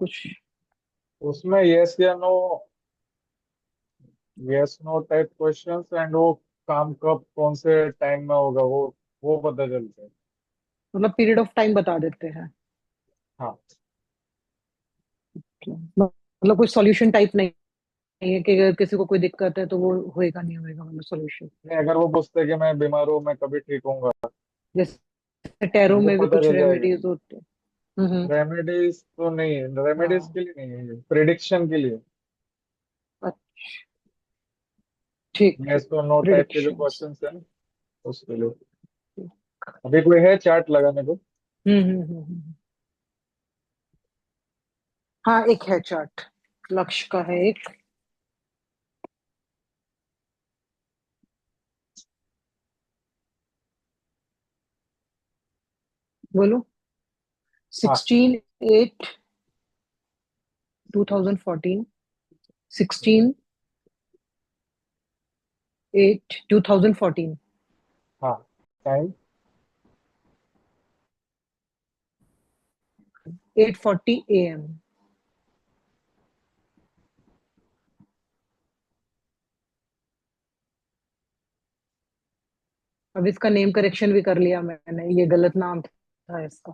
कुछ। उसमें yes no type questions and वो काम कब कौन से टाइम में होगा वो पता चलता है। मतलब पीरियड ऑफ टाइम बता देते हैं। हाँ। मतलब कोई सॉल्यूशन टाइप नहीं है कि अगर किसी को कोई दिक्कत है तो वो होएगा नहीं होएगा, मतलब सॉल्यूशन। नहीं, अगर वो पूछते हैं कि मैं बीमार हूँ मैं कभी ठीक होऊंगा जैसे टैरो वो में भी पता कुछ चल जाएगा। रेमेडीज होते हैं। रेमेडीज तो नहीं है, रेमेडीज हाँ। के लिए नहीं है, प्रिडिक्शन के लिए। अच्छा। ठीक यस ठीक। और नो टाइप के जो प्रिडिक्शंस। क्वेश्चंस हैं उसके लिए। अभी कोई है चार्ट लगाने को? हम्म। हाँ, एक है चार्ट। लक्ष्य का है एक। बोलो। हाँ। 16/8/2014। 16/8/2014। हाँ। टाइम। 8:40 AM। अब इसका नेम करेक्शन भी कर लिया मैंने, ये गलत नाम था इसका।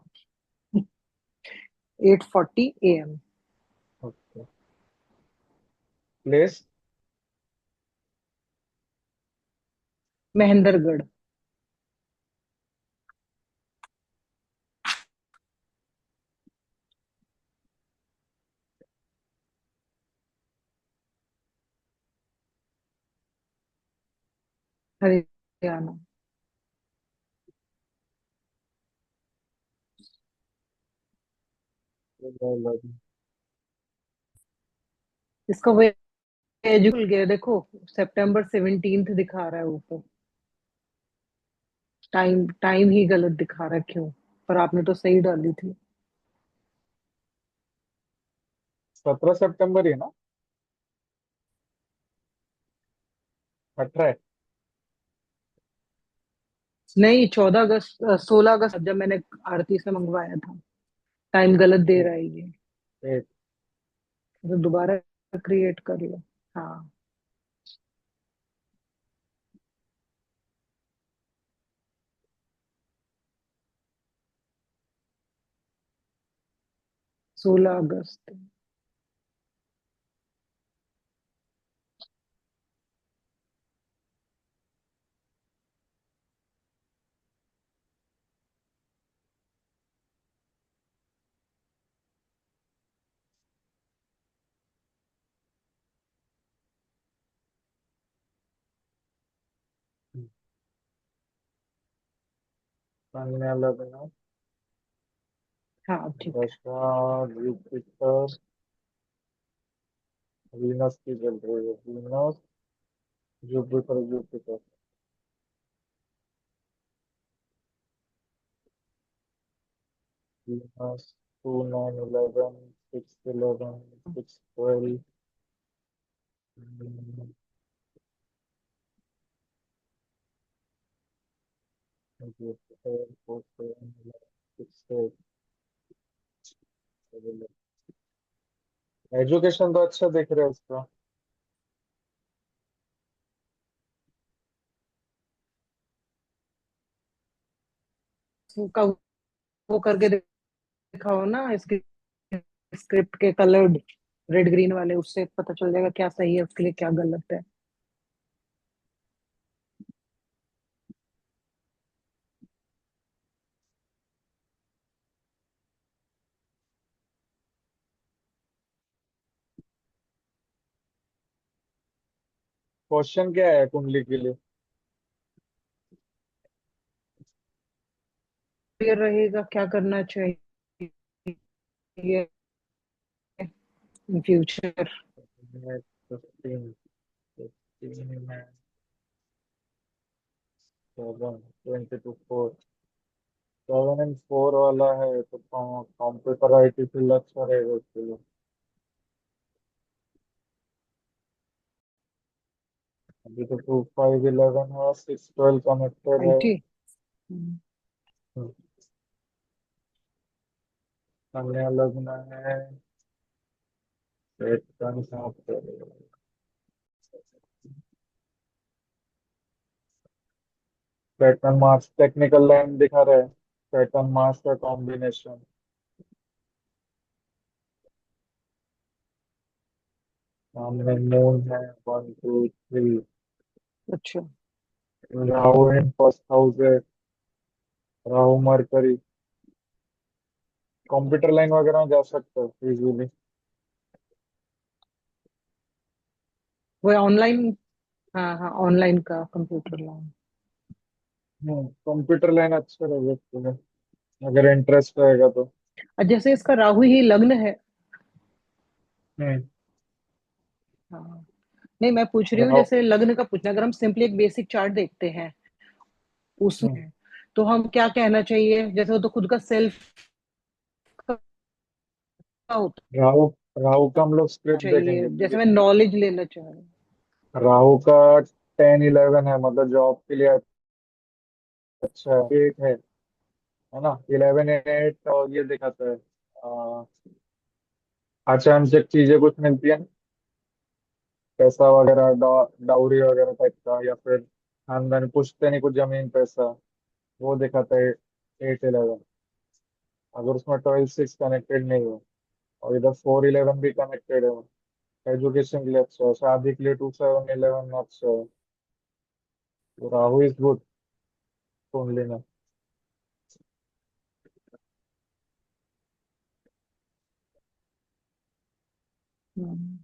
8:40 AM। Okay. Place. Mahendragarh. Haryana. इसका वो एजुकल गया देखो। September 17th दिखा रहा है ऊपर। टाइम टाइम ही गलत दिखा रहा है, क्यों? पर आपने तो सही डाली थी। 17 सितंबर ही है ना? 18 है। नहीं, 14 अगस्त, 16 अगस्त जब मैंने आरती से मंगवाया था। टाइम गलत दे एक, रहा है ये। एक। तो दोबारा क्रिएट कर लो। हाँ। 16 अगस्त। कन्या लग्न। हाँ ठीक है। दशा। जुपिटर। वीनस की चल रही है, Venus. Jupiter Jupiter. Venus. 2 9 11 6 11 6 12। Jupiter 4 7 6 education तो अच्छा दिख रहा है उसका। उसका वो करके दिखाओ ना इसके स्क्रिप्ट के कलर्ड, रेड ग्रीन वाले, उससे पता चल जाएगा क्या सही है उसके लिए क्या गलत है। क्वेश्चन क्या है कुंडली के लिए? क्लियर रहेगा क्या करना चाहिए इन फ्यूचर। 15 15 में 7 22 4। 7 and 4 वाला है तो कंप्यूटर आईटी फील्ड अच्छा रहेगा उसके लिए। अभी तो 2 5 11 है, 6 12 कनेक्टेड है। आईटी। कन्या लग्न है। सैटर्न कहाँ पे? सैटर्न मार्स टेक्निकल लाइन दिखा रहा है, सैटर्न मार्स का कॉम्बिनेशन। सामने मून है, 1 2 3। अच्छा। राहु इन फर्स्ट हाउस है, राहु मरकरी। कंप्यूटर लाइन वगैरह में जा सकते हो इजीली। वो ऑनलाइन। हाँ हाँ, ऑनलाइन का कंप्यूटर लाइन। कंप्यूटर लाइन अच्छा रहेगा तुम्हें, अगर इंटरेस्ट रहेगा तो। और जैसे इसका राहु ही लग्न है। हम्म। हाँ। नहीं, मैं पूछ रही हूँ राहु। जैसे लग्न का पूछना, अगर हम सिंपली एक बेसिक चार्ट देखते हैं हम्म। उसमें, तो हम क्या कहना चाहिए, जैसे वो तो खुद का सेल्फ का होता राहु राहु का हम लोग स्क्रिप्ट चाहिए, देखेंगे तो जैसे ये। मैं नॉलेज लेना चाह रही हूँ। राहु का 10 11 है, मतलब जॉब के लिए अच्छा है। 8 है ना, 11 8, और ये दिखाता है अचानक चीजें कुछ मिलती है, पैसा वगैरह, डाउरी वगैरह टाइप का, या फिर खानदान पूछते नहीं कुछ जमीन पैसा, वो दिखाता है 8 11। अगर उसमें 12 6 कनेक्टेड नहीं हो, और इधर 4 11 भी कनेक्टेड है, एजुकेशन के लिए अच्छा है, शादी के लिए 2 7 11 अच्छा है। तो राहु इज गुड कुंडली में। हम्म।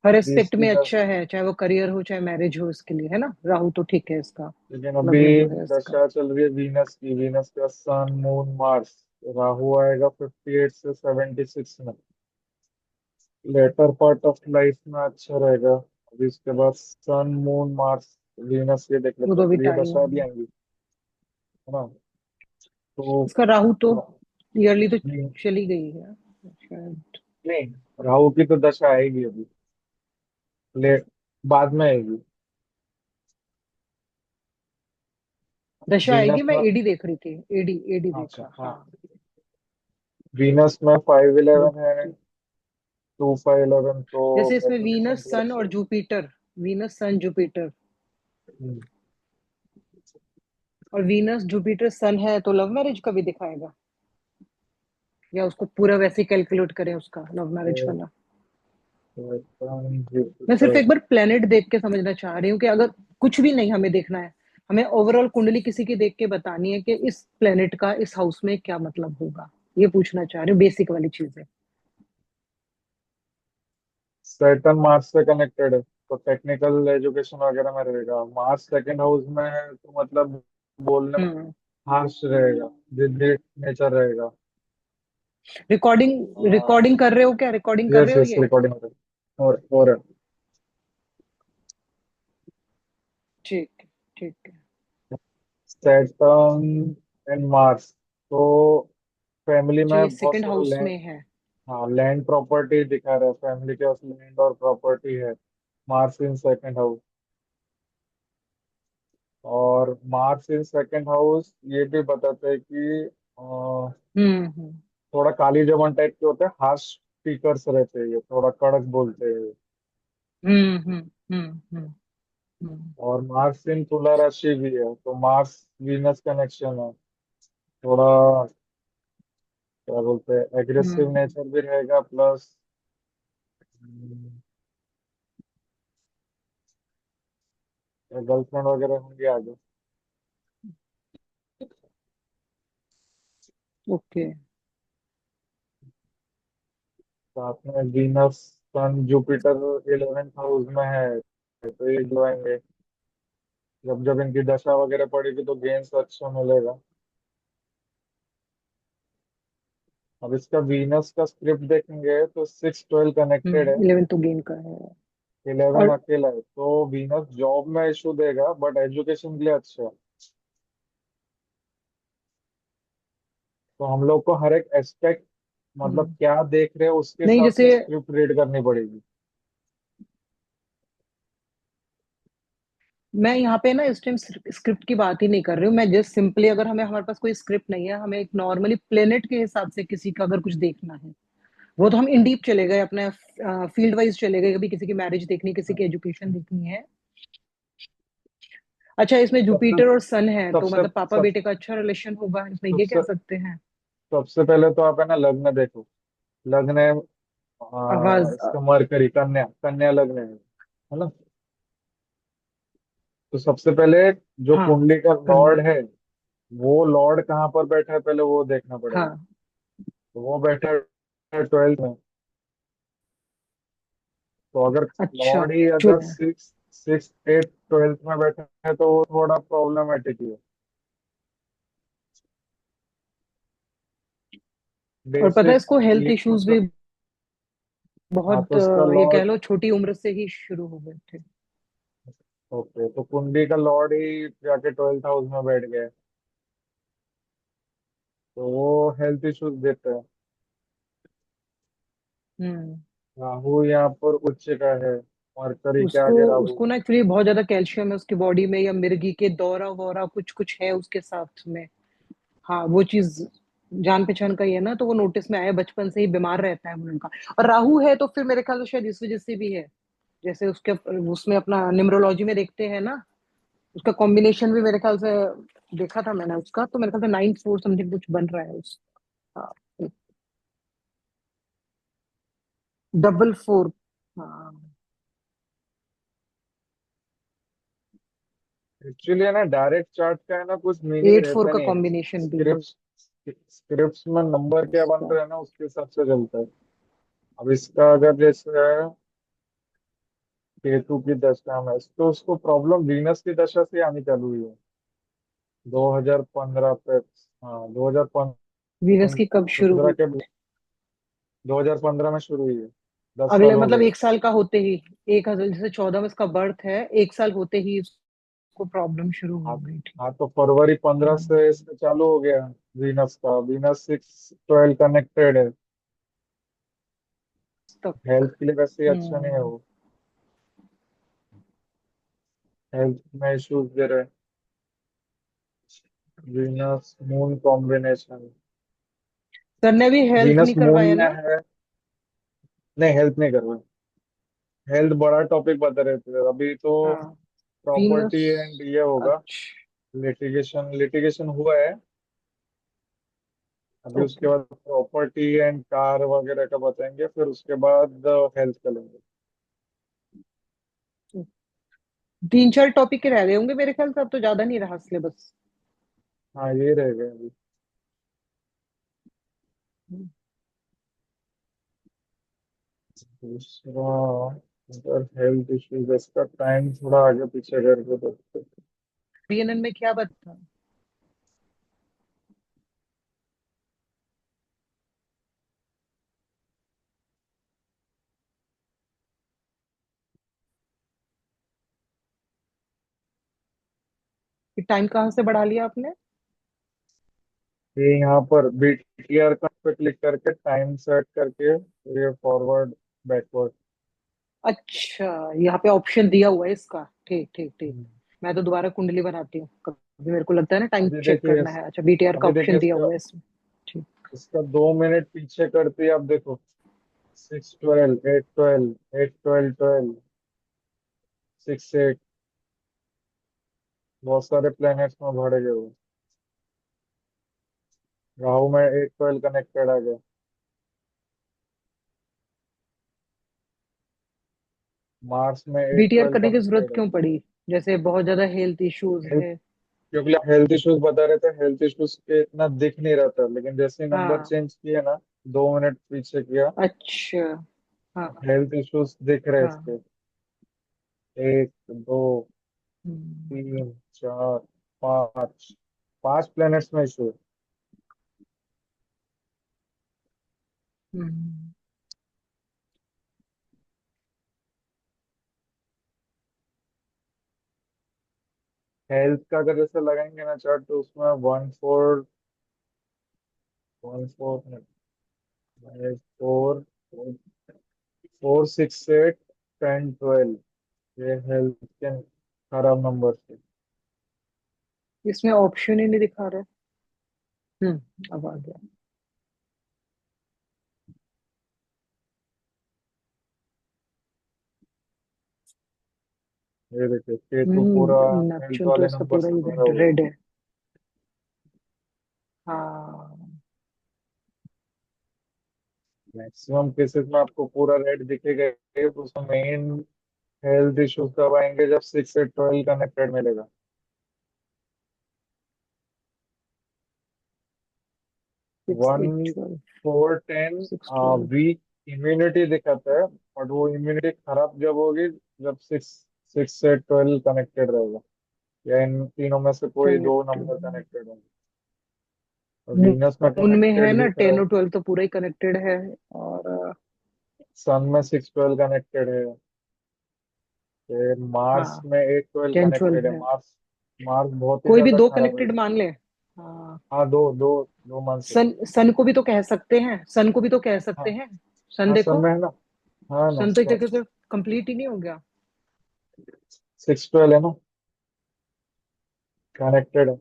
हर अभी एस्पेक्ट इसकी में दस, अच्छा है, चाहे वो करियर हो चाहे मैरिज हो, इसके लिए है ना, राहु तो ठीक है इसका। लेकिन अभी लग्न जो है इसका। दशा चल रही है वीनस की, वीनस का सन मून मार्स। राहु आएगा 58 से 76 में, लेटर पार्ट ऑफ लाइफ में अच्छा रहेगा। अभी इसके बाद सन मून मार्स वीनस ये देख वो लेते तो हैं, भी फिर ये टाइम दशा भी है। आएंगी, है ना। तो इसका राहु तो ईयरली तो नहीं, चली गई है शायद। नहीं, राहु की तो दशा आएगी अभी, ले बाद में आएगी। दशा आएगी, वीनस मैं में, एडी देख रही थी। एडी एडी अच्छा देखा, हाँ, हाँ। वीनस में 5 11 है, ओके। 2 5 11, तो जैसे इसमें एजुकेशन वीनस के लिए सन अच्छा और है। जुपिटर, वीनस सन जुपिटर, हम्म। और वीनस जुपिटर सन है तो लव मैरिज का भी दिखाएगा, या उसको पूरा वैसे कैलकुलेट करें उसका लव मैरिज तो वाला। मैं सिर्फ जुपिटर। एक बार प्लेनेट देख के समझना चाह रही हूँ कि अगर कुछ भी नहीं हमें देखना है, हमें ओवरऑल कुंडली किसी की देख के बतानी है कि इस प्लेनेट का इस हाउस में क्या मतलब होगा, ये पूछना चाह रही हूँ, बेसिक वाली चीजें। सैटर्न मार्स से कनेक्टेड है, तो टेक्निकल एजुकेशन वगैरह में रहेगा। मार्स सेकंड हाउस में है तो मतलब बोलने में हम्म। हार्श रहेगा, जिद्दी नेचर रहेगा। रिकॉर्डिंग रिकॉर्डिंग कर रहे हो क्या, रिकॉर्डिंग कर यस रहे हो यस, ये? रिकॉर्डिंग हो रहा है। और ठीक है, ठीक है। सैटर्न एंड मार्स, तो फैमिली अच्छा, ये में बहुत सेकंड सारा हाउस लैंड, में है। हाँ लैंड प्रॉपर्टी दिखा रहा है, फैमिली के पास लैंड और प्रॉपर्टी है। मार्स इन सेकंड हाउस, और मार्स इन सेकंड हाउस ये भी बताता है कि हम्म। थोड़ा काली जबान टाइप के होते हैं, हार्श स्पीकर्स रहते हैं, ये थोड़ा कड़क बोलते हैं। हम्म। हम्म। और मार्स इन तुला राशि भी है, तो मार्स वीनस कनेक्शन है, थोड़ा क्या बोलते हैं, एग्रेसिव हम्म। नेचर भी रहेगा, प्लस गर्लफ्रेंड वगैरह होंगे आगे। ओके। साथ में वीनस सन जुपिटर 11th हाउस में है, तो ये जो आएंगे, जब जब इनकी दशा वगैरह पड़ेगी तो गेंस अच्छा मिलेगा। अब इसका वीनस का स्क्रिप्ट देखेंगे तो 6 12 कनेक्टेड है, 11 तो गेन का है। 11 और अकेला है, तो वीनस जॉब में इशू देगा बट एजुकेशन के लिए अच्छा है। तो हम लोग को हर एक एस्पेक्ट, मतलब हम्म, क्या देख रहे हैं उसके नहीं हिसाब जैसे से स्क्रिप्ट रीड करनी पड़ेगी। मैं यहाँ पे ना इस टाइम स्क्रिप्ट की बात ही नहीं कर रही हूँ, मैं जस्ट सिंपली, अगर हमें हमारे पास कोई स्क्रिप्ट नहीं है, हमें एक नॉर्मली प्लेनेट के हिसाब से किसी का अगर कुछ देखना है, वो तो हम इन डीप चले गए अपने, फील्ड वाइज चले गए, कभी किसी की मैरिज देखनी, किसी की एजुकेशन देखनी है। अच्छा, इसमें सबसे जुपिटर और सन है तो सबसे मतलब पापा सब बेटे का अच्छा रिलेशन होगा, इसमें ये कह सबसे सकते हैं। सबसे पहले तो आप है ना लग्न देखो। लग्न है, आवाज इसका मरकरी, कन्या कन्या लग्न है ना। तो सबसे पहले जो हाँ, कुंडली का कन्या। लॉर्ड है, वो लॉर्ड कहाँ पर बैठा है पहले वो देखना पड़ेगा। हाँ। तो वो बैठा है 12th में। तो अगर अच्छा। लॉर्ड ही अगर सिक्स सिक्स 8 12th में बैठा है तो वो थोड़ा प्रॉब्लमेटिक ही है। और पता है बेसिक इसको हेल्थ ये इश्यूज भी मतलब। हाँ बहुत, तो उसका ये कह लॉर्ड। लो छोटी उम्र से ही शुरू हो गए थे। ओके, तो कुंडली का लॉर्ड ही जाके 12th हाउस में बैठ गया है, तो वो हेल्थ इश्यूज देता है। हम्म। राहु यहाँ पर उच्च का है, मरकरी के उसको आगे राहु। उसको ना एक्चुअली बहुत ज्यादा कैल्शियम है उसकी बॉडी में, या मिर्गी के दौरा वौरा कुछ कुछ है उसके साथ में। हाँ, वो चीज जान पहचान का ही है ना, तो वो नोटिस में आया, बचपन से ही बीमार रहता है वो लड़का। और राहु है तो फिर मेरे ख्याल से शायद इस वजह से भी है। जैसे उसके उसमें अपना न्यूमरोलॉजी में देखते हैं ना, उसका कॉम्बिनेशन भी मेरे ख्याल से देखा था मैंने उसका, तो मेरे ख्याल से 9 4 समथिंग कुछ बन रहा है उस। हाँ, डबल फोर। हाँ, एक्चुअली है ना, डायरेक्ट चार्ट का है ना कुछ मीनिंग 8 4 रहता का नहीं है। कॉम्बिनेशन भी है स्क्रिप्ट स्क्रिप्ट्स में नंबर क्या बन उसका। रहे हैं ना उसके हिसाब से चलता है। अब इसका अगर जैसे है केतु की दशा में, तो उसको प्रॉब्लम वीनस की दशा से आनी चालू हुई है 2015 पे। हाँ, वीनस की कब शुरू 2015 हुई? के 2015 में शुरू हुई है। 10 साल अगले हो मतलब गए। 1 साल का होते ही, 1000 जैसे 14 में इसका बर्थ है, 1 साल होते ही इसको प्रॉब्लम शुरू हो हाँ। गई थी। हाँ तो फरवरी 15 से हम्म, इसका चालू हो गया। वीनस का, वीनस 6 12 कनेक्टेड है। तक। हेल्थ के लिए वैसे ही अच्छा नहीं है हम्म। वो। हेल्थ में इश्यूज दे रहे हैं। Venus moon combination. सर ने भी हेल्थ वीनस नहीं मून करवाया में ना? है। नहीं, हेल्थ नहीं कर रहा। हेल्थ बड़ा टॉपिक बता रहे थे अभी तो। हाँ। वीनस। प्रॉपर्टी एंड ये होगा। अच्छा। लिटिगेशन लिटिगेशन हुआ है। अभी उसके ओके। बाद प्रॉपर्टी एंड कार वगैरह का बताएंगे, फिर उसके बाद हेल्थ का लेंगे। 3 4 टॉपिक के रह गए होंगे मेरे ख्याल से, अब तो ज्यादा नहीं रहा सिलेबस। हाँ, ये रह गए अभी। दूसरा, अगर हेल्थ इश्यूज इसका टाइम थोड़ा आगे पीछे करके देखते हैं। बीएनएन में क्या बता? टाइम कहाँ से बढ़ा लिया आपने? ये यहाँ पर बीटीआर का पे क्लिक करके टाइम सेट करके ये फॉरवर्ड बैकवर्ड। अच्छा, यहाँ पे ऑप्शन दिया हुआ है इसका, ठीक ठीक ठीक। मैं तो दोबारा कुंडली बनाती हूँ कभी मेरे को लगता है ना टाइम अभी चेक देखिए करना है। अच्छा, बीटीआर का अभी देखिए ऑप्शन दिया इसका हुआ है इसमें। ठीक। इसका 2 मिनट पीछे करते ही आप देखो। 6 12 8 12 8 12 12 6 8। बहुत सारे प्लैनेट्स में बढ़ गए वो। राहु में 8 12 कनेक्टेड आ गया। मार्स में एट बीटीआर ट्वेल्व करने की जरूरत कनेक्टेड है। क्यों पड़ी? जैसे बहुत ज्यादा हेल्थ इश्यूज हेल्थ, है। क्योंकि हेल्थ इश्यूज बता रहे थे, हेल्थ इश्यूज के इतना दिख नहीं रहा था, लेकिन जैसे ही नंबर हाँ। चेंज किया ना, 2 मिनट पीछे किया, अच्छा। हाँ। हेल्थ इश्यूज दिख रहे हाँ। इसके। एक, दो, हम्म। 3 4 5, 5 प्लैनेट्स में इशू है। हम्म। हेल्थ का अगर जैसे लगाएंगे ना चार्ट, तो उसमें 4 4 4 6 8 10 12। ये हेल्थ के खराब नंबर थे। इसमें ऑप्शन ही नहीं दिखा रहा। अब आ गया। ये देखिए केतु पूरा हेल्थ नेपच्यून तो वाले इसका नंबर पूरा से ही भरा रेड हुआ है। रेड है। हाँ। मैक्सिमम केसेस में आपको पूरा रेड दिखेगा ही, तो उसमें मेन हेल्थ इश्यूज कब आएंगे, जब 6 से 12 कनेक्टेड मिलेगा। वन 6 8 12। 4 10 6 12। वीक इम्यूनिटी दिखाता है, बट वो इम्यूनिटी खराब जब होगी, जब 6 से 12 कनेक्टेड रहेगा, या इन तीनों में से कोई दो कनेक्टेड। नंबर कनेक्टेड होंगे। और वीनस में मून में है कनेक्टेड ना दिख रहा 10 है, और 12 तो पूरा ही कनेक्टेड है। और सन में 6 12 कनेक्टेड है, फिर मार्स हाँ में 8 12 10 कनेक्टेड 12 है। है। मार्स मार्स बहुत ही कोई भी ज्यादा दो खराब है। कनेक्टेड मान ले। हाँ। हाँ, दो दो दो मान सन सकते सन को भी तो कह सकते हैं, सन को भी तो कह हैं। सकते हाँ हैं। सन हाँ, सन देखो। में है ना। हाँ ना, सन तो एक तरीके से कंप्लीट ही नहीं हो गया। 6 12 है ना, कनेक्टेड है।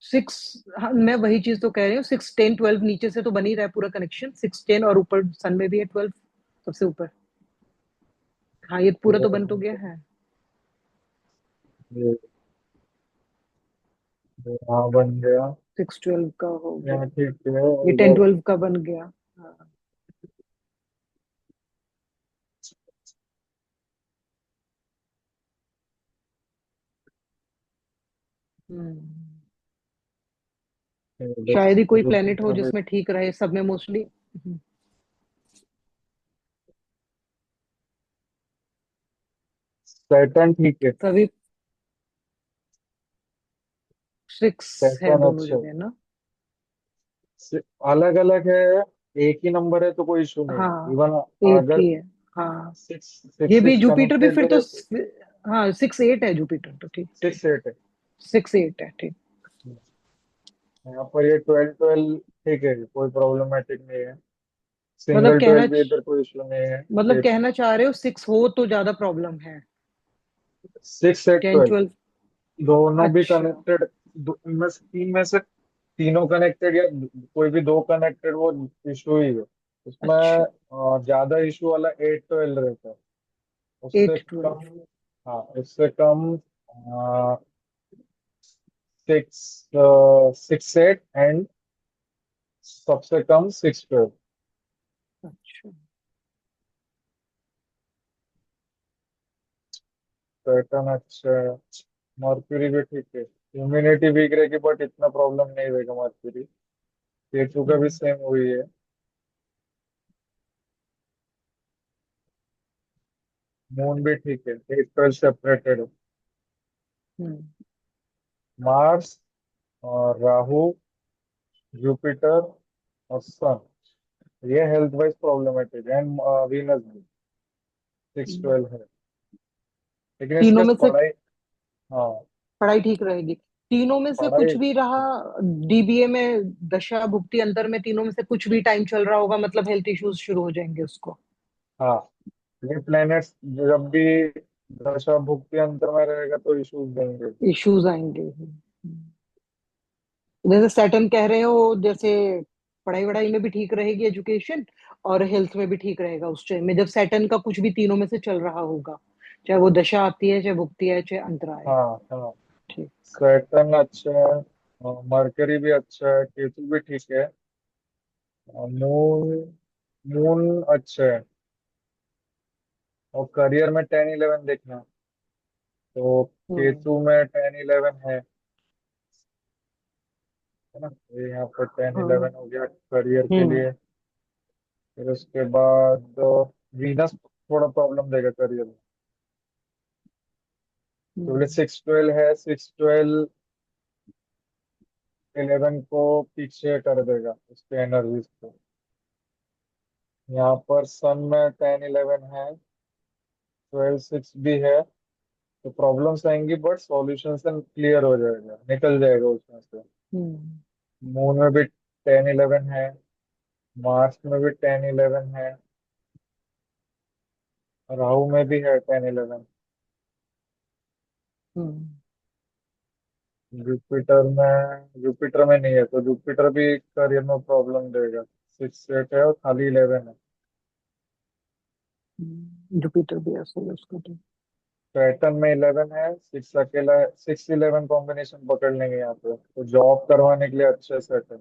सिक्स। हाँ मैं वही चीज तो कह रही हूँ, 6 10 12 नीचे से तो बन ही रहा है पूरा कनेक्शन, 6 10 और ऊपर सन में भी है 12 सबसे ऊपर। हाँ ये पूरा तो बन तो गया है। ये हाँ बन गया। 6 12 का हो यहाँ गया। ठीक है ये 10 इधर। 12 का बन गया। हाँ। हम्म। शायद ही कोई प्लेनेट हो जुपिटर भी। जिसमें ठीक रहे, सब में मोस्टली। सैटर्न ठीक है। सभी 6 है सैटर्न दोनों अच्छा, जगह ना। अलग अलग है, एक ही नंबर है तो कोई इशू नहीं है हाँ इवन। एक अगर ही है। हाँ सिक्स ये सिक्स भी सिक्स जुपिटर भी कनेक्टेड फिर भी तो रहते। हाँ 6 8 है जुपिटर तो ठीक। 6 8 है। 6 8 है ठीक। यहाँ पर ये 12 12 ठीक है, कोई प्रॉब्लमेटिक नहीं है। मतलब सिंगल कहना 12 भी इधर कोई इशू नहीं है मतलब ये। कहना चाह रहे हो 6 हो तो ज्यादा प्रॉब्लम है। 10 6 8 12 12। दोनों भी अच्छा। कनेक्टेड, इनमें से तीन में से तीनों कनेक्टेड, या कोई भी दो कनेक्टेड, वो इशू ही है उसमें। अच्छा। ज्यादा इशू वाला 8 12 रहता है, उससे 8 12। कम। हाँ, उससे कम 6 6 8 एंड सबसे कम 6 12। अच्छा। पैटर्न अच्छा है। मर्क्यूरी भी ठीक है, ह्यूमिडिटी वीक रहेगी बट इतना प्रॉब्लम नहीं रहेगा मर्क्यूरी। केतु का भी हम्म। सेम हुई है। मून भी ठीक है, 8 12 सेपरेटेड है। हम्म। मार्स और राहु, जुपिटर और सन, ये हेल्थ वाइज प्रॉब्लमेटिक है, एंड वीनस भी 6 12 है, लेकिन तीनों इसका में से पढ़ाई। हाँ, पढ़ाई ठीक रहेगी। तीनों में से पढ़ाई। कुछ भी रहा, डीबीए में दशा भुक्ति अंतर में तीनों में से कुछ भी टाइम चल रहा होगा, मतलब हेल्थ इश्यूज शुरू हो जाएंगे उसको। हाँ, ये प्लैनेट्स जब भी दशा भुक्ति अंतर में रहेगा तो इश्यूज देंगे। इश्यूज आएंगे। जैसे सैटर्न कह रहे हो, जैसे पढ़ाई वढ़ाई में भी ठीक रहेगी एजुकेशन, और हेल्थ में भी ठीक रहेगा उस टाइम में जब सैटर्न का कुछ भी तीनों में से चल रहा होगा, चाहे वो दशा आती है, चाहे भुक्ति है, चाहे अंतरा है। हाँ हाँ, ठीक। सैटर्न अच्छा है, मरकरी भी अच्छा है, केतु भी ठीक है, मून मून अच्छा है। और करियर में 10 11 देखना, तो हम्म। केतु में 10 11 है ना, ये यहाँ पर टेन हाँ। इलेवन हो गया करियर के हम्म। लिए। फिर उसके बाद वीनस थोड़ा प्रॉब्लम देगा करियर में, तो बोले हम्म। 6 12 है, 6 12 11 को पीछे कर देगा उसके एनर्जीज को। यहाँ पर सन में 10 11 है, 12 6 भी है, तो प्रॉब्लम्स आएंगी बट सॉल्यूशन से क्लियर हो जाएगा, निकल जाएगा उसमें से। हम्म। मून में भी 10 11 है, मार्स में भी 10 11 है, राहु में भी है 10 11। हम्म। जुपिटर में नहीं है, तो जुपिटर भी करियर में प्रॉब्लम देगा। 6 8 है और खाली 11 है। जुपिटर भी ऐसा है उसका तो। पैटर्न में 11 है, 6 अकेला है, 6-11 कॉम्बिनेशन पकड़ लेंगे यहाँ पे, तो जॉब करवाने के लिए अच्छे सेट है।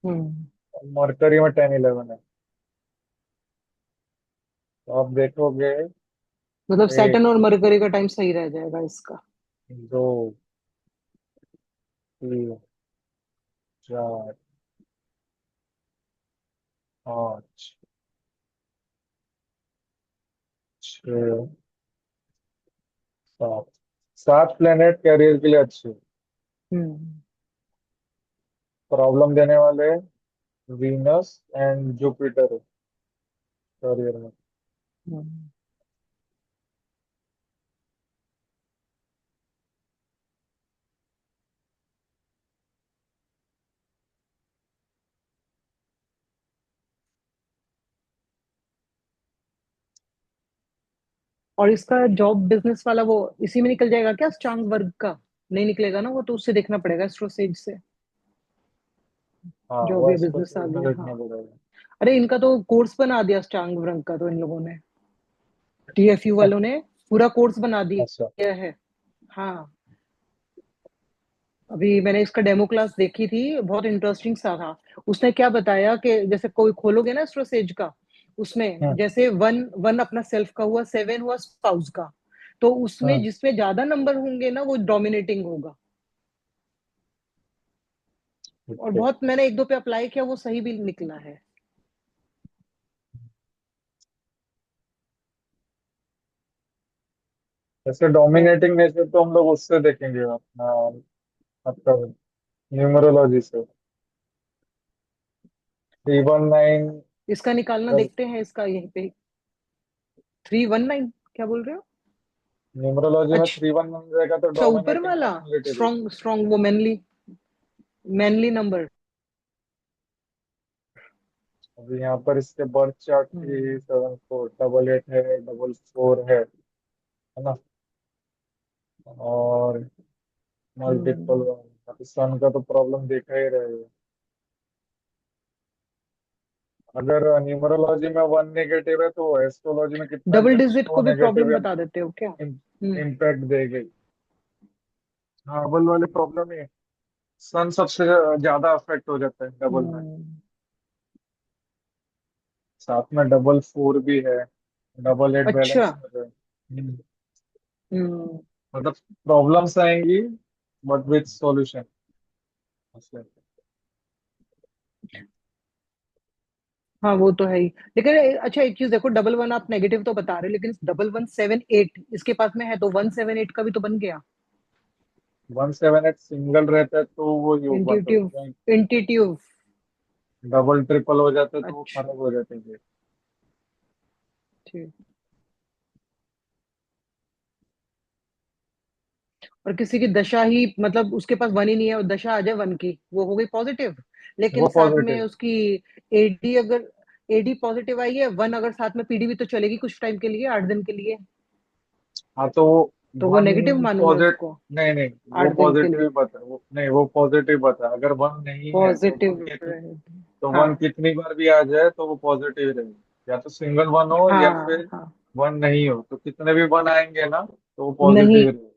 हम्म। मरकरी में 10-11 है, तो आप देखोगे मतलब एक, सैटर्न और मरकरी का टाइम सही रह जाएगा इसका। दो, तीन, चार, पाँच, छ, सात, 7 प्लेनेट कैरियर के लिए अच्छे। हम्म। प्रॉब्लम देने वाले वीनस एंड जुपिटर कैरियर में। हम्म। और इसका जॉब बिजनेस वाला वो इसी में निकल जाएगा क्या, स्ट्रांग वर्ग का? नहीं निकलेगा ना वो, तो उससे देखना पड़ेगा एस्ट्रोसेज से। हाँ, जो वो भी इसको बिजनेस आ सही में गया, देखना हाँ। पड़ेगा। अरे इनका तो कोर्स बना दिया स्ट्रांग वर्ग का तो इन लोगों ने, टीएफयू वालों ने पूरा कोर्स बना अच्छा। दिया है। हाँ, अभी मैंने इसका डेमो क्लास देखी थी, बहुत इंटरेस्टिंग सा था। उसने क्या बताया कि जैसे कोई खोलोगे ना एस्ट्रोसेज का, उसमें हम्म। जैसे वन वन अपना सेल्फ का हुआ, सेवन हुआ स्पाउस का, तो उसमें हम्म। जिसमें ज्यादा नंबर होंगे ना वो डोमिनेटिंग होगा। और ओके। बहुत, मैंने एक दो पे अप्लाई किया, वो सही भी निकला है। ऐसे तो डोमिनेटिंग नेचर तो हम लोग उससे देखेंगे अपना, आपका न्यूमरोलॉजी से। 319। इसका निकालना देखते हैं, इसका यहीं पे 319 क्या बोल रहे हो? न्यूमरोलॉजी में अच्छा, 311 रहेगा तो ऊपर डोमिनेटिंग वाला पर्सनैलिटी रहेगी। स्ट्रॉन्ग स्ट्रॉन्ग वो मैनली मैनली नंबर। अभी यहाँ पर इसके बर्थ चार्ट हम्म। 374 88 है, 44 है ना। और मल्टीपल हम्म। सन का तो प्रॉब्लम देखा ही रहेगा। अगर न्यूमरोलॉजी में 1 नेगेटिव है तो एस्ट्रोलॉजी में कितना डबल डिजिट को भी नेगेटिव प्रॉब्लम है, बता देते हो क्या? हम्म। इम्पैक्ट देगी। हाँ, डबल वाले प्रॉब्लम है। सन सबसे ज्यादा अफेक्ट हो जाता है डबल में। हम्म। साथ में 44 भी है, 88 अच्छा। बैलेंस में है। हम्म। मतलब प्रॉब्लम्स आएंगी बट विथ सॉल्यूशन। हाँ वो तो है ही। लेकिन अच्छा एक चीज देखो, डबल वन आप नेगेटिव तो बता रहे हो, लेकिन 1178 इसके पास में है, तो 178 का भी तो बन गया। 178 सिंगल रहता है तो वो योग बंद इंट्यूटिव। होता है। इंट्यूटिव। डबल ट्रिपल हो जाता है तो वो अच्छा। खराब हो जाते हैं। ठीक। और किसी की दशा ही, मतलब उसके पास वन ही नहीं है और दशा आ जाए वन की, वो हो गई पॉजिटिव। लेकिन वो साथ में पॉजिटिव। उसकी एडी, अगर एडी पॉजिटिव आई है, वन अगर साथ में पीडी भी तो चलेगी कुछ टाइम के लिए, 8 दिन के लिए। हाँ, तो तो वो वन नेगेटिव मानूं मैं पॉजिटिव, उसको? नहीं नहीं, वो 8 दिन के पॉजिटिव लिए ही बता, वो नहीं, वो पॉजिटिव बता, अगर वन नहीं है तो पॉजिटिव रहेगी। तो हाँ। वन कितनी बार भी आ जाए तो वो पॉजिटिव रहेगी। या तो सिंगल वन हो या हाँ। फिर हाँ। वन नहीं हो, तो कितने भी वन आएंगे ना तो वो नहीं पॉजिटिव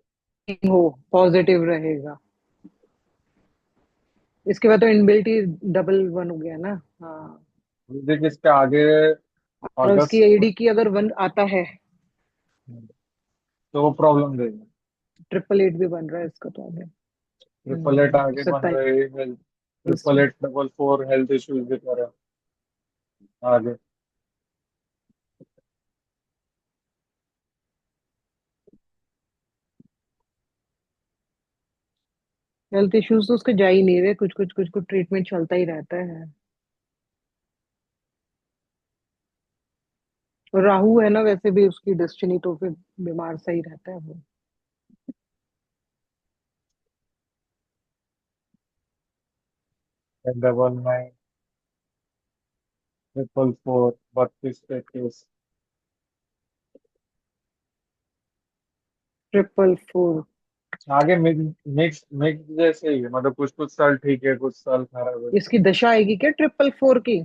रहेगी। हो, पॉजिटिव रहेगा। इसके बाद तो इनबिल्ट ही डबल वन हो गया ना। हाँ। देखिए इसके आगे और उसकी अगस्त एडी की अगर वन आता है, तो वो प्रॉब्लम देगी। 888 भी बन रहा है इसका तो आगे। 888 आगे बन 27 रहे हैं। में। 8844 हेल्थ इश्यूज दिखा रहा है आगे। हेल्थ इश्यूज तो उसके जा ही नहीं रहे, कुछ कुछ ट्रीटमेंट चलता ही रहता है। और राहु है ना वैसे भी उसकी डेस्टिनी, तो फिर बीमार सा ही रहता है वो। 9944 32 33। Triple four. आगे मिक्स मिक्स मिक्स जैसे ही है, मतलब कुछ कुछ साल ठीक है, कुछ साल खराब है। इसकी दशा आएगी क्या 444 की?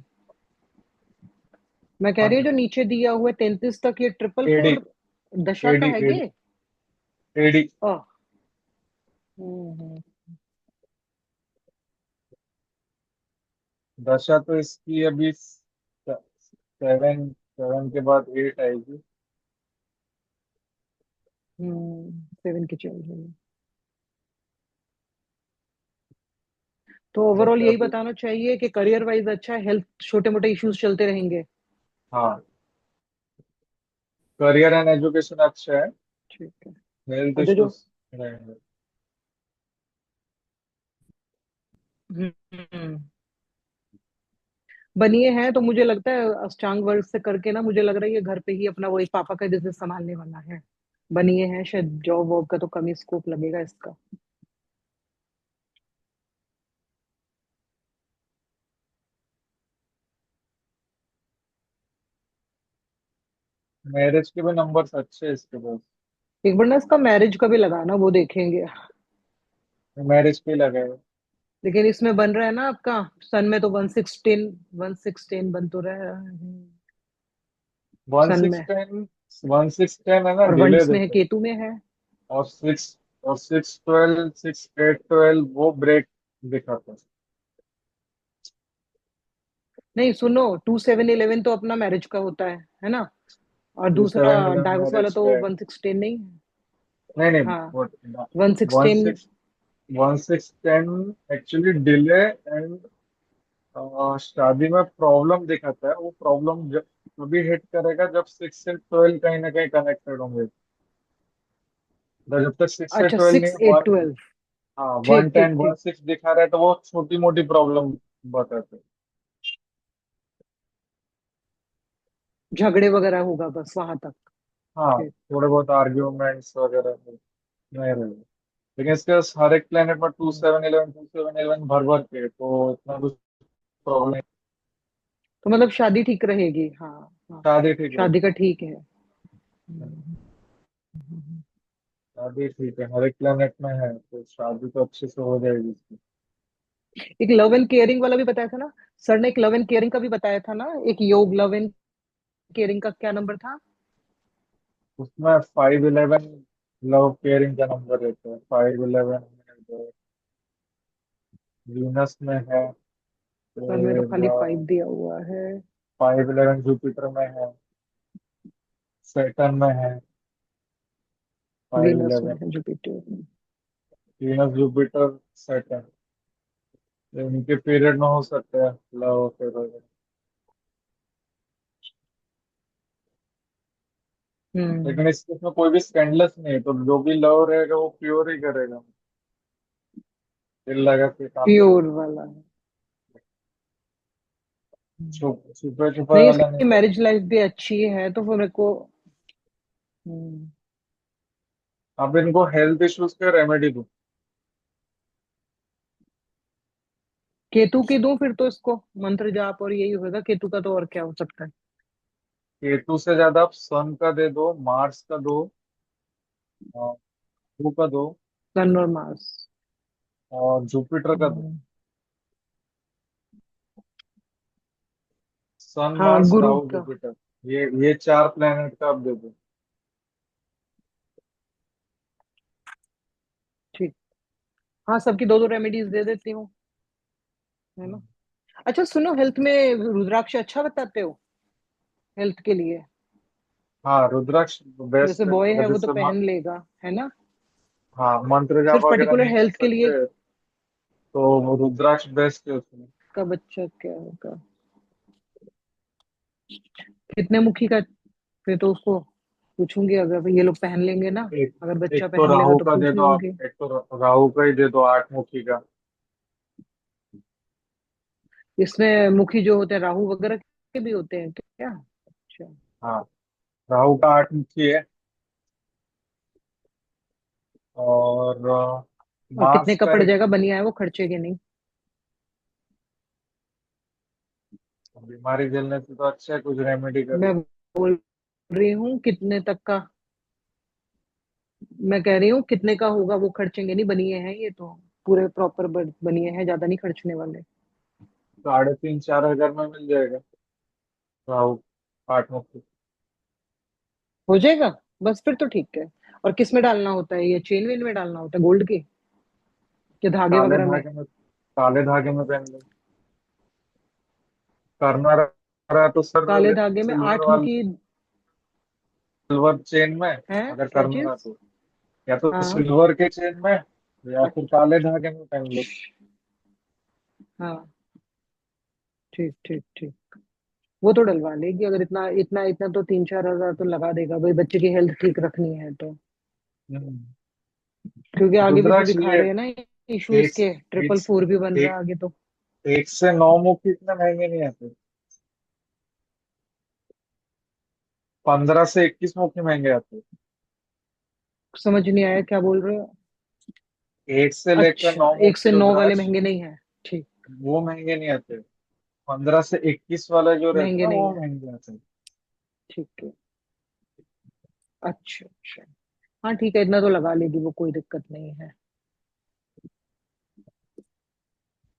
मैं कह हाँ, रही हूँ जो नीचे दिया हुआ है 33 तक, ये ट्रिपल एडी फोर। दशा का एडी है एडी ये। एडी। ओह। हम्म। दशा तो इसकी अभी सेवन, सेवन के बाद एट आएगी। सेवन की चल रही है। तो ओवरऑल जैसे यही अभी। बताना चाहिए कि करियर वाइज अच्छा है, हेल्थ छोटे मोटे इश्यूज चलते रहेंगे। हाँ, करियर एंड एजुकेशन अच्छा है। ठीक है। हेल्थ अच्छा जो इश्यूज रहेंगे। हम्म बनिए हैं तो मुझे लगता है अष्टांग वर्ग से करके ना, मुझे लग रहा है ये घर पे ही अपना वो एक पापा का बिजनेस संभालने वाला है। बनिए हैं, शायद जॉब वॉब का तो कम ही स्कोप लगेगा इसका। मैरिज के भी नंबर्स अच्छे हैं इसके पास। एक बार ना इसका मैरिज का भी लगाना, वो देखेंगे। मैरिज पे लगा है। लेकिन इसमें बन रहा है ना आपका, सन में तो 116, 116 बन तो रहा है वन सन सिक्स में। टेन 1610 है ना, और डिले वंस में है, देता है। केतु में है। और सिक्स, और 612, 6 8 12 वो ब्रेक दिखाता है। नहीं सुनो, 2711 तो अपना मैरिज का होता है ना। और टू दूसरा सेवन इलेवन डाइवोर्स वाला मैरिज तो का है। 116 नहीं है। नहीं नहीं, हाँ, वो one 116। Six 1610 actually delay and शादी में प्रॉब्लम दिखाता है। वो प्रॉब्लम जब तभी हिट करेगा जब 6 से 12 कहीं ना कहीं कनेक्टेड होंगे। तो जब तक 6 से 12 नहीं अच्छा, हुआ। 6 8 12। हाँ, वन ठीक ठीक टेन वन ठीक। सिक्स दिखा रहा है तो वो छोटी मोटी प्रॉब्लम बताते हैं। झगड़े वगैरह होगा बस वहां तक। हाँ, ठीक। थोड़े बहुत आर्ग्यूमेंट्स वगैरह नहीं रहे। लेकिन इसके हर एक प्लेनेट में हम्म। 2711 भर भर के, तो इतना कुछ प्रॉब्लम नहीं। तो मतलब शादी ठीक रहेगी, हाँ। हाँ, शादी ठीक है। शादी का ठीक है। हम्म। शादी ठीक है, हर एक प्लेनेट में है तो शादी तो अच्छे से हो जाएगी इसकी। एक लव एंड केयरिंग वाला भी बताया था ना सर ने, एक लव एंड केयरिंग का भी बताया था ना, एक योग लव एंड केयरिंग का क्या नंबर था? उसमें 511 लव केयरिंग का नंबर रहता है। 511 वीनस में है। सर में तो फिर खाली 5 दिया हुआ है। 511 जुपिटर में है। सैटर्न में है फाइव वीनस में इलेवन है, जुपिटर में। Venus Jupiter Saturn. इनके पीरियड में हो सकता है लव अफेयर वगैरह। हम्म लेकिन इसमें कोई भी स्कैंडलस नहीं है, तो जो भी लव रहेगा वो प्योर ही करेगा। दिल लगा के काम प्योर करेगा। वाला है। हम्म। छुपे छुपा नहीं, वाला नहीं इसकी करेगा। मैरिज लाइफ भी अच्छी है तो फिर मेरे को। हम्म, अब इनको हेल्थ इश्यूज का रेमेडी दो। केतु की दूं फिर तो इसको मंत्र जाप, और यही होगा केतु का, तो और क्या हो सकता है। केतु से ज्यादा आप सन का दे दो, मार्स का दो, ब्लू का दो, सन और मार्स। और जुपिटर का दो। हम्म, सन, हाँ, मार्स, गुरु राहु, का। जुपिटर। ये चार प्लेनेट का आप दे दो। ठीक। हाँ, सबकी दो दो रेमेडीज दे देती हूँ, है ना। अच्छा सुनो, हेल्थ में रुद्राक्ष अच्छा बताते हो हेल्थ के लिए? हाँ, रुद्राक्ष जैसे बेस्ट है बॉय है अगर वो तो जैसे पहन लेगा, है ना। हाँ, मंत्र जाप सिर्फ वगैरह पर्टिकुलर नहीं कर हेल्थ के लिए सकते तो वो रुद्राक्ष बेस्ट है उसमें। का बच्चा क्या होगा, कितने मुखी का? फिर तो उसको पूछूंगी, अगर ये लोग पहन लेंगे ना, एक अगर एक बच्चा तो पहन लेगा राहु तो का दे पूछ दो आप, लूंगी। एक तो राहु का ही दे दो 8 मुखी का। इसमें मुखी जो होते हैं राहु वगैरह के भी होते हैं क्या? अच्छा। हाँ, राहु का 8 मुखी है। और और कितने मार्स का का पड़ एक। जाएगा, बनिया है वो, खर्चे के नहीं? बीमारी झेलने से तो अच्छा है कुछ रेमेडी कर मैं लो। बोल रही हूँ कितने तक का, मैं कह रही हूँ कितने का होगा, वो खर्चेंगे नहीं, बनिए हैं ये तो, पूरे प्रॉपर बनिए हैं, ज्यादा नहीं खर्चने वाले। 3,500 4,000 में मिल जाएगा राहु 8 मुखी। हो जाएगा। बस फिर तो ठीक है। और किस में डालना होता है, ये चेन वेन में डालना होता है गोल्ड के, कि धागे काले वगैरह में? धागे में, काले धागे में पहन लो। करना रहा तो काले सर धागे में सिल्वर 8 वाली, की सिल्वर चेन में है अगर क्या करना रहा चीज? तो, या तो हाँ। सिल्वर के चेन में या फिर काले धागे में पहन लो। अच्छा। हाँ, ठीक ठीक ठीक। वो तो डलवा लेगी, अगर इतना इतना इतना तो 3-4 हजार तो लगा देगा भाई, बच्चे की हेल्थ ठीक रखनी है तो। हम्म। क्योंकि आगे भी तो रुद्राक्ष दिखा ये रहे हैं ना इशू एक इसके, एक 444 भी बन रहा एक है आगे तो। 1 से 9 मुखी इतने महंगे नहीं आते। 15 से 21 मुखी महंगे आते। समझ नहीं आया क्या बोल रहे हो? 1 से लेकर अच्छा, 9 मुखी 1 से 9 वाले रुद्राक्ष महंगे नहीं है? ठीक। वो महंगे नहीं आते। 15 से 21 वाले जो रहते हैं महंगे ना नहीं वो है, महंगे आते हैं। ठीक है। अच्छा अच्छा। हाँ ठीक है, इतना तो लगा लेगी वो, कोई दिक्कत नहीं है।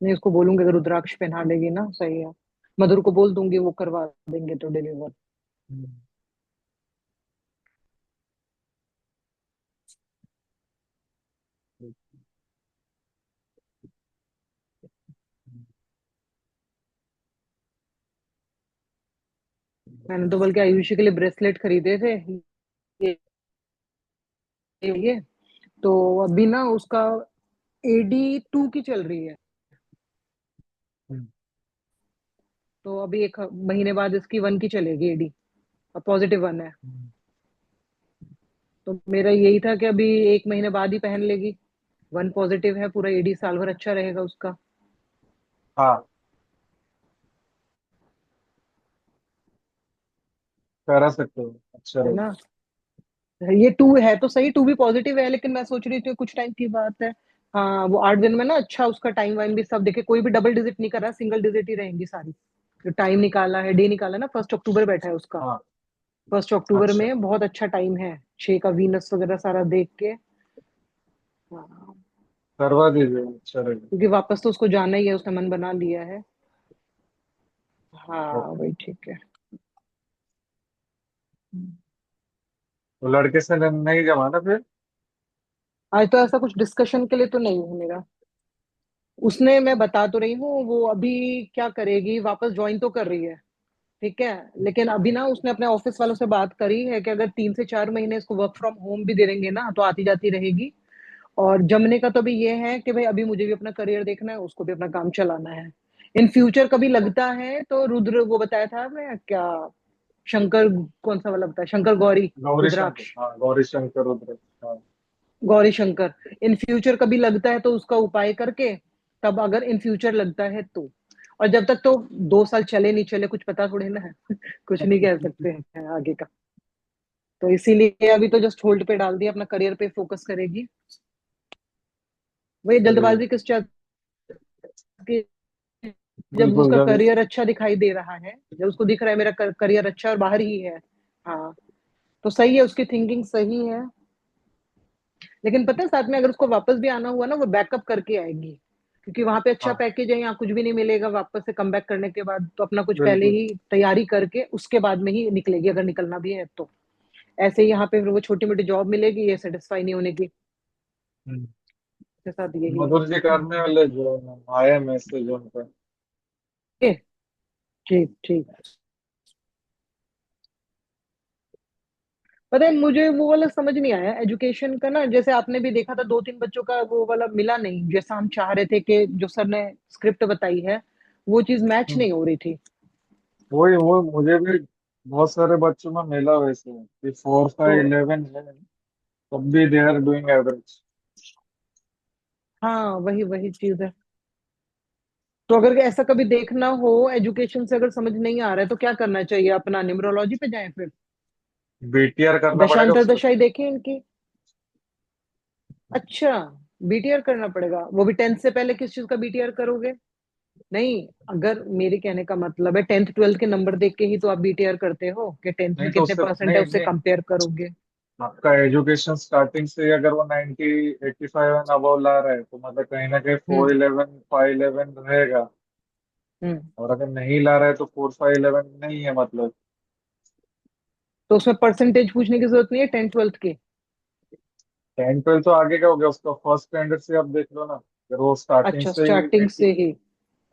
मैं इसको बोलूंगी, अगर रुद्राक्ष पहना लेगी ना सही है। मधुर को बोल दूंगी, वो करवा देंगे तो डिलीवर। हम्म। मैंने तो बल्कि आयुषी के लिए ब्रेसलेट खरीदे थे, ये तो अभी ना उसका AD 2 की चल रही है। हम्म। तो अभी 1 महीने बाद इसकी 1 की चलेगी AD, और +1 है। हम्म। तो मेरा यही था कि अभी 1 महीने बाद ही पहन लेगी, 1 पॉजिटिव है, पूरा AD साल भर अच्छा रहेगा उसका। हाँ, करा सकते हो, अच्छा है रहेगा। ना? ये 2 है तो सही, 2 भी पॉजिटिव है, लेकिन मैं सोच रही थी कुछ टाइम की बात है। हाँ, वो 8 दिन में ना अच्छा उसका टाइम वाइम भी सब देखे, कोई भी डबल डिजिट नहीं कर रहा, सिंगल डिजिट ही रहेंगी सारी। जो टाइम निकाला है, डे निकाला ना, 1 अक्टूबर बैठा है उसका। हाँ। 1 अक्टूबर अच्छा, में बहुत अच्छा टाइम है, 6 का वीनस वगैरह सारा देख के। हाँ, करवा दीजिए, अच्छा रहेगा। क्योंकि वापस तो उसको जाना ही है, उसने मन बना लिया है। हाँ ओके। वही ठीक है। तो लड़के से नहीं जमाना फिर। आज तो ऐसा कुछ डिस्कशन के लिए तो नहीं है मेरा। उसने, मैं बता तो रही हूँ, वो अभी क्या करेगी, वापस ज्वाइन तो कर रही है, ठीक है। लेकिन अभी ना उसने अपने ऑफिस वालों से बात करी है कि अगर 3 से 4 महीने इसको वर्क फ्रॉम होम भी दे देंगे ना, तो आती जाती रहेगी। और जमने का तो भी ये है कि भाई अभी मुझे भी अपना करियर देखना है, उसको भी अपना काम चलाना है। इन फ्यूचर कभी लगता है तो रुद्र, वो बताया था मैं क्या, शंकर, कौन सा वाला बताया, शंकर गौरी, गौरी शंकर, रुद्राक्ष, हाँ गौरी शंकर रुद्र। हाँ। गौरी शंकर। इन फ्यूचर कभी लगता है तो उसका उपाय करके, तब अगर इन फ्यूचर लगता है तो। और जब तक तो 2 साल चले नहीं चले कुछ पता थोड़ी ना है। कुछ नहीं कह सकते हैं आगे का। तो इसीलिए अभी तो जस्ट होल्ड पे डाल दिया, अपना करियर पे फोकस करेगी। वही सही है। जल्दबाजी किस चीज की, जब बिल्कुल, उसका जब करियर अच्छा दिखाई दे रहा है, जब उसको दिख रहा है मेरा करियर अच्छा और बाहर ही है। हाँ, तो सही है, उसकी थिंकिंग सही है। लेकिन पता है, साथ में अगर उसको वापस भी आना हुआ ना, वो बैकअप करके आएगी। क्योंकि वहां पे अच्छा हाँ, पैकेज है, यहाँ कुछ भी नहीं मिलेगा वापस से कम बैक करने के बाद, तो अपना कुछ पहले बिल्कुल। ही तैयारी करके उसके बाद में ही निकलेगी, अगर निकलना भी है तो। ऐसे ही यहाँ पे फिर वो छोटी मोटी जॉब मिलेगी, ये सेटिस्फाई नहीं होने की, हम्म। के साथ यही है। मधुर जी करने वाले जो आए मैसेज उनका। ठीक ठीक ठीक। पता है मुझे वो वाला समझ नहीं आया एजुकेशन का ना, जैसे आपने भी देखा था 2-3 बच्चों का वो वाला मिला नहीं, जैसा हम चाह रहे थे कि जो सर ने स्क्रिप्ट बताई है, वो चीज मैच हम्म। नहीं हो रही थी। वही वो मुझे भी बहुत सारे बच्चों में मिला वैसे कि 4, 5, 11 है, तब भी दे आर डूइंग एवरेज। हाँ वही वही चीज है। तो अगर ऐसा कभी देखना हो, एजुकेशन से अगर समझ नहीं आ रहा है तो क्या करना चाहिए, अपना न्यूमरोलॉजी पे जाएं फिर? बीटीआर करना पड़ेगा दशांतर उसका तो। दशाई देखें इनकी। अच्छा, BTR करना पड़ेगा, वो भी 10th से पहले किस चीज का BTR करोगे? नहीं, अगर मेरे कहने का मतलब है 10th 12th के नंबर देख के ही तो आप BTR करते हो, कि 10th नहीं में तो कितने उससे परसेंट है नहीं उससे नहीं, कंपेयर करोगे। आपका एजुकेशन स्टार्टिंग से ही अगर वो 90, 85 एंड अबव ला रहा है तो मतलब कहीं ना कहीं हम्म 4, 11, 5, 11 रहेगा। हम्म। और अगर नहीं ला रहा है तो 4, 5, 11 नहीं है मतलब। तो उसमें परसेंटेज पूछने की जरूरत नहीं है 10th 12th के? 10th 12th तो आगे का हो गया उसका, फर्स्ट स्टैंडर्ड से आप देख लो ना, अगर वो स्टार्टिंग अच्छा, से ही स्टार्टिंग 80, से ही।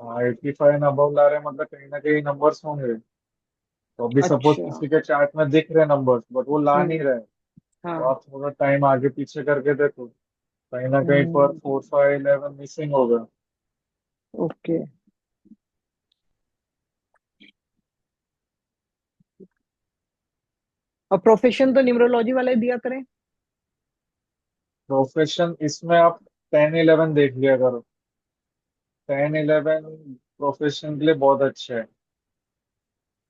85 अबव ला रहे हैं, मतलब कहीं ना कहीं नंबर्स होंगे। तो अभी सपोज अच्छा। किसी के चार्ट में दिख रहे नंबर्स बट वो ला नहीं हम्म। रहे, तो हाँ। आप थोड़ा टाइम आगे पीछे करके देखो, कहीं ना कहीं पर हम्म। 4 5 11 मिसिंग होगा। ओके। और प्रोफेशन तो न्यूमरोलॉजी वाले दिया करें। प्रोफेशन इसमें आप 10 11 देख लिया करो। 10 11 प्रोफेशन के लिए बहुत अच्छा है।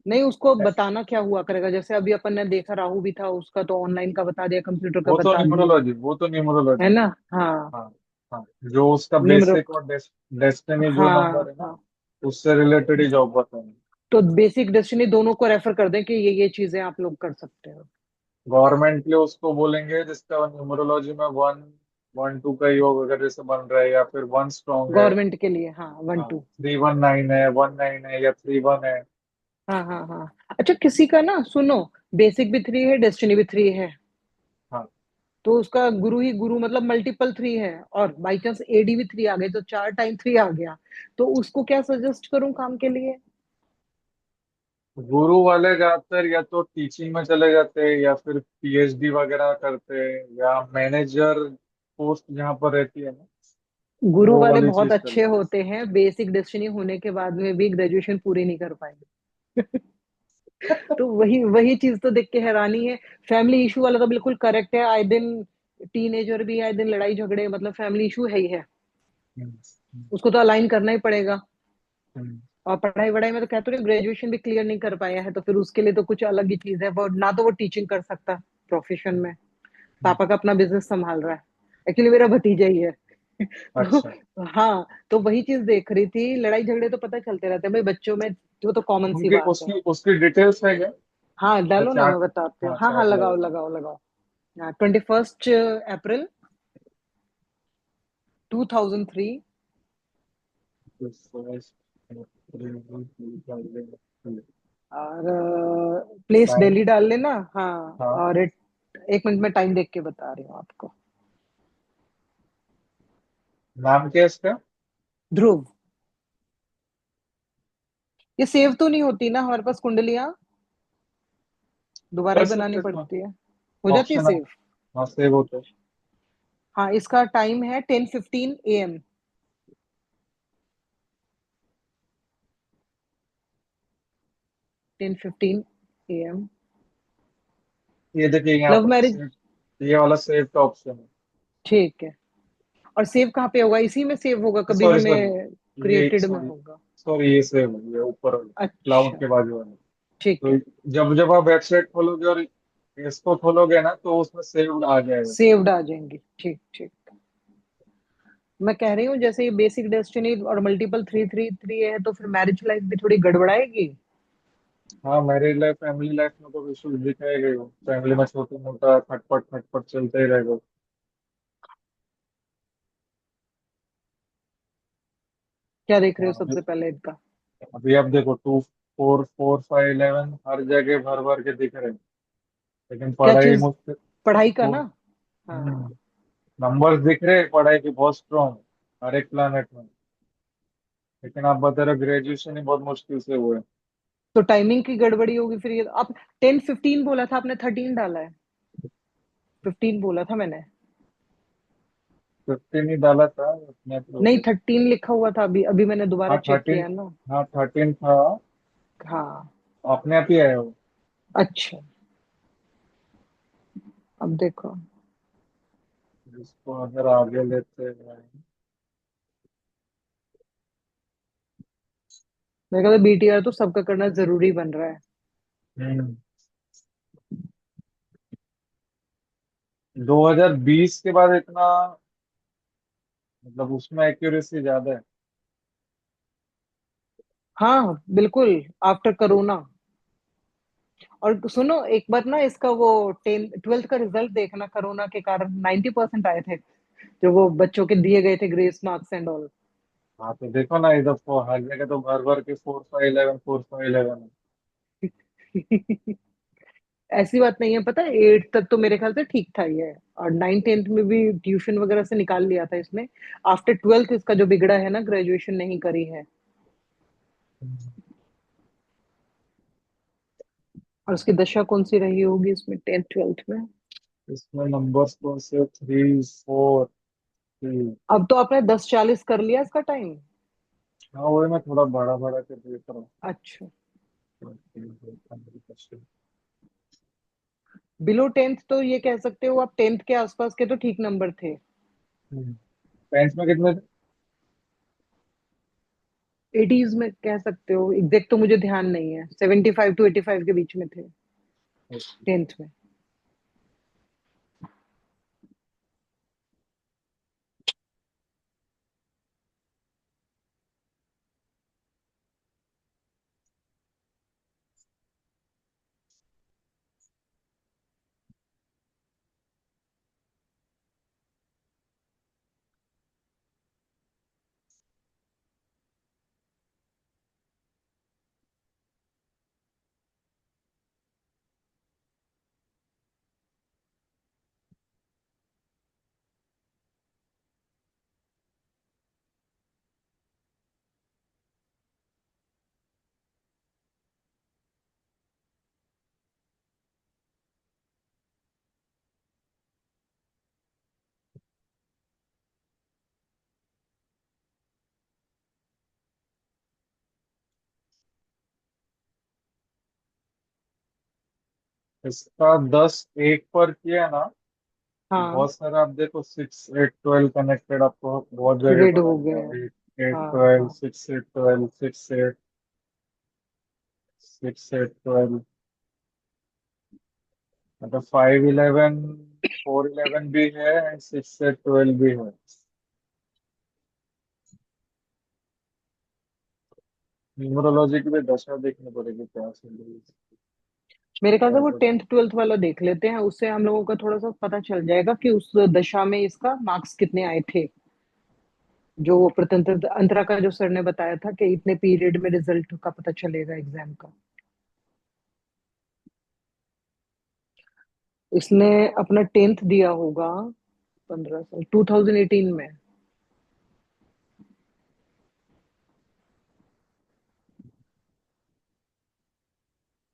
नहीं, उसको बताना क्या हुआ करेगा? जैसे अभी अपन ने देखा, राहु भी था, उसका तो ऑनलाइन का बता दिया, कंप्यूटर का बता दिया। वो तो है न्यूमरोलॉजी। ना? हाँ। हाँ। हाँ, जो उसका न्यूमरो बेसिक और डेस्टिनी जो हाँ नंबर है ना, हाँ। उससे रिलेटेड ही जॉब बताएंगे। तो बेसिक डेस्टिनी दोनों को रेफर कर दें कि ये चीजें आप लोग कर सकते हो। गवर्नमेंट के लिए उसको बोलेंगे जिसका न्यूमरोलॉजी में 1 1 2 का योग अगर जैसे बन रहा है, या फिर 1 स्ट्रॉन्ग है। गवर्नमेंट के लिए, हाँ, वन हाँ, टू 3 1 9 है, 1 9 है, या 3 1 है। हाँ हाँ हाँ। अच्छा, किसी का ना सुनो, बेसिक भी 3 है, डेस्टिनी भी 3 है, हाँ, तो उसका गुरु ही गुरु मतलब मल्टीपल 3 है, और बाई चांस एडी भी 3 आ गए, तो 4 टाइम 3 आ गया, तो उसको क्या सजेस्ट करूं काम के लिए? गुरु वाले ज्यादातर या तो टीचिंग में चले जाते हैं, या फिर पीएचडी वगैरह करते हैं, या मैनेजर पोस्ट जहाँ पर रहती है ना, गुरु वो वाले वाली बहुत चीज अच्छे करते होते हैं, बेसिक डेस्टिनी होने के बाद में भी ग्रेजुएशन पूरी नहीं कर पाए। तो वही वही चीज तो देख के हैरानी है। फैमिली इशू वाला तो बिल्कुल करेक्ट है, आए दिन टीनेजर भी, आए दिन लड़ाई झगड़े, मतलब फैमिली इशू है ही है। हैं। हम्म, उसको तो अलाइन करना ही पड़ेगा। हम्म, और पढ़ाई वढ़ाई में तो कहते हैं, ग्रेजुएशन भी क्लियर नहीं कर पाया है, तो फिर उसके लिए तो कुछ अलग ही चीज है, वो ना तो वो टीचिंग कर सकता प्रोफेशन में। हम्म। पापा का अपना बिजनेस संभाल रहा है। एक्चुअली मेरा भतीजा ही है। तो अच्छा, हाँ, तो वही चीज देख रही थी, लड़ाई झगड़े तो पता चलते रहते हैं भाई बच्चों में, वो तो कॉमन सी उनकी बात है। उसकी उसकी डिटेल्स है क्या? हाँ, मैं डालो ना, मैं चार्ट, बताती हूँ। हाँ हाँ हाँ, चार्ट लगाओ लगा। लगाओ लगाओ। हाँ, 21 अप्रैल 2003। और प्लेस टाइम। दिल्ली डाल लेना। हाँ। हाँ, और 1 मिनट में टाइम देख के बता रही हूँ आपको। नाम क्या है इसका? ध्रुव। ये सेव तो नहीं होती ना हमारे पास कुंडलियाँ? दोबारा कर ही बनानी सकते हैं, पड़ती है? हो जाती है ऑप्शन है। सेव? हाँ, सेव होता है। हाँ, इसका टाइम है 10:15 AM। 10:15 AM। ये देखिए यहाँ लव पर मैरिज। सेव, ये वाला सेव का ऑप्शन ठीक है। और सेव कहाँ पे होगा? इसी में सेव होगा, है। कभी सॉरी सॉरी, हमें ये क्रिएटेड में सॉरी, होगा? सॉरी ये सेव है, ये ऊपर क्लाउड अच्छा। के बाजू वाला। ठीक तो है। जब जब आप वेबसाइट खोलोगे और इसको खोलोगे ना, तो उसमें सेव आ जाएगा। सेव्ड आ जाएंगी, ठीक ठीक। मैं कह रही हूँ, जैसे ये बेसिक डेस्टिनी और मल्टीपल 3 3 3 है, तो फिर मैरिज लाइफ भी थोड़ी गड़बड़ाएगी। हाँ, मैरिज लाइफ फैमिली लाइफ में तो इशू दिखाएगा ही, फैमिली में छोटा मोटा खटपट खटपट चलता ही रहेगा। क्या देख रहे हो हाँ, सबसे पहले इनका? अभी आप देखो 2 4 4 5 11 हर जगह भर भर के दिख रहे हैं, लेकिन क्या पढ़ाई चीज? मुझसे पढ़ाई का वो, ना? हाँ। नंबर्स दिख रहे हैं पढ़ाई की बहुत स्ट्रांग हर एक प्लानट में, लेकिन आप बता रहे ग्रेजुएशन ही बहुत मुश्किल से हुआ है। तो टाइमिंग की गड़बड़ी होगी फिर ये। आप 10:15 बोला था, आपने 13 डाला है। 15 बोला था मैंने। 15 ही डाला था अपने तो। नहीं, 13 लिखा हुआ था, अभी अभी मैंने दोबारा हाँ चेक 13, किया ना। हाँ 13 था, हाँ। अपने आप ही आया वो। अच्छा। अब देखो। जिसको अगर आगे लेते हैं। मेरे ख्याल बीटीआर तो सबका करना जरूरी बन रहा है। हम्म 2020 के बाद इतना, मतलब उसमें एक्यूरेसी ज्यादा है। हाँ बिल्कुल। After corona. और सुनो एक बार ना, इसका वो 10th 12th का रिजल्ट देखना, कोरोना के कारण 90% आए थे, जो वो बच्चों के दिए गए थे ग्रेस मार्क्स एंड ऑल। हाँ, तो देखो ना इधर हर जगह तो भर भर के 4 5 11 4 5 11 है। ऐसी बात नहीं है, पता है 8 तक तो मेरे ख्याल से ठीक था ये। और 9 10 में भी ट्यूशन वगैरह से निकाल लिया था इसने। आफ्टर 12th इसका जो बिगड़ा है ना, ग्रेजुएशन नहीं करी है। और उसकी दशा कौन सी रही होगी इसमें 10th 12th में। इसमें नंबर्स कौन से? 3 4 3। अब तो आपने 10 40 कर लिया इसका टाइम। हाँ वही मैं थोड़ा बड़ा बड़ा कर देख रहा अच्छा। हूँ। बिलो 10th तो ये कह सकते हो आप, 10th के आसपास के तो ठीक नंबर थे। साइंस में कितने थे? 80s में कह सकते हो, एग्जैक्ट तो मुझे ध्यान नहीं है, 75 to 85 के बीच में थे 10th में। इसका 10 1 पर किया ना, तो हाँ, बहुत सारा आप देखो 6 8 12 कनेक्टेड आपको बहुत जगह रेड पर हो आएगा। गया। 8 8 हाँ 12 हाँ। 6 8 12 6 8 मतलब 5 11 4 11 भी है एंड 6 8 12 भी है। न्यूमरोलॉजी की भी दशा देखनी पड़ेगी क्या चल रही है। मेरे ख्याल से क्या वो कर 10th 12th वाला देख लेते हैं, उससे हम लोगों का थोड़ा सा पता चल जाएगा कि उस दशा में इसका मार्क्स कितने आए थे। जो वो प्रतंत्र अंतरा का जो सर ने बताया था कि इतने पीरियड में रिजल्ट का पता चलेगा एग्जाम का। इसने अपना 10th दिया होगा 15 साल 2018 में।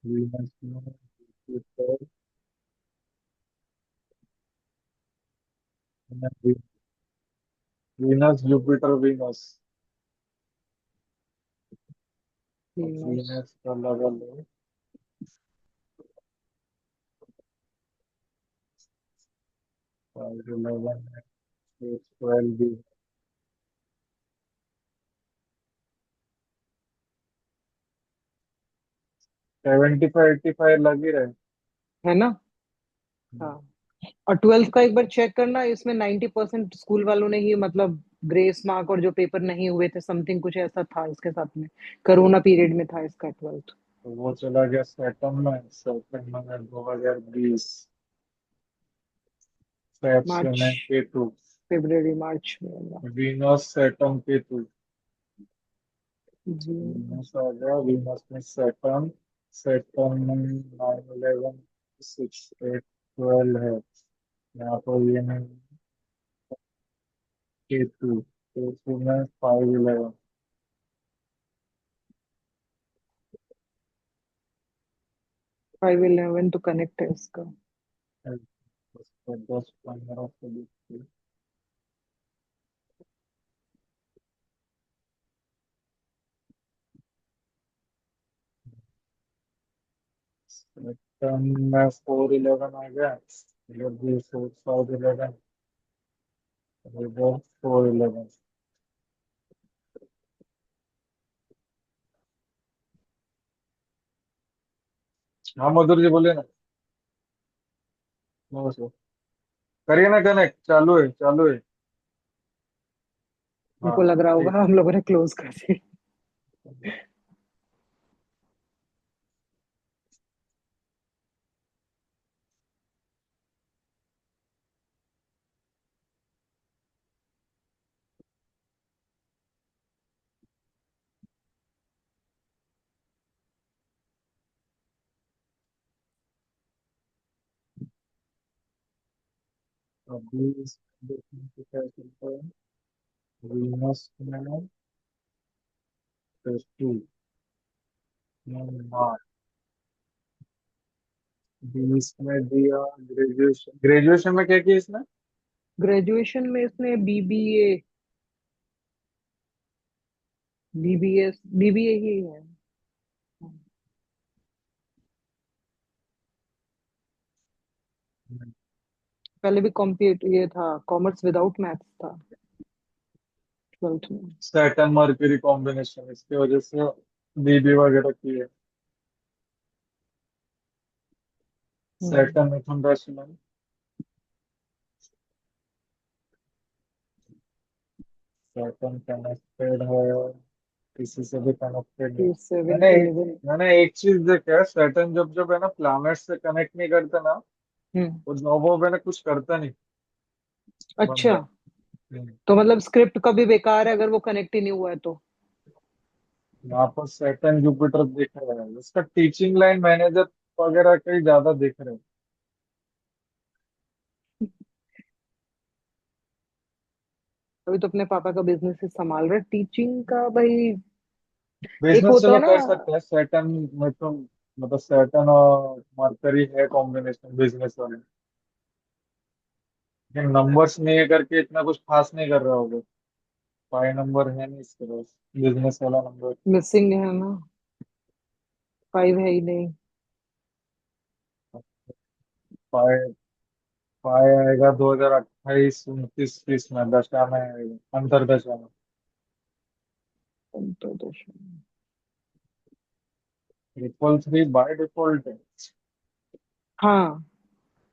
Venus Jupiter Venus Jupiter Venus. अब वीनस। वीनस का लेवल है 5 11 12 भी। 75 85 लग ही रहे। है ना। हाँ। और 12th का एक बार चेक करना, इसमें 90% स्कूल वालों ने ही मतलब ग्रेस मार्क, और जो पेपर नहीं हुए थे समथिंग कुछ ऐसा था इसके साथ में। कोरोना पीरियड में था इसका 12th। तो वो चला गया सेप्टेम्बर में 2020। Feb March, cement Ketu. फरवरी, मार्च में। Venus Saturn Ketu. जी। वीनस आ गया, वीनस में सैटर्न। सैटर्न में 9 11 6 8 12 है। यहाँ पर ये नहीं। केतु केतु में 5 11। 5 11 तो कनेक्ट है इसका। 10 15 से देखते सैटर्न में 4 11 आ गया। इधर भी 4 5 11। इधर 4 11। हाँ मधुर जी बोले ना। नमस्कार। करिए ना कनेक्ट, चालू है चालू है। हाँ उनको लग रहा होगा ठीक। हम लोगों ने क्लोज कर दी। अभी देखने को क्या चलता है, वीनस में टू, मार्च, बीस में दिया ग्रेजुएशन। ग्रेजुएशन में क्या किया इसने? ग्रेजुएशन में इसने बीबीए, बीबीएस, बीबीए ही है। पहले भी कॉम्प्यूट ये था, कॉमर्स विदाउट मैथ्स था 12th में। सैटर्न मर्क्यूरी कॉम्बिनेशन, इसकी वजह से बीबी वगैरह की है। हम्म। सैटर्न मिथुन राशि में, सैटर्न कनेक्टेड है, किसी से भी कनेक्टेड है। 7 मैंने एक 11। मैंने एक चीज देखा है, सैटर्न जब जब है ना प्लैनेट से कनेक्ट नहीं करता ना, हम्म। वो जॉब है ना कुछ करता नहीं अच्छा, बंदा। हम्म। तो मतलब स्क्रिप्ट का भी बेकार है अगर वो कनेक्ट ही नहीं हुआ है तो। यहाँ पर सैटर्न जुपिटर दिख रहा है, उसका टीचिंग लाइन मैनेजर वगैरह कहीं ज्यादा दिख रहे हैं। अभी तो अपने पापा का बिजनेस ही संभाल रहा है, टीचिंग का भाई। एक बिजनेस होता चलो है ना। कर सकते हैं सैटर्न में तो, मतलब सैटर्न और मरकरी है कॉम्बिनेशन बिजनेस वाले, लेकिन नंबर्स नहीं है करके इतना कुछ खास नहीं कर रहा होगा। 5 नंबर है नहीं इसके पास, बिजनेस वाला नंबर। मिसिंग है ना, 5 है ही नहीं। 5, 5 आएगा 2028 29 30 में, दशा में आएगा, अंतरदशा में। तो ट्रिपल थ्री बाय डिफॉल्ट है। हाँ।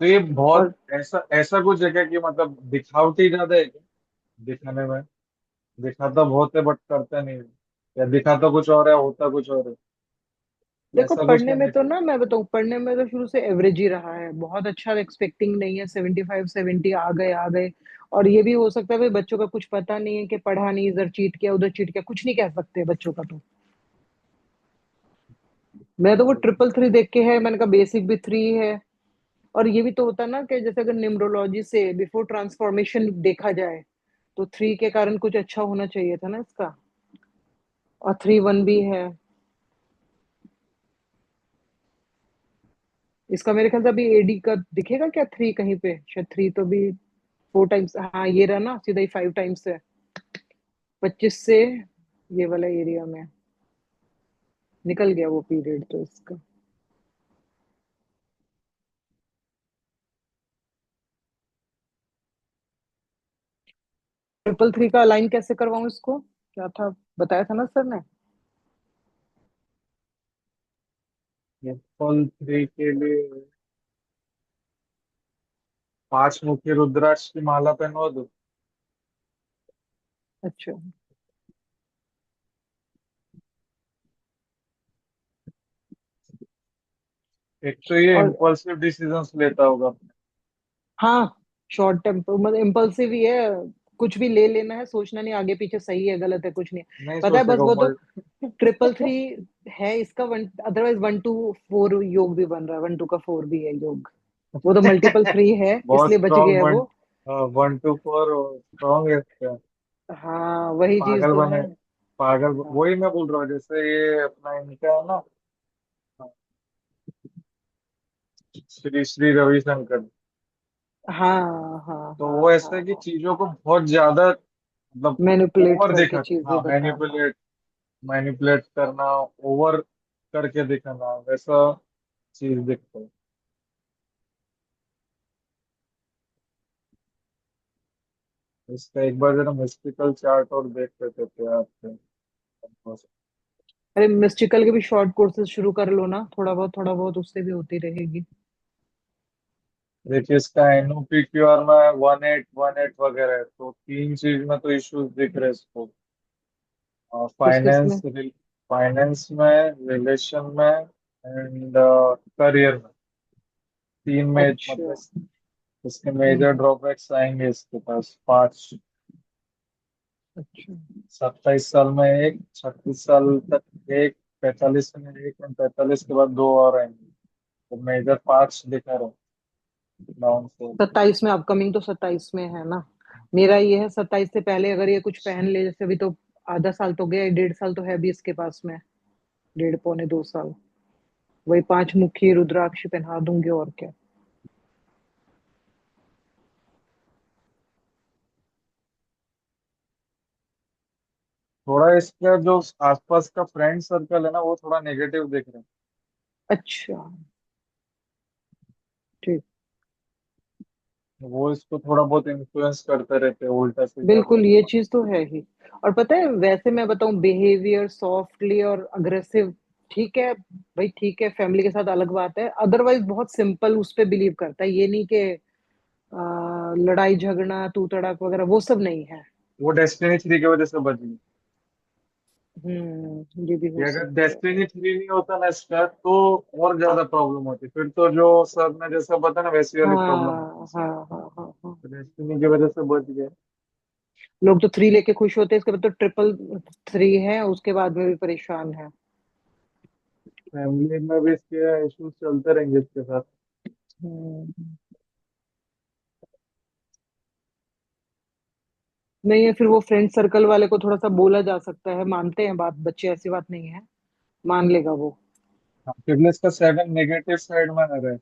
तो ये बहुत और ऐसा ऐसा कुछ है क्या कि मतलब दिखावटी ज्यादा है क्या दिखाने में? दिखाता बहुत है बट करता नहीं है, या दिखाता कुछ और है होता कुछ और है, देखो, ऐसा कुछ पढ़ने नहीं में तो दिखा? ना, मैं बताऊँ, पढ़ने में तो शुरू से एवरेज ही रहा है, बहुत अच्छा एक्सपेक्टिंग नहीं है। 75 70 आ गए आ गए। और ये भी हो सकता है भाई, बच्चों का कुछ पता नहीं है कि पढ़ा नहीं, इधर चीट किया उधर चीट किया, कुछ नहीं कह सकते बच्चों का तो। मैं तो वो 333 देख के है, मैंने कहा बेसिक भी 3 है। और ये भी तो होता ना कि जैसे अगर न्यूमरोलॉजी से बिफोर ट्रांसफॉर्मेशन देखा जाए, तो 3 के कारण कुछ अच्छा होना चाहिए था ना इसका। और 3 1 भी है इसका, मेरे ख्याल से अभी एडी का दिखेगा क्या 3 कहीं पे, शायद 3 तो भी 4 टाइम्स, हाँ ये रहा ना, सीधा ही 5 टाइम्स है। 25 से ये वाला एरिया में निकल गया वो पीरियड तो इसका। 333 का अलाइन कैसे करवाऊं इसको, क्या था, बताया था ना सर ने। ट्रिपल थ्री के लिए 5 मुखी रुद्राक्ष की माला पहनवा दो। अच्छा। एक तो ये और इम्पल्सिव डिसीजंस लेता होगा। हाँ, शॉर्ट टेम्पर मतलब इम्पल्सिव ही है। कुछ भी ले लेना है, सोचना नहीं आगे पीछे सही है गलत है कुछ नहीं। नहीं पता है बस सोचेगा वो तो मल्ट 333 है इसका वन, अदरवाइज 1 2 4 योग भी बन रहा है, 1 2 का 4 भी है योग। वो तो मल्टीपल 3 है, बहुत इसलिए बच स्ट्रॉन्ग गया वन, वो। 1 2 4 स्ट्रॉन्ग है इसका। हाँ वही चीज पागल तो बने, है। पागल हाँ वही मैं बोल रहा हूँ, जैसे ये अपना इनका है ना, श्री श्री रविशंकर। हाँ हाँ तो हाँ वो ऐसा हाँ है कि हाँ। चीजों को बहुत ज्यादा मतलब मैनिपुलेट ओवर करके दिखा, चीजें हाँ बताना। मैनिपुलेट, मैनिपुलेट करना, ओवर करके दिखाना, वैसा चीज दिखता है। इसका एक बार जरा मिस्टिकल चार्ट और देख लेते थे आप। अरे मिस्टिकल के भी शॉर्ट कोर्सेज शुरू कर लो ना, थोड़ा बहुत उससे भी होती रहेगी। देखिए इसका NOPQR में 1 8 1 8 वगैरह है, तो तीन चीज में तो इश्यूज दिख रहे हैं इसको। किस किस में। फाइनेंस, फाइनेंस में, रिलेशन में, एंड करियर में। तीन में अच्छा। मतलब इसके मेजर हम्म। ड्रॉबैक्स आएंगे इसके पास 5। अच्छा। 27 साल में एक, 36 साल तक एक, 45 में एक, और 45 के बाद दो और आएंगे। तो मेजर 5 दिखा रहा हूँ। डाउन से। 27 में, अपकमिंग तो 27 में है ना। मेरा ये है 27 से पहले अगर ये कुछ पहन ले, जैसे अभी तो आधा साल तो गया, 1.5 साल तो है अभी इसके पास में, 1.5 पौने 2 साल। वही 5 मुखी रुद्राक्ष पहना दूंगी और क्या। थोड़ा इसका जो आसपास का फ्रेंड सर्कल है ना, वो थोड़ा नेगेटिव दिख रहा है। अच्छा, ठीक। वो इसको थोड़ा बहुत इन्फ्लुएंस करते रहते हैं उल्टा सीधा बिल्कुल, कुछ। ये चीज तो है ही। और पता है, वैसे मैं बताऊं, बिहेवियर सॉफ्टली और अग्रेसिव, ठीक है भाई, ठीक है, फैमिली के साथ अलग बात है, अदरवाइज बहुत सिंपल उस पे बिलीव करता है, ये नहीं कि लड़ाई झगड़ा तू तड़ाक वगैरह वो सब नहीं है। वो डेस्टिनी 3 की वजह से बच गई। ये भी ये हो अगर सकता है। डेस्टिनी 3 नहीं होता ना इसका, तो और ज्यादा प्रॉब्लम होती, फिर तो जो सर ने जैसा बताया ना वैसी वाली प्रॉब्लम होती। हाँ हाँ हाँ हाँ हाँ। डेस्टिनी की वजह से बच गए। लोग तो 3 लेके खुश होते हैं, इसके बाद तो ट्रिपल 3 है, उसके बाद में भी परेशान है। फैमिली में भी इसके इश्यूज चलते रहेंगे इसके साथ। हम्म। नहीं है, फिर वो फ्रेंड सर्कल वाले को थोड़ा सा बोला जा सकता है, मानते हैं बात बच्चे, ऐसी बात नहीं है, मान लेगा वो। हाँ, क्योंकि इसका 7 नेगेटिव साइड में आ रहा है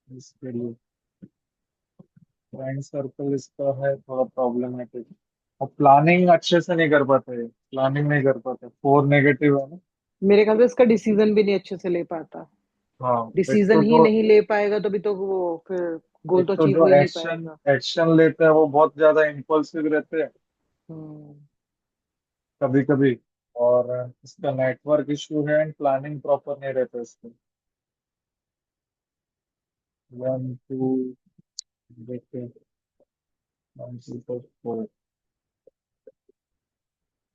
इसके लिए। फ्रेंड सर्कल इसका है थोड़ा प्रॉब्लमेटिक। और प्लानिंग अच्छे से नहीं कर पाते, प्लानिंग नहीं कर पाते, 4 नेगेटिव है ना। मेरे ख्याल से इसका डिसीजन भी नहीं अच्छे से ले पाता। हाँ। एक तो डिसीजन ही जो नहीं ले पाएगा तो भी तो वो फिर गोल एक तो तो अचीव जो हो ही नहीं एक्शन पाएगा। एक्शन लेते हैं वो बहुत ज्यादा इम्पल्सिव रहते हैं हम्म। कभी कभी। और इसका नेटवर्क इशू है एंड प्लानिंग प्रॉपर नहीं रहता इसका। 1 2 देखते हैं। 1 2 4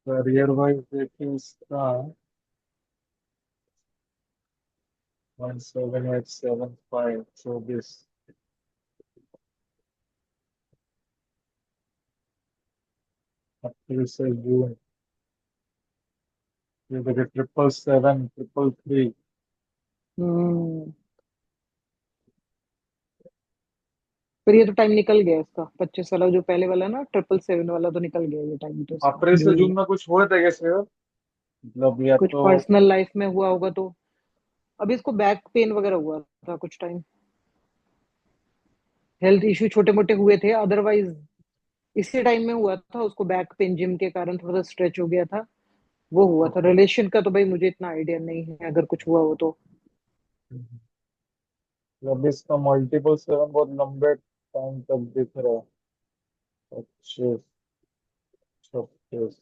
करियर वाइज देखिए इसका 1 7 8 7 5 24 अप्रैल से जून। ये देखिए 777 333। हम्म। फिर ये तो टाइम निकल गया इसका, 25 वाला जो पहले वाला ना, 777 वाला तो निकल गया ये टाइम तो इसका, अप्रैल से जून जून में। में कुछ हुए थे कैसे, मतलब या कुछ तो। पर्सनल लाइफ में हुआ होगा तो। अभी इसको बैक पेन वगैरह हुआ था कुछ टाइम, हेल्थ इश्यू छोटे मोटे हुए थे, अदरवाइज इसी टाइम में हुआ था उसको बैक पेन, जिम के कारण थोड़ा सा स्ट्रेच हो गया था, वो हुआ था। रिलेशन का तो भाई मुझे इतना आइडिया नहीं है, अगर कुछ हुआ हो तो। मतलब इसका मल्टीपल 7 बहुत लंबे टाइम तक दिख रहा है। 25 26।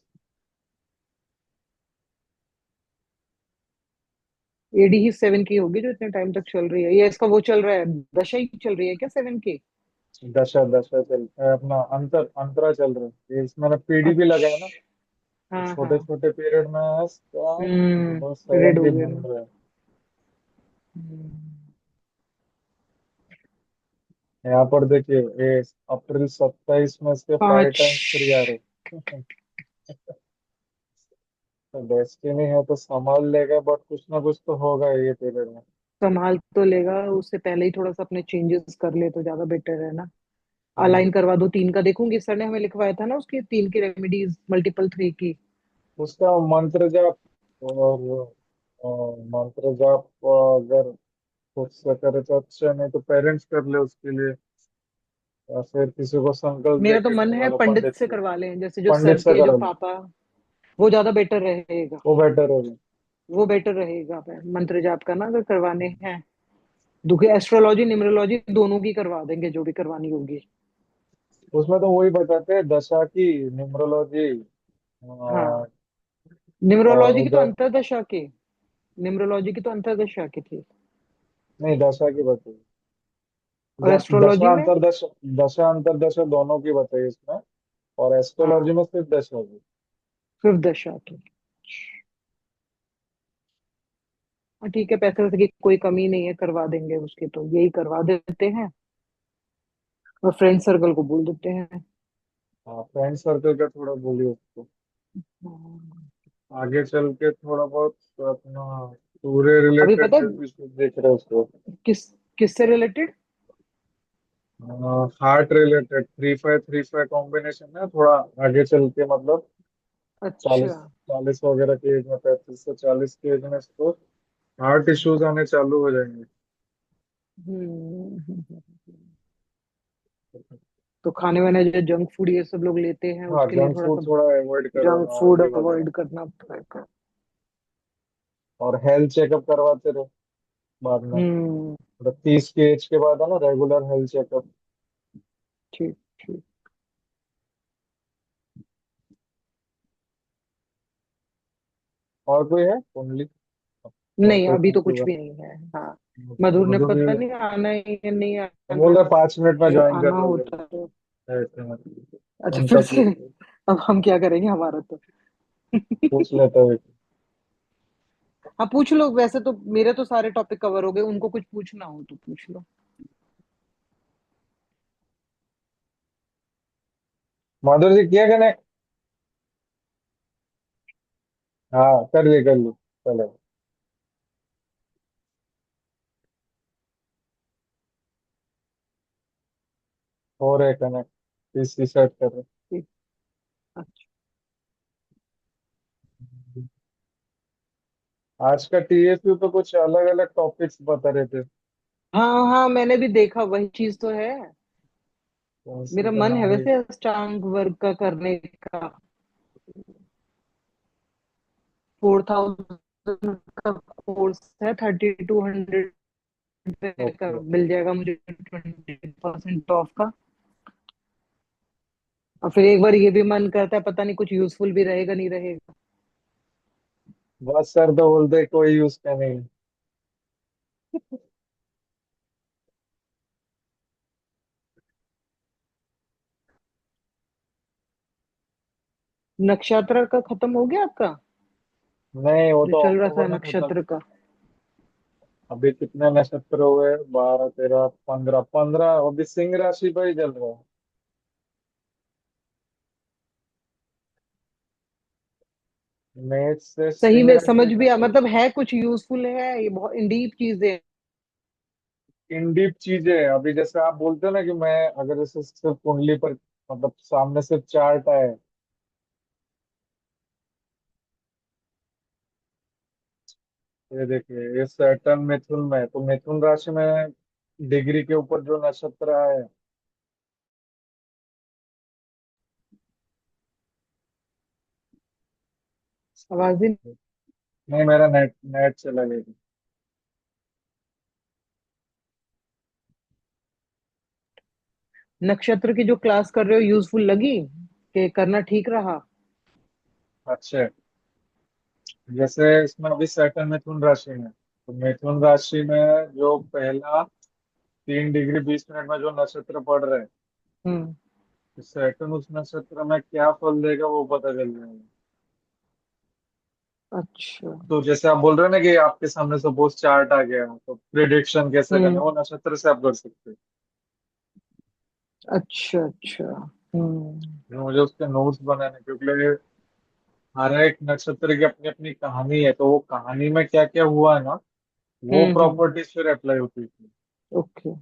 एडी ही 7 की होगी जो इतने टाइम तक चल रही है, ये इसका वो चल रहा है, दशा ही चल रही है क्या 7 की? दशा दशा चल अपना अंतरा चल रहा है, ये इसमें पीडी भी लगा है ना। अच्छा। हाँ छोटे हाँ। छोटे पीरियड में इसका बहुत रेड सेवन हो भी गया बन ना। रहा है। हम्म। यहाँ पर देखिए, ये अप्रैल 27 में इसके 5। 5 टाइम्स 3 आ रहे हैं। तो डेस्टिनी है तो संभाल लेगा, बट कुछ ना कुछ तो होगा ये पीरियड में। संभाल तो लेगा, उससे पहले ही थोड़ा सा अपने चेंजेस कर ले तो ज्यादा बेटर है ना। हम्म। अलाइन करवा दो 3 का, देखूंगी, सर ने हमें लिखवाया था ना उसकी 3 की रेमेडीज, मल्टीपल 3 की। उसका मंत्र जाप और मंत्र जाप अगर खुद से करे तो अच्छा, नहीं तो पेरेंट्स कर ले उसके लिए, या फिर किसी को संकल्प मेरा तो देके मन करवा है लो पंडित पंडित से से। करवा लें, जैसे जो पंडित सर से के जो करा लो, पापा, वो ज्यादा बेटर रहेगा। वो बेटर होगा। वो बेटर रहेगा, मंत्र जाप का ना अगर करवाने हैं। दुखी एस्ट्रोलॉजी न्यूमरोलॉजी दोनों की करवा देंगे, जो भी करवानी होगी। उसमें तो वही बताते हैं, दशा की न्यूमरोलॉजी हाँ, और न्यूमरोलॉजी की तो उधर। अंतरदशा की, न्यूमरोलॉजी की तो अंतरदशा की थी। नहीं, दशा की बताइए। और एस्ट्रोलॉजी दशा में अंतरदशा, दशा अंतरदशा दोनों की बताइए इसमें। और एस्ट्रोलॉजी हाँ, में सिर्फ दशा की। 5th दशा की। हाँ, ठीक है, पैसे वैसे की कोई कमी नहीं है, करवा देंगे उसके, तो यही करवा देते हैं। और फ्रेंड सर्कल को बोल देते हैं। हाँ, फ्रेंड सर्कल का थोड़ा बोलिए उसको। हाँ, आगे चल के थोड़ा बहुत अपना सूर्य अभी रिलेटेड पता जो है भी कुछ देख रहे हो उसको। किस किससे रिलेटेड? हार्ट रिलेटेड 3-5 3-5 कॉम्बिनेशन है थोड़ा। आगे चल के मतलब अच्छा। 40 40 वगैरह की एज में, 35 से 40 की एज में इसको हार्ट इश्यूज आने चालू हो जाएंगे। हम्म। तो खाने वाने जो जंक फूड ये सब लोग लेते हैं हाँ, उसके लिए थोड़ा थोड़ा जंक सा फूड थोड़ा अवॉइड कर जंक देना, फूड ऑयली वगैरह। अवॉइड करना पड़ेगा। और हेल्थ चेकअप करवाते रहो बाद में, हम्म। मतलब 30 की एज के बाद है ना, रेगुलर हेल्थ चेकअप। ठीक ठीक। और कोई है ओनली? और नहीं कोई अभी तो थैंक यू कुछ बस? भी नहीं है। हाँ। मधुर ने मधुर पता भी नहीं आना है या नहीं बोल आना। रहे 5 मिनट में अगर ज्वाइन कर आना लोगे। होता तो। ऐसे मतलब अच्छा उनका फिर से। पूछ अब हम क्या करेंगे हमारा तो। पूछ लेते हुए। हाँ पूछ लो, वैसे तो मेरे तो सारे टॉपिक कवर हो गए, उनको कुछ पूछना हो तो पूछ लो। माधुर जी किया कने? हाँ, कर ली चलो। हो रहे कनेक्ट, पीसी सेट कर रहे। ठीक। अच्छा। आज का टीएसयू तो कुछ अलग अलग टॉपिक्स बता रहे थे। हाँ हाँ मैंने भी देखा, वही चीज तो है। कौन सी मेरा का मन है नाम है? वैसे अष्टांग वर्ग का करने का। 4000 का कोर्स है, 3200 का ओके। मिल जाएगा मुझे 20% ऑफ का। और फिर एक बार ये भी मन करता है, पता नहीं कुछ यूजफुल भी रहेगा नहीं रहेगा। बस सर तो बोलते कोई यूज का नहीं। नक्षत्र का खत्म हो गया आपका? नहीं, वो जो तो चल रहा था अक्टूबर में खत्म। नक्षत्र का। अभी कितने नक्षत्र हुए? 12 13 15 15, अभी सिंह राशि पर ही चल रहा है। मेष से सही सिंह में समझ राशि भी आ, खत्म। मतलब है कुछ यूजफुल है, ये बहुत इन डीप चीजें। इन डीप चीजें अभी जैसे आप बोलते हो ना कि मैं अगर जैसे सिर्फ कुंडली पर, मतलब सामने सिर्फ चार्ट है, ये देखिए ये सैटर्न मिथुन में है, तो मिथुन राशि में डिग्री के ऊपर जो नक्षत्र है। आवाज ही। नहीं, मेरा नेट नेट चला गया। नक्षत्र की जो क्लास कर रहे हो यूजफुल लगी कि करना ठीक रहा? अच्छा, जैसे इसमें अभी सैटर्न मिथुन राशि में, तो मिथुन राशि में जो पहला 3 डिग्री 20 मिनट में जो नक्षत्र पड़ रहे हैं, हम्म। तो सैटर्न उस नक्षत्र में क्या फल देगा वो पता चल जाएगा। अच्छा। तो जैसे आप बोल रहे हो ना कि आपके सामने सपोज चार्ट आ गया, तो प्रिडिक्शन कैसे करना है, हम्म। वो नक्षत्र से आप कर सकते हैं। अच्छा अच्छा। हम्म मुझे उसके नोट्स बनाने, क्योंकि हर एक नक्षत्र की अपनी अपनी कहानी है, तो वो कहानी में क्या क्या हुआ है ना, वो हम्म। प्रॉपर्टीज फिर अप्लाई होती है। ओके। ये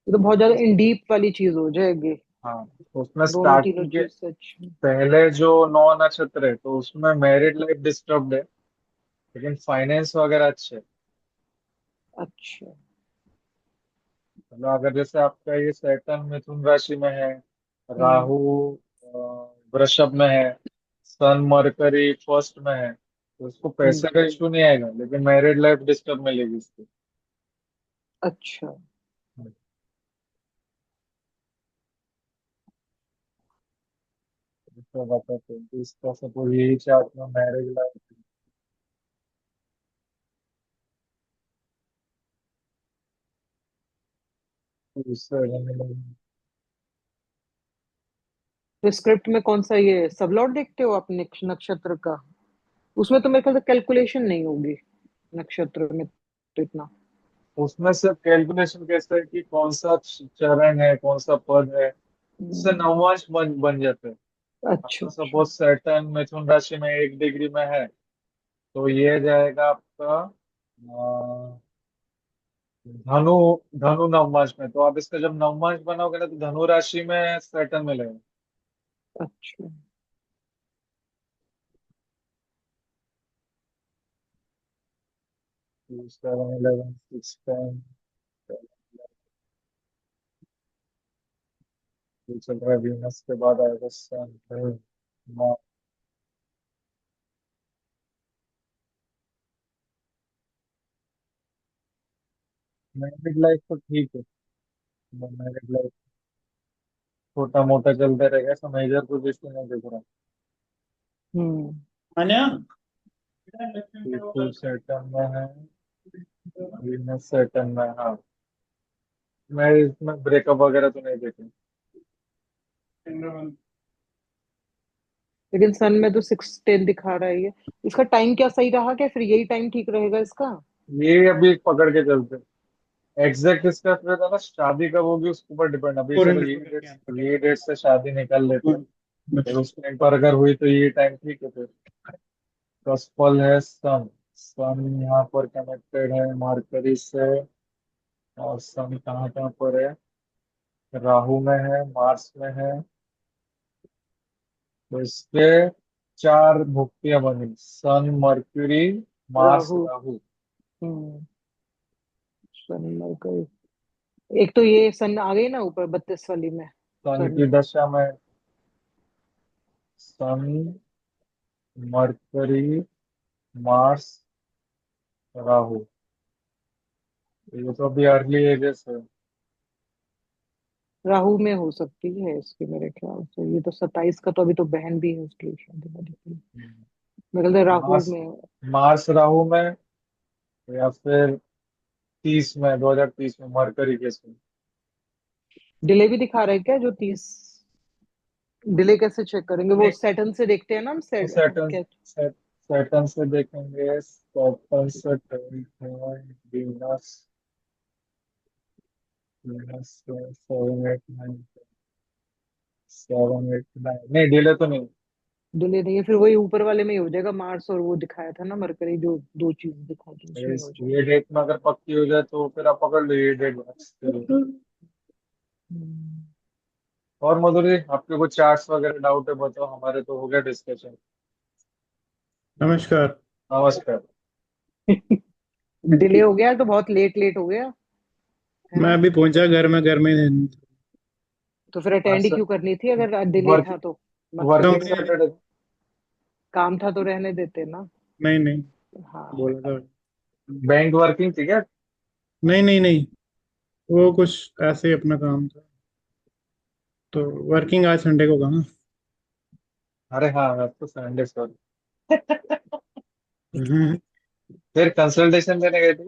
तो बहुत ज्यादा इन डीप वाली चीज हो जाएगी। हाँ, तो उसमें दोनों तीनों स्टार्टिंग के चीज सच में। पहले जो 9 नक्षत्र है, तो उसमें मैरिड लाइफ डिस्टर्ब्ड है, लेकिन फाइनेंस वगैरह अच्छे है। अच्छा। मतलब अगर जैसे आपका ये सैटर्न मिथुन राशि में है, हम्म राहु अ, वृषभ में है, सन मरकरी फर्स्ट में है, तो उसको पैसे हम्म। का इशू नहीं आएगा, लेकिन मैरिड लाइफ डिस्टर्ब मिलेगी इसको। अच्छा। तो बताते हैं कि इसका सपोज यही चार्ट में मैरिज लाइफ, इससे तो स्क्रिप्ट में कौन सा ये सबलॉट देखते हो आप नक्षत्र का? उसमें तो मेरे ख्याल से कैलकुलेशन नहीं होगी नक्षत्र में तो इतना। उसमें सिर्फ कैलकुलेशन कैसे है कि कौन सा चरण है, कौन सा पद है, उससे हम्म, नवांश बन बन जाते हैं। अच्छा अच्छा। सपोज सैटर्न मिथुन राशि में 1 डिग्री में है, तो ये जाएगा आपका धनु। धनु नवमांश में, तो आप इसका जब नवमांश बनाओगे ना तो धनु राशि में सैटर्न मिलेगा। अच्छा। 2, 7, 11, 6, 10 ये चल रहा है। वीनस के बाद आएगा सन, मैरिड लाइफ तो ठीक है। मैरिड लाइफ छोटा मोटा चलता रहेगा, ऐसा मेजर कुछ इसमें नहीं दिख रहा। हम्म। अन्या बिल्कुल सेटल में है। वीनस सेटल में, हाँ। मैं इसमें ब्रेकअप वगैरह तो नहीं देखी। लेकिन सन में तो 6-10 दिखा रहा है ये। इसका टाइम क्या सही रहा क्या, फिर यही टाइम ठीक रहेगा इसका? ये अभी पकड़ के चलते। एग्जैक्ट इसका फिर है ना, शादी कब होगी उसके ऊपर डिपेंड। अभी चलो 400 पकड़ के आना ये डेट से शादी निकाल लेते हैं। फिर पड़ेगा। उस टाइम पर अगर हुई तो ये टाइम ठीक है फिर। फर्स्ट फल है सन। सन यहाँ पर कनेक्टेड है मरकरी से। और सन कहाँ कहाँ पर है? राहु में है, मार्स में है। तो इसके 4 भुक्तियां बनी, सन, मर्क्यूरी, मार्स, राहु। राहु। हम्म। सन मरकरी। एक तो ये सन आ गई ना ऊपर 32 वाली में। सन सन। की दशा में सन, मर्करी, मार्स, राहु। ये तो अभी अर्ली एजेस है। राहु में हो सकती है इसके मेरे ख्याल से। ये तो 27 का तो अभी तो बहन भी है उसकी शादी वाली की। मेरे ख्याल से राहु मार्स, में। मार्स राहु में, या फिर 30 में, 2030 में मरकरी के इसमें। डिले भी दिखा रहा है क्या जो 30? डिले कैसे चेक करेंगे, वो नहीं, सैटर्न से देखते हैं ना हम, सैटर्न क्या? सैटर्न से देखेंगे। सैटर्न से वीनस। वीनस 7, 8, 9, 7, 8, 9 नहीं, डिले तो नहीं। डिले नहीं है, फिर वही ऊपर वाले में ही हो जाएगा। मार्स और वो दिखाया था ना मरकरी, जो दो चीज दिखाई थी उसमें हो ये जाएगा। डेट में अगर पक्की हो जाए तो फिर आप पकड़ लो ये डेट। हम्म। और मधुर जी, आपके कुछ चार्ट्स वगैरह डाउट है बताओ, हमारे तो हो गया डिस्कशन। नमस्कार। नमस्कार। डिले हो गया तो बहुत लेट लेट हो गया, है मैं ना? अभी पहुंचा घर में तो फिर आज अटेंड ही क्यों करनी थी अगर डिले वर्क था तो? मत वर्किंग करते। कंपनी। सैटरडे। काम था तो रहने देते ना। नहीं नहीं, हाँ। बोला था। बैंक वर्किंग थी क्या? नहीं नहीं नहीं, वो कुछ ऐसे ही अपना काम था, तो वर्किंग आज संडे को कहाँ। अरे हाँ, आज तो संडे, सॉरी। हम्म, फिर कंसल्टेशन देने गए थे?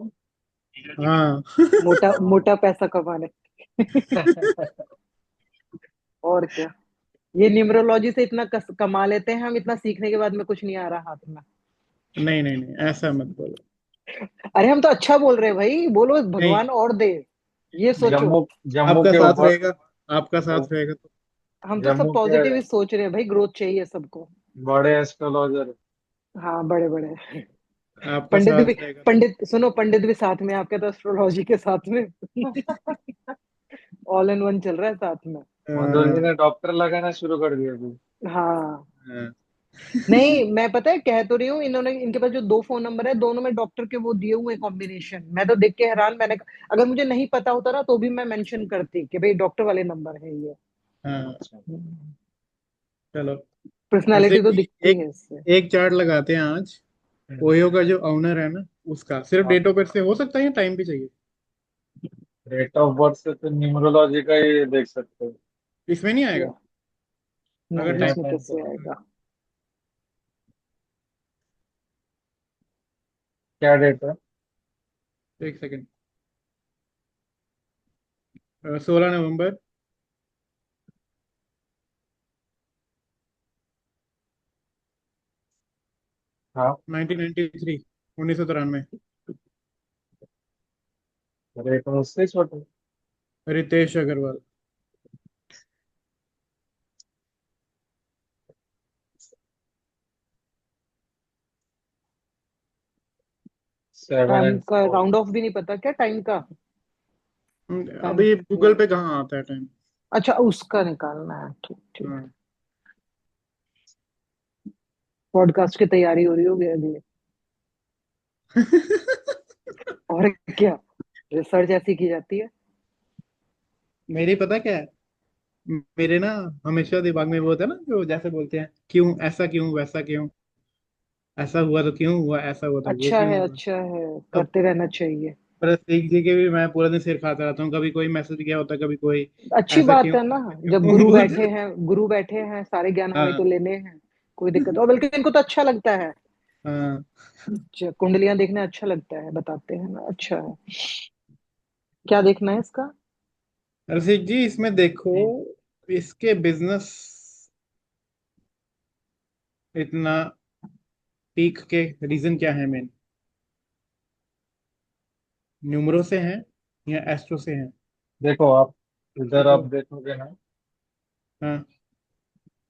हाँ। मोटा मोटा पैसा कमाने। और क्या। ये न्यूमरोलॉजी से इतना कमा लेते हैं हम, इतना सीखने के बाद में कुछ नहीं आ रहा हाथ में। नहीं नहीं नहीं, ऐसा मत बोलो। अरे हम तो अच्छा बोल रहे हैं भाई, बोलो नहीं, भगवान और दे। ये सोचो। जम्मू, जम्मू आपका के साथ ऊपर। रहेगा, आपका साथ रहेगा तो। हम तो सब जम्मू के पॉजिटिव ही सोच रहे हैं भाई, ग्रोथ चाहिए सबको। बड़े एस्ट्रोलॉजर। हाँ बड़े बड़े। आपका पंडित भी। साथ रहेगा तो। पंडित सुनो, पंडित भी साथ में आपके, तो एस्ट्रोलॉजी के साथ में। ऑल इन वन चल रहा है साथ में। मधुर जी हाँ, ने डॉक्टर लगाना शुरू कर दिया अभी। हाँ। हाँ। नहीं मैं पता है कह तो रही हूँ, इन्होंने इनके पास जो दो फोन नंबर है दोनों में डॉक्टर के वो दिए हुए कॉम्बिनेशन, मैं तो देख के हैरान। मैंने अगर मुझे नहीं पता होता ना तो भी मैं मेंशन करती कि भाई डॉक्टर वाले नंबर है ये। हाँ, अच्छा। चलो। जैसे पर्सनालिटी तो कि दिखती एक है इससे। एक चार्ट लगाते हैं आज। ओयो का जो ऑनर है ना, उसका सिर्फ हाँ, डेट ऑफ बर्थ से हो सकता है या टाइम भी चाहिए? डेट ऑफ बर्थ से तो न्यूमरोलॉजी का ही देख सकते हो। इसमें नहीं आएगा? या अगर नहीं, टाइम इसमें टाइम कैसे आएगा? क्या डेट है? एक सेकेंड। 16 नवंबर। हाँ। 1993। 1993। डेट मुझसे छोटे। Ritesh Agarwal. Seven time and का फोर राउंड ऑफ भी नहीं पता क्या टाइम का? टाइम अभी गूगल फोर। पे कहाँ आता है टाइम। अच्छा, उसका निकालना है, ठीक ठीक। हाँ। पॉडकास्ट की तैयारी हो रही होगी अगली। और क्या, रिसर्च ऐसी की जाती है। मेरी पता क्या है, मेरे ना हमेशा दिमाग में वो होता है ना, जो जैसे बोलते हैं क्यों, ऐसा क्यों, वैसा क्यों, ऐसा हुआ तो क्यों हुआ, ऐसा हुआ तो वो अच्छा क्यों है, हुआ। अच्छा है, अब करते रहना चाहिए। पर सीख जी के भी मैं पूरा दिन सिर खाता रहता हूँ, कभी कोई मैसेज गया होता है, कभी कोई अच्छी ऐसा बात क्यों, है ना। वैसा जब क्यों गुरु बोलते बैठे हैं। हैं, गुरु बैठे हैं, सारे ज्ञान हमें तो हाँ। लेने हैं। कोई दिक्कत, और बल्कि इनको तो अच्छा लगता है। हाँ। कुंडलियां देखना अच्छा लगता है, बताते हैं ना, अच्छा है। क्या देखना है इसका? रसिक जी इसमें देखो, इसके बिजनेस इतना पीक के रीजन क्या है मेन, न्यूमरो से हैं या एस्ट्रो से हैं। देखो आप, इधर आप देखो। देखोगे ना, हाँ।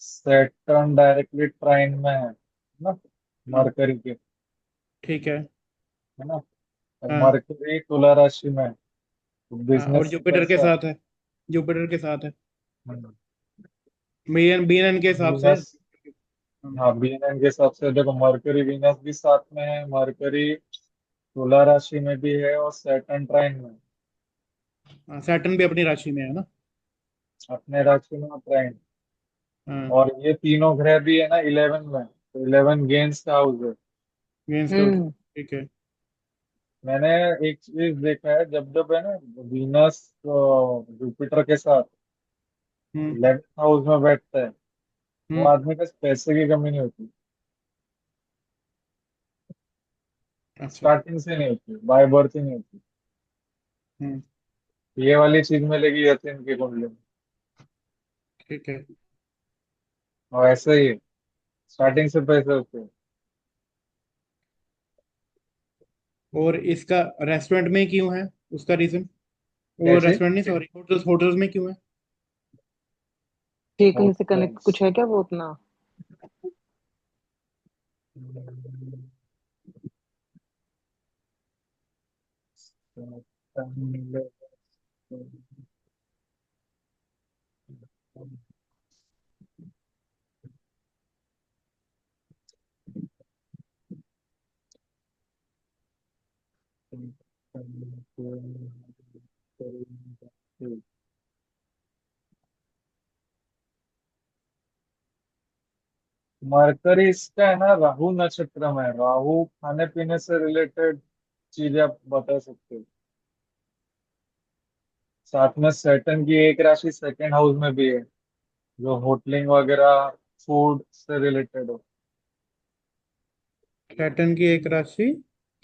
सैटर्न डायरेक्टली ट्राइन में है ना, हाँ, मरकरी के, ठीक है। है ना। और हाँ। मरकरी तुला राशि में है, तो हाँ, और बिजनेस जुपिटर के कैसा है। साथ है, जुपिटर के साथ है, हम्म, बीएन बीएन के हिसाब से। वीनस, हाँ बीएनएन के हिसाब से देखो, मरकरी वीनस भी साथ में है, मरकरी तुला राशि में भी है और सैटर्न ट्राइन में है। हाँ, सैटर्न भी अपनी राशि में है ना। अपने राशि में ट्राइन, हाँ, और ये तीनों ग्रह भी है ना 11 में, तो 11 गेंस का हाउस है। वीन्स का, हम्म ठीक है। मैंने एक चीज देखा है, जब जब है ना वीनस जुपिटर के साथ हम्म। 11th हाउस में बैठता है, वो हम्म। आदमी के पैसे की कमी नहीं होती, अच्छा। स्टार्टिंग से नहीं होती, बाय बर्थ ही नहीं होती। हम्म। ये वाली चीज मिलेगी यतिन की कुंडली में, ठीक है। और ऐसे ही स्टार्टिंग से पैसे होते हैं। और इसका रेस्टोरेंट में क्यों है, उसका रीजन, वो कैसे रेस्टोरेंट नहीं, सॉरी, होटल्स, होटल्स में क्यों है। टेकने से कनेक्ट होटल्स, कुछ है क्या वो उतना? मरकरी इसका है ना, राहु नक्षत्र में है। राहु खाने पीने से रिलेटेड चीजें आप बता सकते हो। साथ में सैटर्न की एक राशि सेकंड हाउस में भी है, जो होटलिंग वगैरह, फूड से रिलेटेड हो। सैटर्न की एक राशि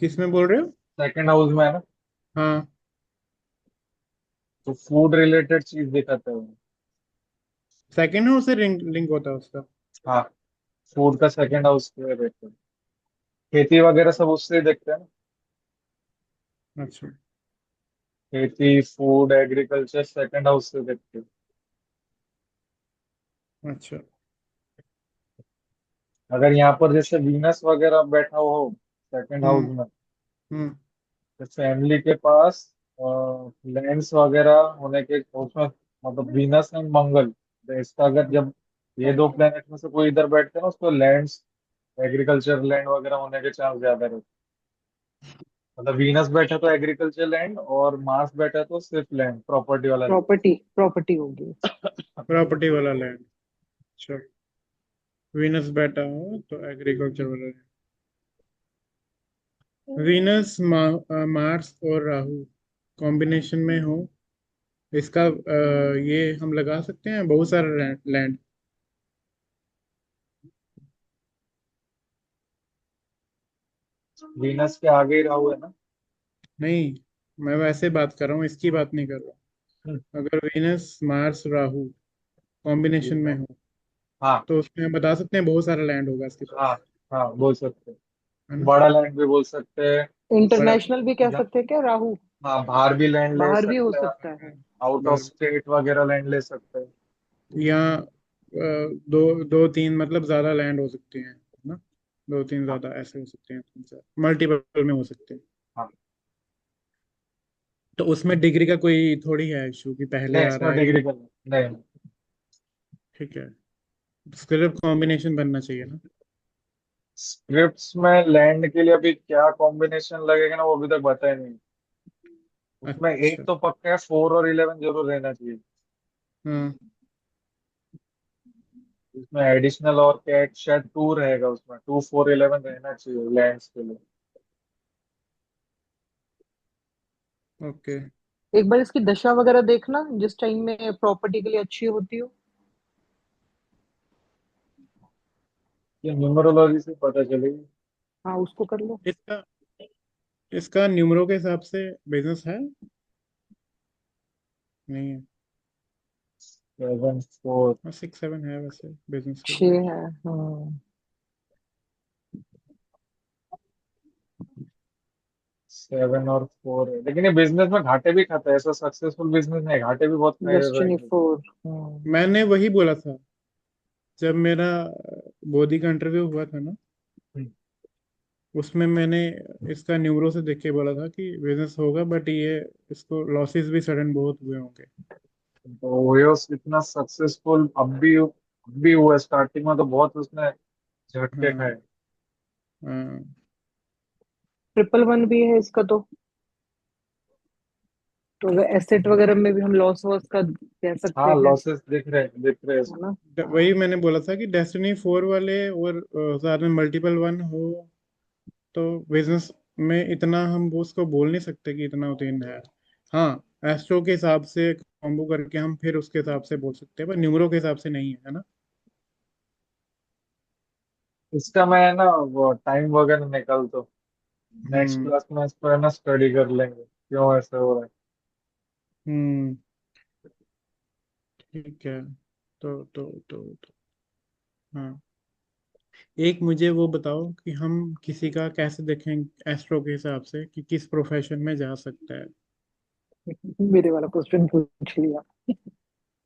किस में बोल रहे हो। सेकंड हाउस में है ना, हाँ। तो फूड रिलेटेड चीज दिखाता है वो। सेकंड हाउस से लिंक लिंक होता है उसका। हाँ, फूड का सेकंड हाउस पे रहता है। खेती वगैरह सब उससे ही देखते हैं ना, अच्छा। खेती फूड एग्रीकल्चर सेकंड हाउस से देखते हैं। अच्छा। अगर यहाँ पर जैसे वीनस वगैरह बैठा हुआ हो सेकंड हाउस हम्म। में, हम्म। तो फैमिली के पास लैंड्स वगैरह होने के उसमें, मतलब वीनस एंड मंगल, तो इसका अगर जब ये दो प्लेनेट में से कोई इधर बैठते हैं ना, उसको लैंड्स, एग्रीकल्चर लैंड वगैरह होने के चांस ज्यादा रहते हैं। मतलब वीनस बैठा तो एग्रीकल्चर लैंड, और मार्स बैठा तो सिर्फ लैंड, प्रॉपर्टी वाला लैंड। प्रॉपर्टी प्रॉपर्टी होगी। प्रॉपर्टी वाला लैंड। अच्छा। वीनस बैठा हो तो एग्रीकल्चर वाला लैंड। वीनस मार्स और राहु कॉम्बिनेशन में हो, इसका ये हम लगा सकते हैं बहुत सारा लैंड। वीनस के आगे ही राहु है ना। नहीं, मैं वैसे बात कर रहा हूँ, इसकी बात नहीं कर रहा हम्म, हूँ। अगर वीनस मार्स राहु कॉम्बिनेशन ठीक में है। हो, हाँ तो उसमें हम बता सकते हैं बहुत सारा लैंड होगा इसके हाँ पास, हाँ, बोल सकते हैं। है ना। बड़ा लैंड भी बोल सकते हैं। बड़ा। इंटरनेशनल भी कह जहाँ, सकते हैं क्या राहु? हाँ बाहर भी लैंड ले बाहर भी हो सकते हैं, सकता है। आउट ऑफ बार, स्टेट वगैरह लैंड ले सकते हैं। या दो दो तीन मतलब ज्यादा लैंड हो सकते हैं, है ना। दो तीन हाँ ज्यादा ऐसे हो सकते हैं, मल्टीपल में हो सकते हैं। तो उसमें डिग्री का कोई थोड़ी है इशू कि पहले नहीं, आ रहा इसमें है। डिग्री का नहीं। ठीक है, सिर्फ कॉम्बिनेशन बनना चाहिए ना। स्क्रिप्ट्स में लैंड के लिए अभी क्या कॉम्बिनेशन लगेगा ना, वो अभी तक बताया नहीं। उसमें एक अच्छा। तो पक्का है, 4 और 11 जरूर रहना चाहिए। हाँ। इसमें एडिशनल और क्या है, शायद 2 रहेगा उसमें, 2 4 11 रहना चाहिए लैंड्स के लिए। ओके। एक बार इसकी दशा वगैरह देखना जिस टाइम में प्रॉपर्टी के लिए अच्छी होती हो। ये न्यूमरोलॉजी से पता चलेगी। हाँ, उसको कर लो। इसका इसका न्यूमरो के हिसाब से बिजनेस है, नहीं है? 7 4। हाँ, 6 7 है वैसे बिजनेस के लिए। 6 है। हाँ। 7 और 4 है, लेकिन ये बिजनेस में घाटे भी खाता है, ऐसा सक्सेसफुल बिजनेस नहीं, घाटे भी बहुत खाए डेस्टिनी रहेंगे। 4। मैंने वही बोला था जब मेरा बोधी का इंटरव्यू हुआ था ना, उसमें मैंने इसका न्यूमरो से देख के बोला था कि बिजनेस होगा, बट ये इसको लॉसेस भी सडन बहुत हुए होंगे। तो ओयोस इतना सक्सेसफुल अब भी हुआ, स्टार्टिंग में तो बहुत उसने झटके हाँ। खाए। हाँ। 111 भी है इसका तो अगर एसेट वगैरह में भी हम लॉस वॉस का कह सकते हाँ, हैं। लॉसेस दिख रहे हैं है इसमें। ना। वही मैंने बोला था कि डेस्टिनी 4 वाले और साथ में मल्टीपल वन हो तो बिजनेस में इतना हम वो उसको बोल नहीं सकते कि इतना उत्तीर्ण है। हाँ, एस्ट्रो के हिसाब से कॉम्बो करके हम फिर उसके हिसाब से बोल सकते हैं, पर न्यूमरो के हिसाब से नहीं है ना। इसका मैं ना वो टाइम वगैरह निकल तो नेक्स्ट हम्म। क्लास में इस पर है ना स्टडी कर लेंगे, क्यों ऐसा हो रहा है। हम्म। ठीक है। तो हाँ, एक मुझे वो बताओ कि हम किसी का कैसे देखें एस्ट्रो के हिसाब से कि किस प्रोफेशन में जा सकता है। मेरे वाला क्वेश्चन पूछ लिया।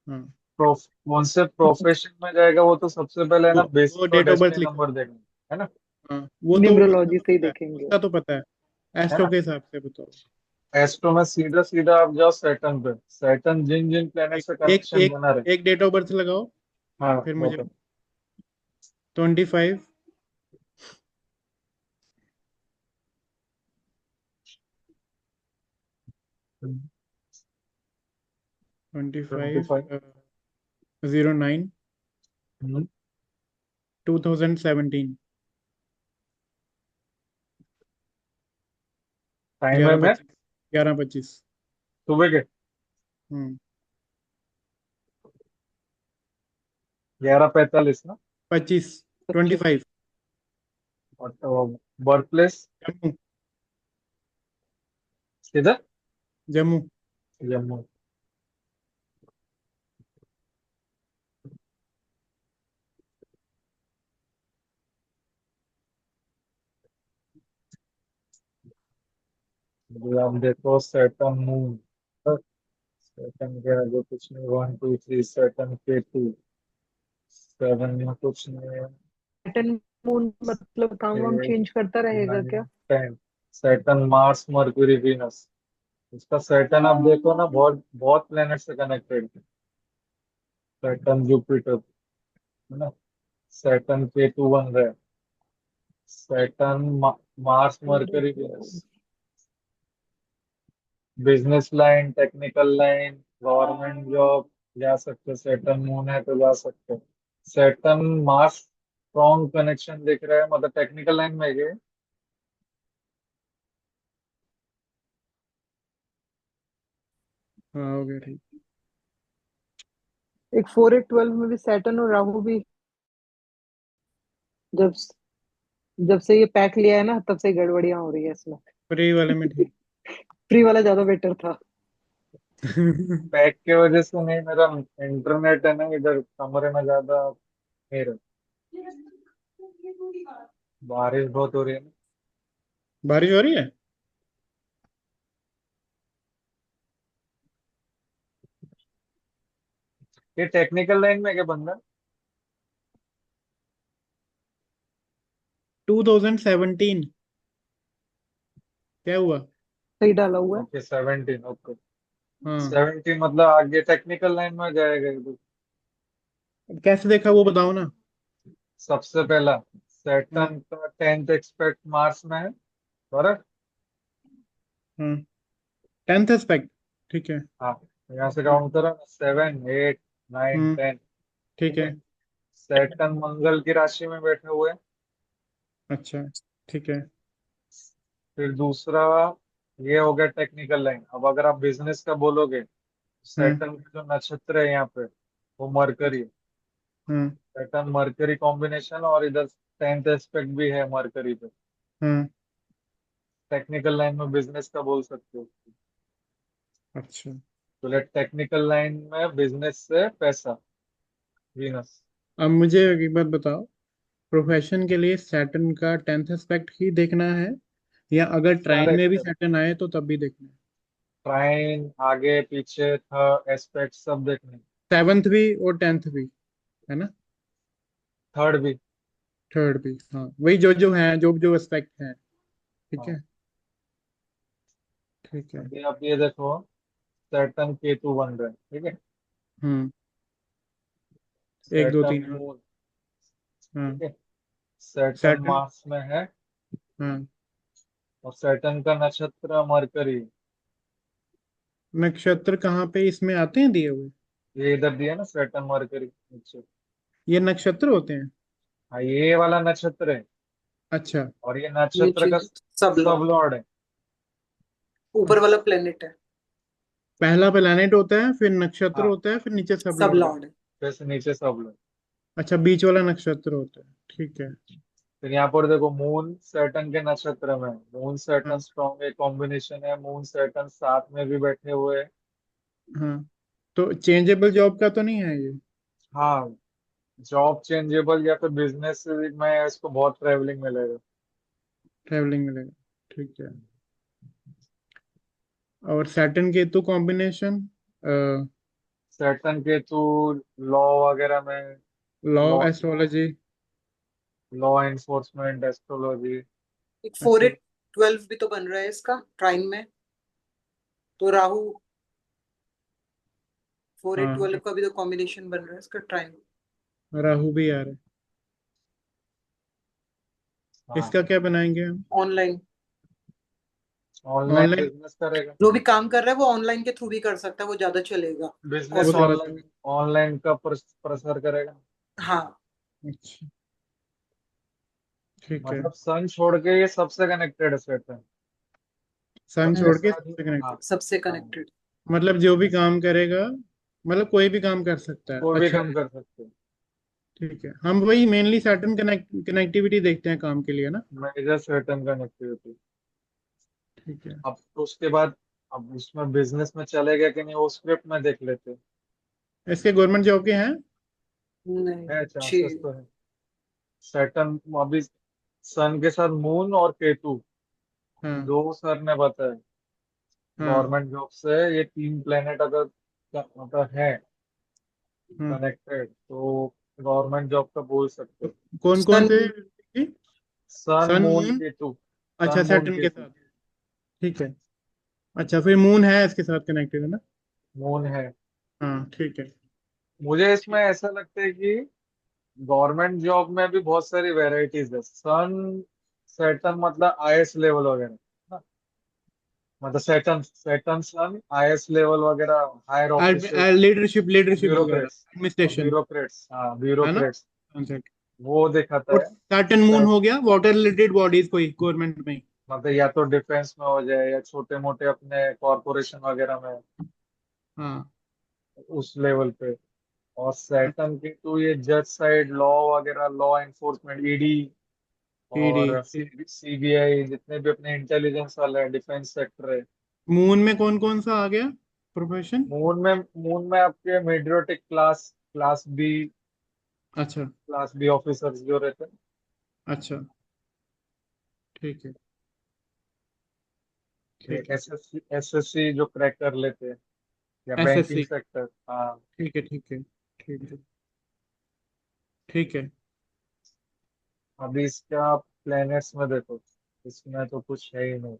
हाँ। कौन से प्रोफेशन में जाएगा, वो तो सबसे पहले है वो ना वो बेसिक और डेट ऑफ बर्थ डेस्टिनी लिखो। नंबर देखना है ना। हाँ, वो तो उसका न्यूमरोलॉजी तो से ही पता है, देखेंगे। उसका तो पता है। है एस्ट्रो ना। के हिसाब से बताओ। एस्ट्रो में सीधा सीधा आप जाओ सैटर्न पे, सैटर्न जिन जिन प्लेनेट एक से एक कनेक्शन एक बना रहे। एक डेट ऑफ बर्थ लगाओ, हाँ, फिर मुझे। बताओ। 25 ट्वेंटी 25 फाइव 09 2017। टाइम है ग्यारह मैं पच्चीस 11:25। सुबह के हम्म। 11:45 ना। 25 25। 25। और बर्थ प्लेस जम्मू। किधर। जम्मू। जम्मू। आप देखो सैटर्न मून, सैटर्न के आगे कुछ नहीं, 1 2 3, सैटर्न के 2, 7 में कुछ नहीं है। सैटर्न मून मतलब काम वाम 8 चेंज करता रहेगा क्या। 9 10, सैटर्न मार्स मर्क्यूरी वीनस। इसका सैटर्न आप देखो ना, बहुत बहुत प्लेनेट से कनेक्टेड है। सैटर्न जुपिटर है ना। सैटर्न के 2 बन रहे हैं। Saturn Mars mercury Venus. Business line, technical line, government job जा सकते, सैटर्न मून है तो जा सकते। सैटर्न मार्स स्ट्रॉन्ग कनेक्शन दिख रहा है, मतलब टेक्निकल लाइन में गए। हाँ, हो गया ठीक। एक 4 8 12 में भी सैटर्न और राहु भी। जब जब से ये पैक लिया है ना तब से गड़बड़ियां हो रही है इसमें। फ्री वाले में ठीक। फ्री वाला ज्यादा बेटर था। पैक के वजह से नहीं, मेरा इंटरनेट है ना इधर कमरे में ज्यादा नहीं रहा। बारिश बहुत हो रही है ना। बारिश हो रही है। ये टेक्निकल लाइन में क्या बंदा। 2017 क्या हुआ? सही डाला हुआ है। Okay 17, okay. हाँ 17 मतलब आगे टेक्निकल लाइन में जाएगा ये तो। कैसे देखा वो बताओ ना। सबसे पहला, हाँ सैटर्न का 10th एक्सपेक्ट मार्स में है, बराबर। हाँ 10th एस्पेक्ट। ठीक है। हाँ, यहाँ से हाँ काउंट करो, 7, 8, 9, हम्म 10। ठीक ठीक है। है। सैटर्न मंगल की राशि में बैठे हुए हैं। अच्छा ठीक है। फिर दूसरा, ये हो गया टेक्निकल लाइन। अब अगर आप बिजनेस का बोलोगे, हम्म सैटर्न का जो नक्षत्र है यहाँ पे, वो मरकरी है। हम्म सैटर्न मरकरी कॉम्बिनेशन, और इधर 10th एस्पेक्ट भी है मरकरी पे। हम्म टेक्निकल लाइन में बिजनेस का बोल सकते हो। अच्छा। तो लेट टेक्निकल लाइन में बिजनेस से पैसा, वीनस। अब मुझे एक बात बताओ, प्रोफेशन के लिए सैटर्न का 10th एस्पेक्ट ही देखना है या अगर ट्राइन सारे में भी सैटर्न आए तो तब भी देखना है? ट्राइन, आगे पीछे था, एस्पेक्ट सब देखने। 7th भी और 10th भी, है ना? थर्ड भी। 3rd भी, हाँ वही जो जो है, जो जो एस्पेक्ट है। ठीक हाँ। है। ठीक है। अभी आप ये देखो, सैटर्न केतु बन रहे हैं, ठीक है। हम्म 1 2 सैटर्न 3 हाँ। मून, हाँ ठीक है। Saturn Saturn. मार्स में है, हाँ और सैटर्न का नक्षत्र मरकरी। नक्षत्र कहाँ पे इसमें आते हैं दिए हुए? ये इधर दिया ना, सैटर्न मरकरी नीचे। ये नक्षत्र होते हैं? हाँ, ये वाला नक्षत्र है, अच्छा। और ये नक्षत्र नीचे का सब सब लॉर्ड, लॉर्ड है। ऊपर वाला प्लेनेट है, पहला प्लैनेट होता है, फिर नक्षत्र हाँ, होता है, फिर नीचे सब सब लॉर्ड है। लॉर्ड है। फिर से नीचे सब लॉर्ड। अच्छा बीच वाला नक्षत्र होता है, ठीक है। फिर यहाँ पर देखो, मून सैटर्न के नक्षत्र में है। मून सैटर्न हाँ स्ट्रॉन्ग एक कॉम्बिनेशन है। मून सैटर्न साथ में भी बैठे हुए हैं। हाँ तो चेंजेबल जॉब का तो नहीं है ये? हाँ, जॉब चेंजेबल या फिर बिजनेस में इसको बहुत ट्रेवलिंग मिलेगा। ट्रैवलिंग मिलेगा, ठीक है। और Saturn Ketu combination, Saturn Ketu law वगैरह में, law law astrology. Law enforcement, astrology. एक फोर अच्छा। एट 12 भी तो बन रहा है इसका ट्राइन में, तो राहु 4 8 12 हाँ का भी तो कॉम्बिनेशन बन रहा है इसका ट्राइन। राहु भी आ रहा है, हाँ, इसका क्या बनाएंगे हम? Online, online online. बिजनेस करेगा। जो भी काम कर रहा है वो ऑनलाइन के थ्रू भी कर सकता है, वो ज्यादा चलेगा, बिजनेस वो कॉस्ट। ज्यादा ऑनलाइन, चलेगा। ऑनलाइन का प्रसार करेगा। हाँ, अच्छा ठीक है। मतलब सन छोड़ के ये सबसे कनेक्टेड है सैटर्न। सन सबके छोड़ के साथ। सबसे हाँ। कनेक्टेड। सबसे हाँ, कनेक्टेड। मतलब जो भी काम करेगा, मतलब कोई भी काम कर सकता है, कोई भी अच्छा काम है। कर सकते हैं। ठीक है, हम वही मेनली सैटर्न कनेक्टिविटी देखते हैं काम के लिए ना। Major Saturn connectivity. ठीक है। अब तो उसके बाद, अब उसमें बिजनेस में चलेगा कि नहीं, वो स्क्रिप्ट में देख लेते हैं। इसके गवर्नमेंट जॉब के हैं? नहीं, है, छः। चांसेस तो है। सैटर्न अभी, सन के साथ मून और केतु, हाँ दो सर ने बताया। हाँ गवर्नमेंट जॉब से ये तीन प्लेनेट अगर मतलब है हाँ कनेक्टेड, तो गवर्नमेंट जॉब का बोल सकते तो हैं। कौन कौन सन, से? सन सन मून मून। केतु। अच्छा सन मून सैटर्न के केतु। साथ। ठीक है। अच्छा फिर मून है इसके साथ कनेक्टेड, है ना? मून है। हाँ ठीक है। मुझे इसमें ऐसा लगता है कि गवर्नमेंट जॉब में भी बहुत सारी वेराइटीज है। सन सैटर्न मतलब आईएएस लेवल वगैरह ना? मतलब सैटर्न सैटर्न सन आईएएस लेवल वगैरह, हायर ऑफिशियल, लीडरशिप वगैरह, ब्यूरोक्रेट्स। एडमिनिस्ट्रेशन, ब्यूरोक्रेट्स, हाँ, है ना? ब्यूरोक्रेट्स। कॉन्सेप्ट। वो दिखाता और है। सैटर्न मून सैट- हो गया वाटर रिलेटेड बॉडीज कोई गवर्नमेंट में ही। मतलब या तो डिफेंस में हो जाए, या छोटे मोटे अपने कॉरपोरेशन वगैरह में, हाँ। उस लेवल पे। और सैटर्न की तो ये जज साइड लॉ वगैरह, लॉ एनफोर्समेंट, ईडी, ईडी। और सीबीआई, जितने भी अपने इंटेलिजेंस वाले हैं, डिफेंस सेक्टर है। मून में कौन कौन सा आ गया प्रोफेशन? मून में आपके मेडियोटिक क्लास, अच्छा। क्लास बी ऑफिसर्स जो रहते हैं। अच्छा ठीक है। ठीक है। एसएससी एसएससी जो क्रैक कर लेते हैं, या बैंकिंग एसएससी। सेक्टर। हाँ। ठीक है ठीक है ठीक है ठीक है। अभी इसका प्लैनेट्स में देखो, इसमें तो कुछ है ही नहीं।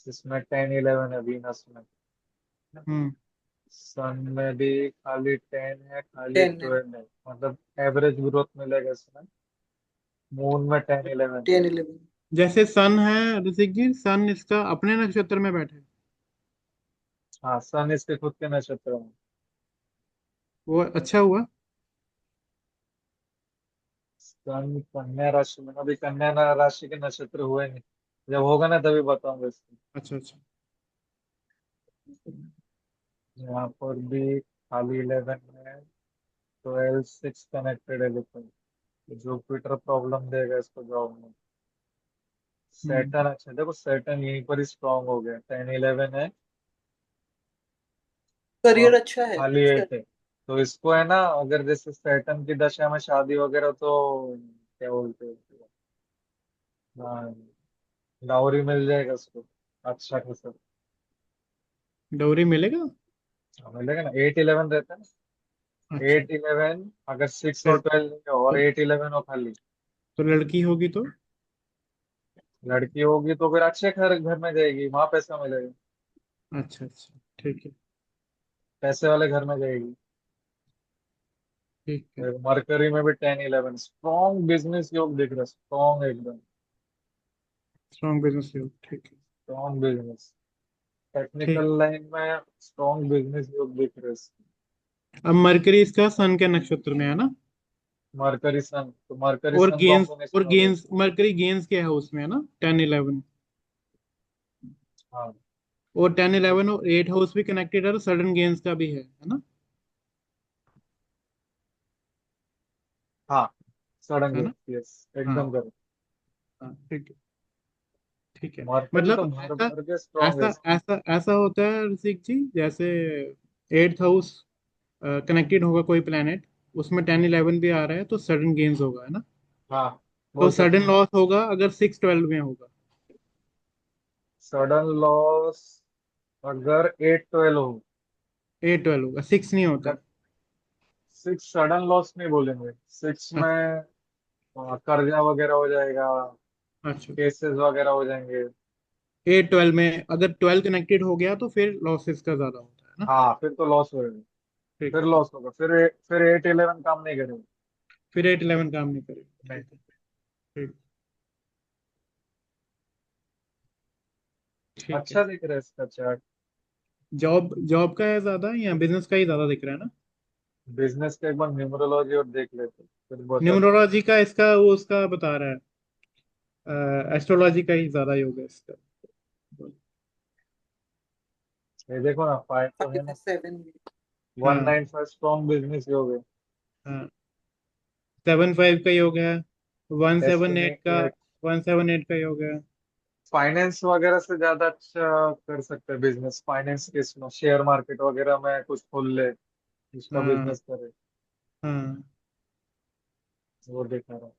इसमें 10-11 है वीनस में। हम्म सन में भी खाली 10 है, खाली 10 है। 12 है, मतलब एवरेज ग्रोथ मिलेगा इसमें। मून में 10-11 है। 10-11। जैसे सन है ऋषिक जी, सन इसका अपने नक्षत्र में बैठे, हाँ, सन इसके खुद के नक्षत्र में। वो अच्छा हुआ। सन कन्या राशि में, अभी कन्या राशि के नक्षत्र हुए नहीं, जब होगा ना तभी बताऊंगा इसको। अच्छा अच्छा। यहाँ पर भी खाली 11 में, 12 6 कनेक्टेड है, लेकिन जुपिटर प्रॉब्लम देगा इसको जॉब में। हम्म सैटर्न अच्छा, देखो सैटर्न यहीं पर ही स्ट्रांग हो गया, 10-11 है और करियर अच्छा है खाली इसका। 8 है। तो इसको है ना, अगर जैसे सैटर्न की दशा में शादी वगैरह, तो क्या बोलते हैं उसको? हाँ, डाउरी मिल जाएगा उसको अच्छा खासा। डोरी मिलेगा। हाँ, मिलेगा ना, 8-11 रहता है ना। अच्छा। 8-11 अगर 6 और तो, 12 और तो, 8-11 हो खाली। तो लड़की होगी तो। लड़की होगी तो फिर अच्छे घर घर में जाएगी, वहां पैसा मिलेगा। अच्छा अच्छा ठीक है। पैसे वाले घर में जाएगी। ठीक है। मरकरी में भी 10-11 स्ट्रॉन्ग बिजनेस योग दिख रहा है, स्ट्रॉन्ग एकदम। स्ट्रॉन्ग बिजनेस योग, ठीक है। स्ट्रॉन्ग बिजनेस, ठीक। टेक्निकल लाइन में स्ट्रॉन्ग बिजनेस योग दिख रहे हैं। अब मरकरी इसका सन के नक्षत्र में है ना। मरकरी सन, तो मरकरी और सन गेंस, और कॉम्बिनेशन हो गया गेंस इसका। मरकरी गेंस के हाउस में है ना, 10 11। हाँ और 10 11 और 8 हाउस भी कनेक्टेड है, और सडन गेंस का भी है ना। हाँ, सडन है ना। यस, हाँ एकदम करेक्ट। हाँ ठीक है। ठीक है। मरकरी तो मतलब भर ऐसा, भर के स्ट्रॉन्ग है ऐसा इसका। ऐसा ऐसा होता है ऋषिक जी, जैसे 8th हाउस कनेक्टेड होगा कोई प्लेनेट, उसमें 10 11 भी आ रहा है, तो सडन गेन्स होगा, है ना। हाँ, तो बोल सकते सडन हैं। लॉस होगा अगर 6 12 में होगा। सडन लॉस अगर 8-12 हो। 8 12 होगा, 6 नहीं होता। 6 सडन लॉस नहीं बोलेंगे, 6 में अच्छा कर्जा वगैरह हो जाएगा, अच्छा। केसेस वगैरह हो जाएंगे। 8 12 में अगर 12 कनेक्टेड हो गया तो फिर लॉसेस का ज्यादा होता है ना। हाँ, फिर तो लॉस होएगा। ठीक फिर है। लॉस होगा, फिर 8-11 काम नहीं करेगा। फिर 8 11 काम नहीं करेगा, नहीं। ठीक है। ठीक। ठीक है। अच्छा दिख रहा है इसका चार्ट। जॉब, जॉब का है ज्यादा या बिजनेस का ही ज्यादा दिख रहा है ना। बिजनेस का एक बार न्यूमरोलॉजी और देख लेते हैं, फिर बताता हूँ। न्यूमरोलॉजी का इसका, वो उसका बता रहा है, एस्ट्रोलॉजी का ही ज्यादा योग है इसका। ये देखो ना, 5 तो है फाइव ना। है, 7 है। 195 स्ट्रॉन्ग बिजनेस योग है। हाँ 7 5 का योग है। 1 7 डेस्टिनी 8 का, 8। 1 7 8 का योग है। फाइनेंस वगैरह से ज्यादा अच्छा कर सकते हैं बिजनेस, फाइनेंस के इसमें शेयर मार्केट वगैरह में कुछ खोल ले, उसका हाँ बिजनेस करे। हाँ। वो देखा रहा हूँ।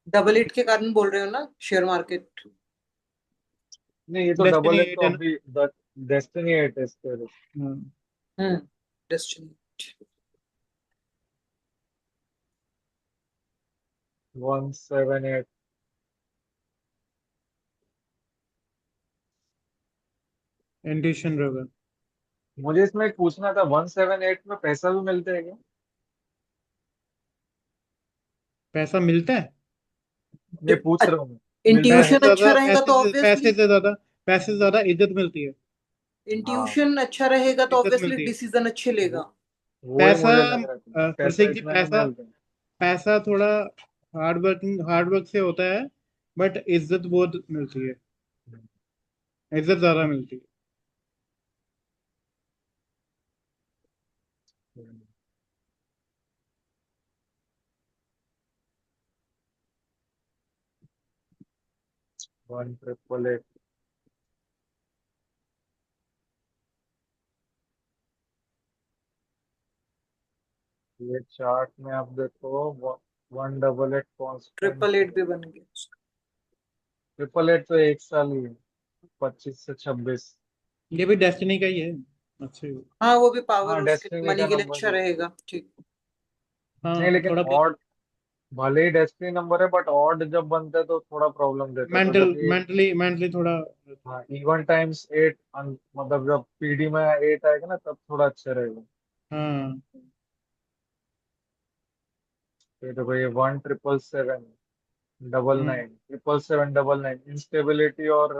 8-8 के कारण बोल रहे हो ना, शेयर मार्केट। नहीं, ये तो डेस्टिनी डबल एट 8 तो है ना। अभी डेस्टिनी 8 है इसके। हाँ। हम्म। डेस्टिनी। 178। इंट्यूशन होगा। मुझे इसमें एक पूछना था, 178 में पैसा भी मिलता है क्या? पैसा मिलता है। ये पूछ रहा हूँ मैं। मिलता पैसे है? इंट्यूशन अच्छा ज्यादा, रहेगा तो पैसे ऑब्वियसली, से ज्यादा, पैसे से ज्यादा इज्जत मिलती है। हाँ, इंट्यूशन अच्छा रहेगा तो इज्जत ऑब्वियसली मिलती है। डिसीजन अच्छे लेगा। वो वही पैसा, मुझे लग रहा था, पैसा प्रतीक जी, इतना नहीं पैसा, मिलता। पैसा थोड़ा हार्ड वर्क से होता है, बट इज्जत बहुत मिलती है, इज्जत ज्यादा मिलती है। 1 8 8। ये चार्ट में आप देखो, 1 8 8 कॉन्स्टेंट। 888 भी बन गया। 8 8 तो एक साल ही है, 25 से 26। ये भी डेस्टिनी का ही है। अच्छा ही होगा। हाँ वो भी पावर हाँ, उसके डेस्टिनी मनी का के लिए नंबर अच्छा है। रहेगा, ठीक। नहीं, हाँ लेकिन थोड़ा ऑड भले ही डेस्टिनी नंबर है बट ऑड जब बनता है तो थोड़ा प्रॉब्लम देता है, तो मेंटल जब ये मेंटली थोड़ा। हाँ इवन टाइम्स एट, मतलब जब पीडी में एट आएगा ना तब थोड़ा अच्छा रहेगा। हाँ। ये देखो ये 1777 डबल हम्म। नाइन, 777 डबल नाइन, इंस्टेबिलिटी और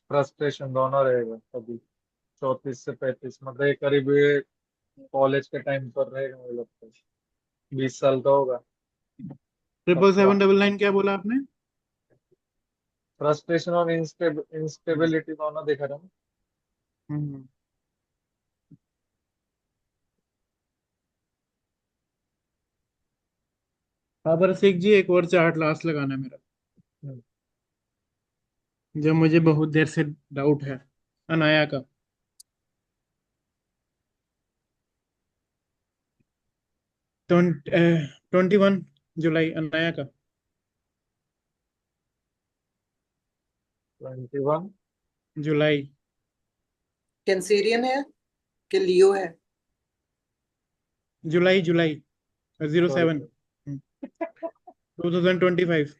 फ्रस्ट्रेशन दोनों रहेगा कभी। 34 से 35, मतलब ये करीब ये कॉलेज के टाइम पर रहेगा मुझे लगता है, 20 साल का होगा तब ट्रिपल का। सेवन डबल नाइन क्या बोला आपने? फ्रस्ट्रेशन और इंस्टेबिलिटी दोनों देखा था ना। हम्म। हाँ पर सिख जी, एक और चार्ट लास्ट लगाना है मेरा, हम्म, जो मुझे बहुत देर से डाउट है, अनाया का। 21 जुलाई अनाया का। 21। जुलाई। कैंसेरियन है कि लियो है? जुलाई जुलाई zero sorry seven sir. 2025।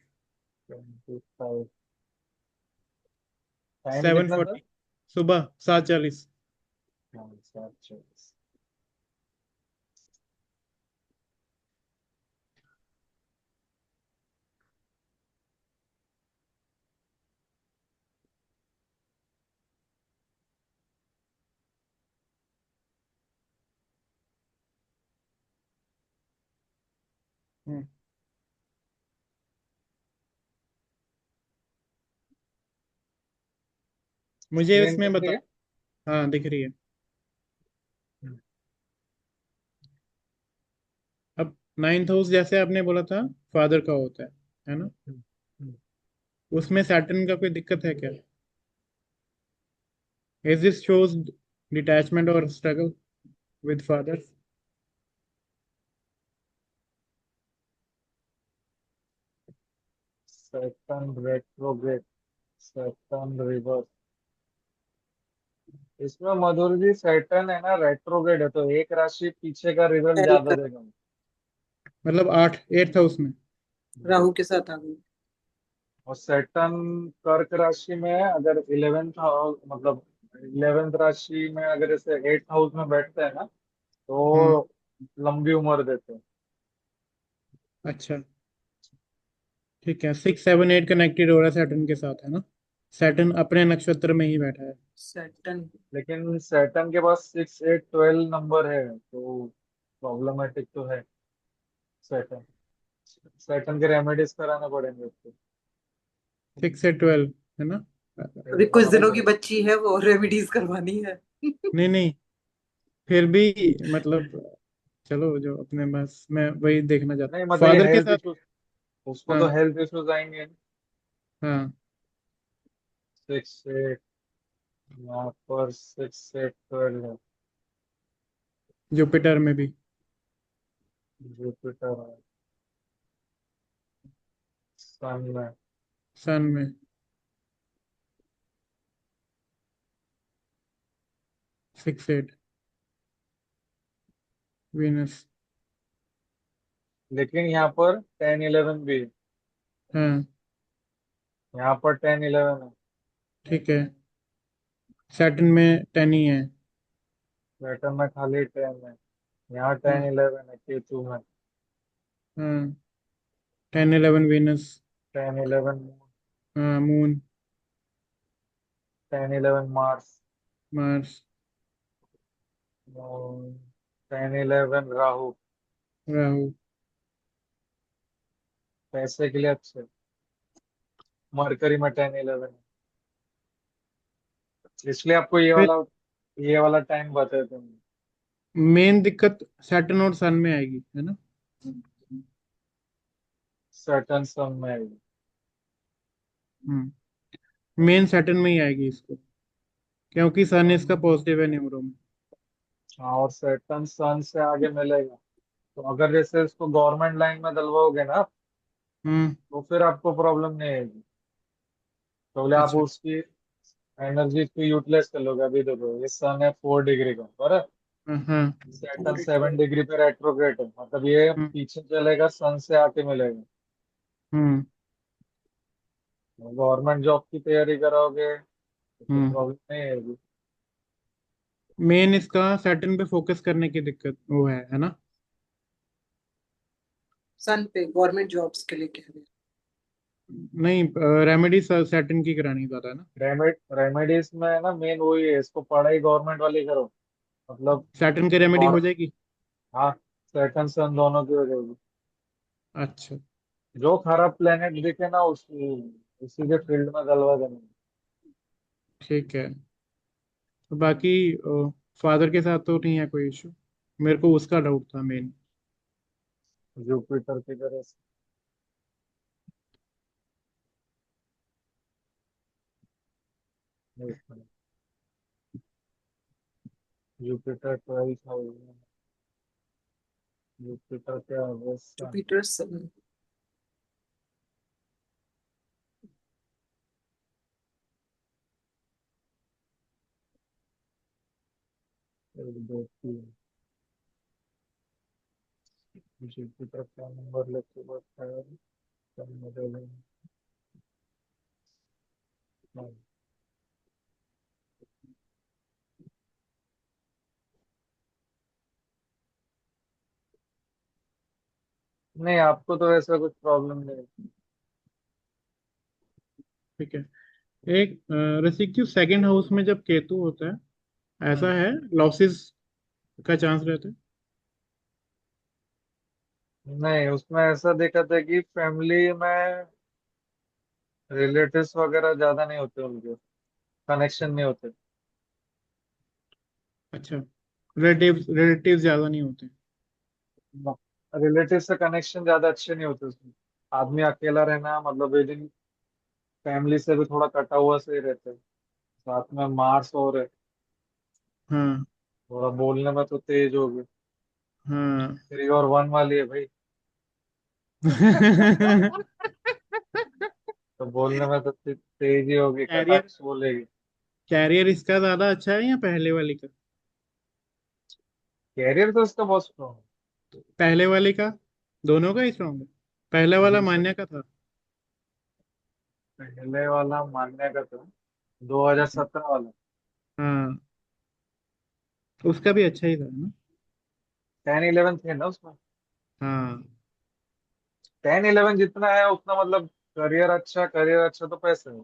25। Time seven कितना था? फोर्टी सुबह 7:40। हाँ 7:24। हम्म। मुझे स्क्रीन इसमें दिख रही बता। है? हाँ दिख रही है। हम्म, अब नाइन्थ हाउस जैसे आपने बोला था फादर का होता है ना? हम्म, हम्म। उसमें सैटर्न का कोई दिक्कत है क्या? इज दिस शोज डिटैचमेंट और struggle with father? Saturn retrograde, Saturn reverse. इसमें मधुर जी सैटर्न है ना रेट्रोग्रेड है, तो एक राशि पीछे का रिजल्ट पहले ज्यादा का देगा। मतलब आठ, एट्थ हाउस में। राहु के साथ आ गई। और सैटर्न कर्क राशि में अगर 11th हाउस, मतलब 11th राशि में अगर ऐसे 8th हाउस में बैठते हैं ना हम्म। तो लंबी उम्र देते हैं। अच्छा, ठीक है। 6 7 8 कनेक्टेड हो रहा है सैटर्न के साथ, है ना? सैटर्न अपने नक्षत्र में ही बैठा है। सैटर्न। लेकिन सैटर्न के पास 6 8 12 नंबर है तो प्रॉब्लमेटिक तो है। सैटर्न, सैटर्न के रेमेडीज कराने पड़ेंगे उसको। 6 से 12, है ना? अभी कुछ कराने दिनों की पड़ेंगे। बच्ची है, वो रेमेडीज करवानी है। नहीं नहीं, फिर भी मतलब चलो, जो अपने पास मैं वही देखना नहीं चाहता, मतलब ये फादर के हेल्थ साथ। इश्यूज, उसको तो हाँ हेल्थ इश्यूज आएंगे। हाँ। 6 8, यहाँ पर 6 8 12 है। जुपिटर में भी। जुपिटर है, सन में। सन में 6 8। वीनस। लेकिन यहाँ पर 10 11 भी है। हाँ यहाँ पर 10 11 है। ठीक है। सैटर्न में 10 ही है। सैटर्न में खाली 10 है। यहाँ हाँ 10 11 है केतु में। हाँ। 10 11 वीनस। 10 11 हाँ moon. 10 11 Mars. Mars. 10 11 Rahu. Rahu. पैसे के लिए अच्छे। मरकरी में 10 11, इसलिए आपको फिर ये वाला टाइम बताया थे। मेन दिक्कत सैटर्न और सन में आएगी, है ना? सैटर्न सन में आएगी। हम्म। मेन सैटर्न में ही आएगी इसको, क्योंकि सन इसका पॉजिटिव है न्यूमरो में। हाँ और सैटर्न सन से आगे मिलेगा, तो अगर जैसे इसको गवर्नमेंट लाइन में डलवाओगे ना हम्म। तो फिर आपको प्रॉब्लम नहीं आएगी। तो बोले आप अच्छा। उसकी एनर्जी को यूटिलाइज कर लोगे। अभी देखो ये सन है 4 डिग्री का, बराबर। हाँ। सैटर्न 7 डिग्री पे रेट्रोग्रेड है, मतलब ये हम्म पीछे चलेगा, सन से आके मिलेगा। हम्म गवर्नमेंट जॉब की तैयारी करोगे तो हम्म प्रॉब्लम नहीं आएगी। मेन इसका सैटर्न पे फोकस करने की दिक्कत वो है ना? सन पे गवर्नमेंट जॉब्स के लिए कह रहे हैं। नहीं, रेमेडी सैटर्न की करानी ज्यादा है ना? रेमेडीज में है ना, मेन वही है, इसको पढ़ाई गवर्नमेंट वाली करो, मतलब। सैटर्न की रेमेडी हो और जाएगी? हाँ, सैटर्न सन दोनों की हो जाएगी। अच्छा। जो खराब प्लेनेट दिखे ना, उसी के फील्ड में गलवा देना। ठीक है। तो बाकी फादर के साथ तो नहीं है कोई इशू? मेरे को उसका डाउट था मेन। जुपिटर की तरह से। जुपिटर 12,000। जुपिटर क्या है, सन। जुपिटर सन। एक दो तीन। जुपिटर का नंबर लेके बैठा है, सन मॉडल है। हाँ। नहीं, आपको तो ऐसा कुछ प्रॉब्लम नहीं। ठीक है। एक रसिक, सेकंड हाउस में जब केतु होता है, हम्म। ऐसा है, लॉसेस का चांस रहता है? नहीं, उसमें ऐसा देखा था कि फैमिली में रिलेटिव्स वगैरह ज्यादा नहीं होते, उनके कनेक्शन नहीं होते। अच्छा, रिलेटिव ज्यादा नहीं होते? रिलेटिव से कनेक्शन ज्यादा अच्छे नहीं होते उसमें। आदमी अकेला रहना, मतलब विद इन फैमिली से भी थोड़ा कटा हुआ से ही रहते हैं। साथ में मार्स और है, हाँ थोड़ा बोलने में तो तेज हो गए। हाँ। 3 और 1 वाली है भाई, तो बोलने में तो तेज ही होगी, कैरियर, कटाक्ष बोलेगी। कैरियर इसका ज्यादा अच्छा है या पहले वाले का? कैरियर तो उसका बहुत स्ट्रॉन्ग पहले वाले का? दोनों का ही स्ट्रॉन्ग है? पहले है। वाला दूसरा, मान्य का था। पहले वाला मान्य का था, 2017 वाला। हाँ, उसका भी अच्छा ही था ना? 10-11 थे ना उसमें। हाँ, 10-11 जितना है उतना, मतलब करियर अच्छा तो पैसे है।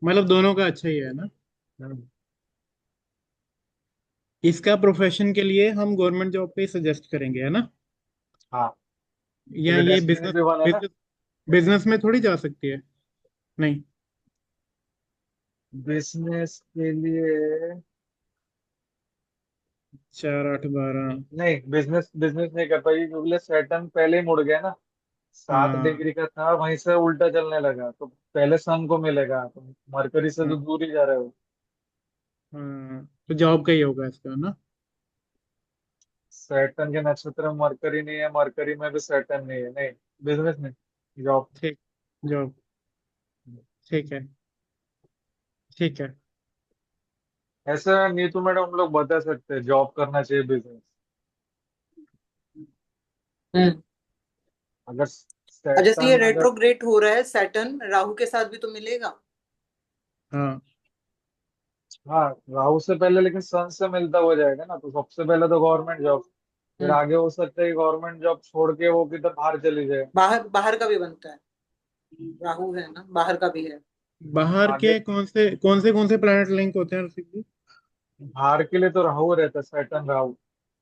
मतलब दोनों का अच्छा ही है ना? हम्म। इसका प्रोफेशन के लिए हम गवर्नमेंट जॉब पे सजेस्ट करेंगे, है ना? हाँ, या क्योंकि ये डेस्टिनी बिजनेस, भी वन है ना। बिजनेस बिजनेस में थोड़ी जा सकती है? नहीं? बिजनेस के लिए। 4 8 12। नहीं, बिजनेस बिजनेस नहीं कर पाएगी, क्योंकि सैटर्न पहले ही मुड़ गया ना। सात हाँ डिग्री का था, वहीं से उल्टा चलने लगा, तो पहले सन को मिलेगा, तो मरकरी से हाँ तो दूर ही जा रहे हो। हाँ, तो जॉब का ही होगा इसका ना? सैटर्न के नक्षत्र में मरकरी नहीं है, मरकरी में भी सैटर्न नहीं है, नहीं। बिजनेस नहीं, जॉब। ठीक, जॉब। ठीक है, ठीक है। ऐसा नीतू मैडम हम लोग बता सकते हैं, जॉब करना चाहिए, बिजनेस। हम्म। अगर और जैसे ये सैटर्न अगर। रेट्रोग्रेड हो रहा है सैटर्न, राहु के साथ भी तो मिलेगा। हाँ हाँ, राहु से पहले लेकिन सन से मिलता हो जाएगा ना, तो सबसे पहले तो गवर्नमेंट जॉब। फिर हम्म। आगे हो सकता है गवर्नमेंट जॉब छोड़ के वो किधर बाहर चली जाए। बाहर बाहर का भी बनता है। राहु है ना, बाहर का भी है। बाहर आगे के कौन से प्लैनेट लिंक होते हैं ऋषिक जी? बाहर के लिए तो राहु रहता है, सैटर्न राहु।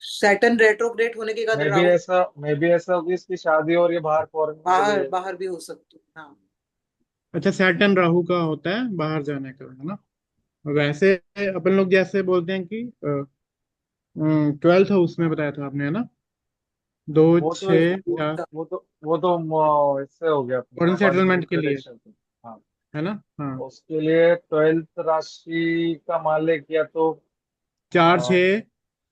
सैटर्न रेट्रोग्रेड होने के बाद राहु मे भी ऐसा होगी इसकी शादी और ये बाहर फॉरेन में चले बाहर जाए। बाहर भी हो सकती है, हाँ। अच्छा, सैटर्न राहु का होता है बाहर जाने का, है ना? वैसे अपन लोग जैसे बोलते हैं कि 12th हाउस में बताया था आपने, है ना? दो वो तो छः चार इससे हो गया अपना फॉरेन अपार्टमेंट सेटलमेंट के लिए, प्रेडिक्शन। हाँ। है ना? हाँ। उसके लिए 12th राशि का मालिक या तो 4 अ, 6।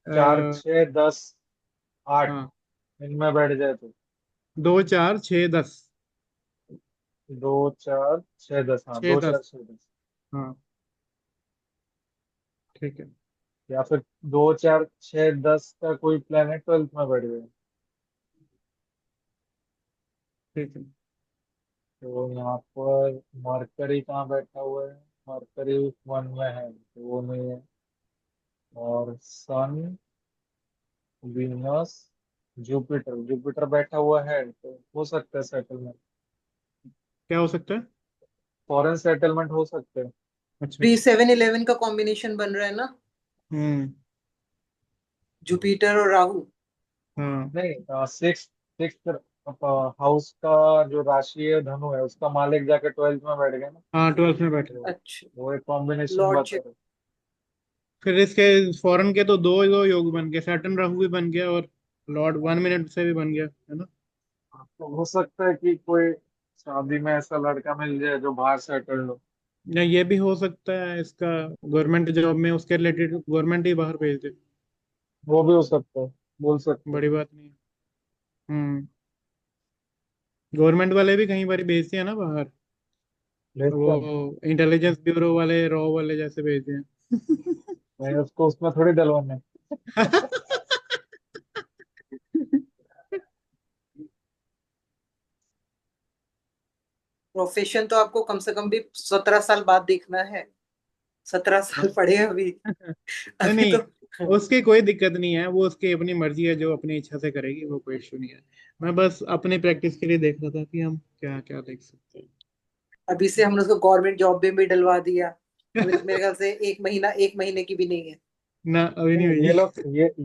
4 6 10 8 हाँ, इनमें बैठ जाए तो। 2 4 6 10। 2 4 6 10, हाँ, छः दो चार दस छह दस हाँ, ठीक है। या फिर 2 4 6 10 का कोई प्लेनेट 12th में बैठ गया। ठीक है। तो यहाँ पर मरकरी कहाँ बैठा हुआ है? मरकरी 1 में है तो वो नहीं है। और सन, वीनस, जुपिटर, जुपिटर बैठा हुआ है तो हो सकता है सेटलमेंट, क्या हो सकता है? फॉरेन सेटलमेंट हो सकते हैं। अच्छा। 3 7 11 का कॉम्बिनेशन बन रहा है ना, हम्म। जुपिटर और राहु। हाँ नहीं, सिक्स सिक्स हाउस का जो राशि है धनु है, उसका मालिक जाके 12th में बैठ गया ना। हाँ, 12th में बैठे। तो अच्छा, वो एक कॉम्बिनेशन लॉर्ड बता शिप। रहे। फिर इसके फॉरेन के तो दो दो योग बन गए, सैटर्न राहु भी बन गया और लॉर्ड 1 मिनट से भी बन गया, है ना? तो हो सकता है कि कोई शादी में ऐसा लड़का मिल जाए जो बाहर सेटल्ड हो। या ये भी हो सकता है इसका गवर्नमेंट जॉब में उसके रिलेटेड गवर्नमेंट ही बाहर भेज दे। वो भी हो सकता है, बोल सकते हैं। बड़ी बात नहीं है। गवर्नमेंट वाले भी कहीं बार भेजते हैं ना बाहर। वो भेजते हैं। इंटेलिजेंस ब्यूरो वाले, रॉ वाले जैसे भेजते हैं। नहीं, उसको उसमें थोड़ी डलवाना है। प्रोफेशन तो आपको कम से कम भी 17 साल बाद देखना है। 17 साल पड़े अभी। नहीं अभी नहीं, तो उसकी कोई दिक्कत नहीं है, वो उसकी अपनी मर्जी है, जो अपनी इच्छा से करेगी वो कोई इशू नहीं है। मैं बस अपनी प्रैक्टिस के लिए देख रहा था कि हम क्या क्या देख सकते अभी से हमने उसको गवर्नमेंट जॉब में भी डलवा दिया। अभी तक मेरे ख्याल से 1 महीना, 1 महीने की भी नहीं है। हैं। ना, अभी नहीं नहीं, हुई। ये लोग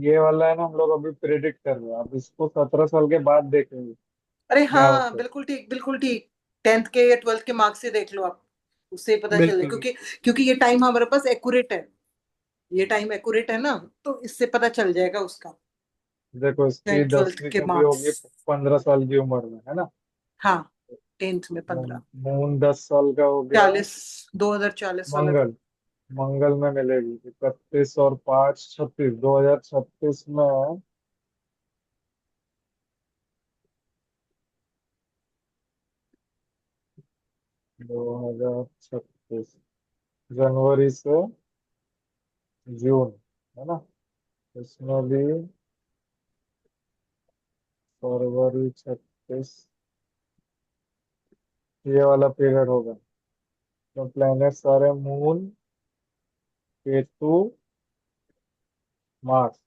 ये वाला है ना, हम लोग अभी प्रिडिक्ट कर रहे हैं, अब इसको 17 साल के बाद देखेंगे अरे क्या हाँ, होता है। बिल्कुल ठीक, बिल्कुल ठीक। 10th के या 12th के मार्क्स से देख लो आप, उससे ही पता चल जाए, बिल्कुल बिल्कुल। क्योंकि क्योंकि ये टाइम हमारे पास एक्यूरेट है। ये टाइम एक्यूरेट है ना, तो इससे पता चल जाएगा उसका देखो, इसकी 10th 12th 10वीं के कभी मार्क्स। होगी 15 साल की उम्र में, है ना। हाँ, 10th में 15। मून 10 साल का हो गया। 40, 2040 वाला। मंगल, मंगल में मिलेगी 31 और 5 36, 2036 में। 2036 जनवरी से जून, है ना। इसमें भी फरवरी 36, ये वाला पीरियड होगा। तो प्लैनेट सारे moon, Ketu, Mars,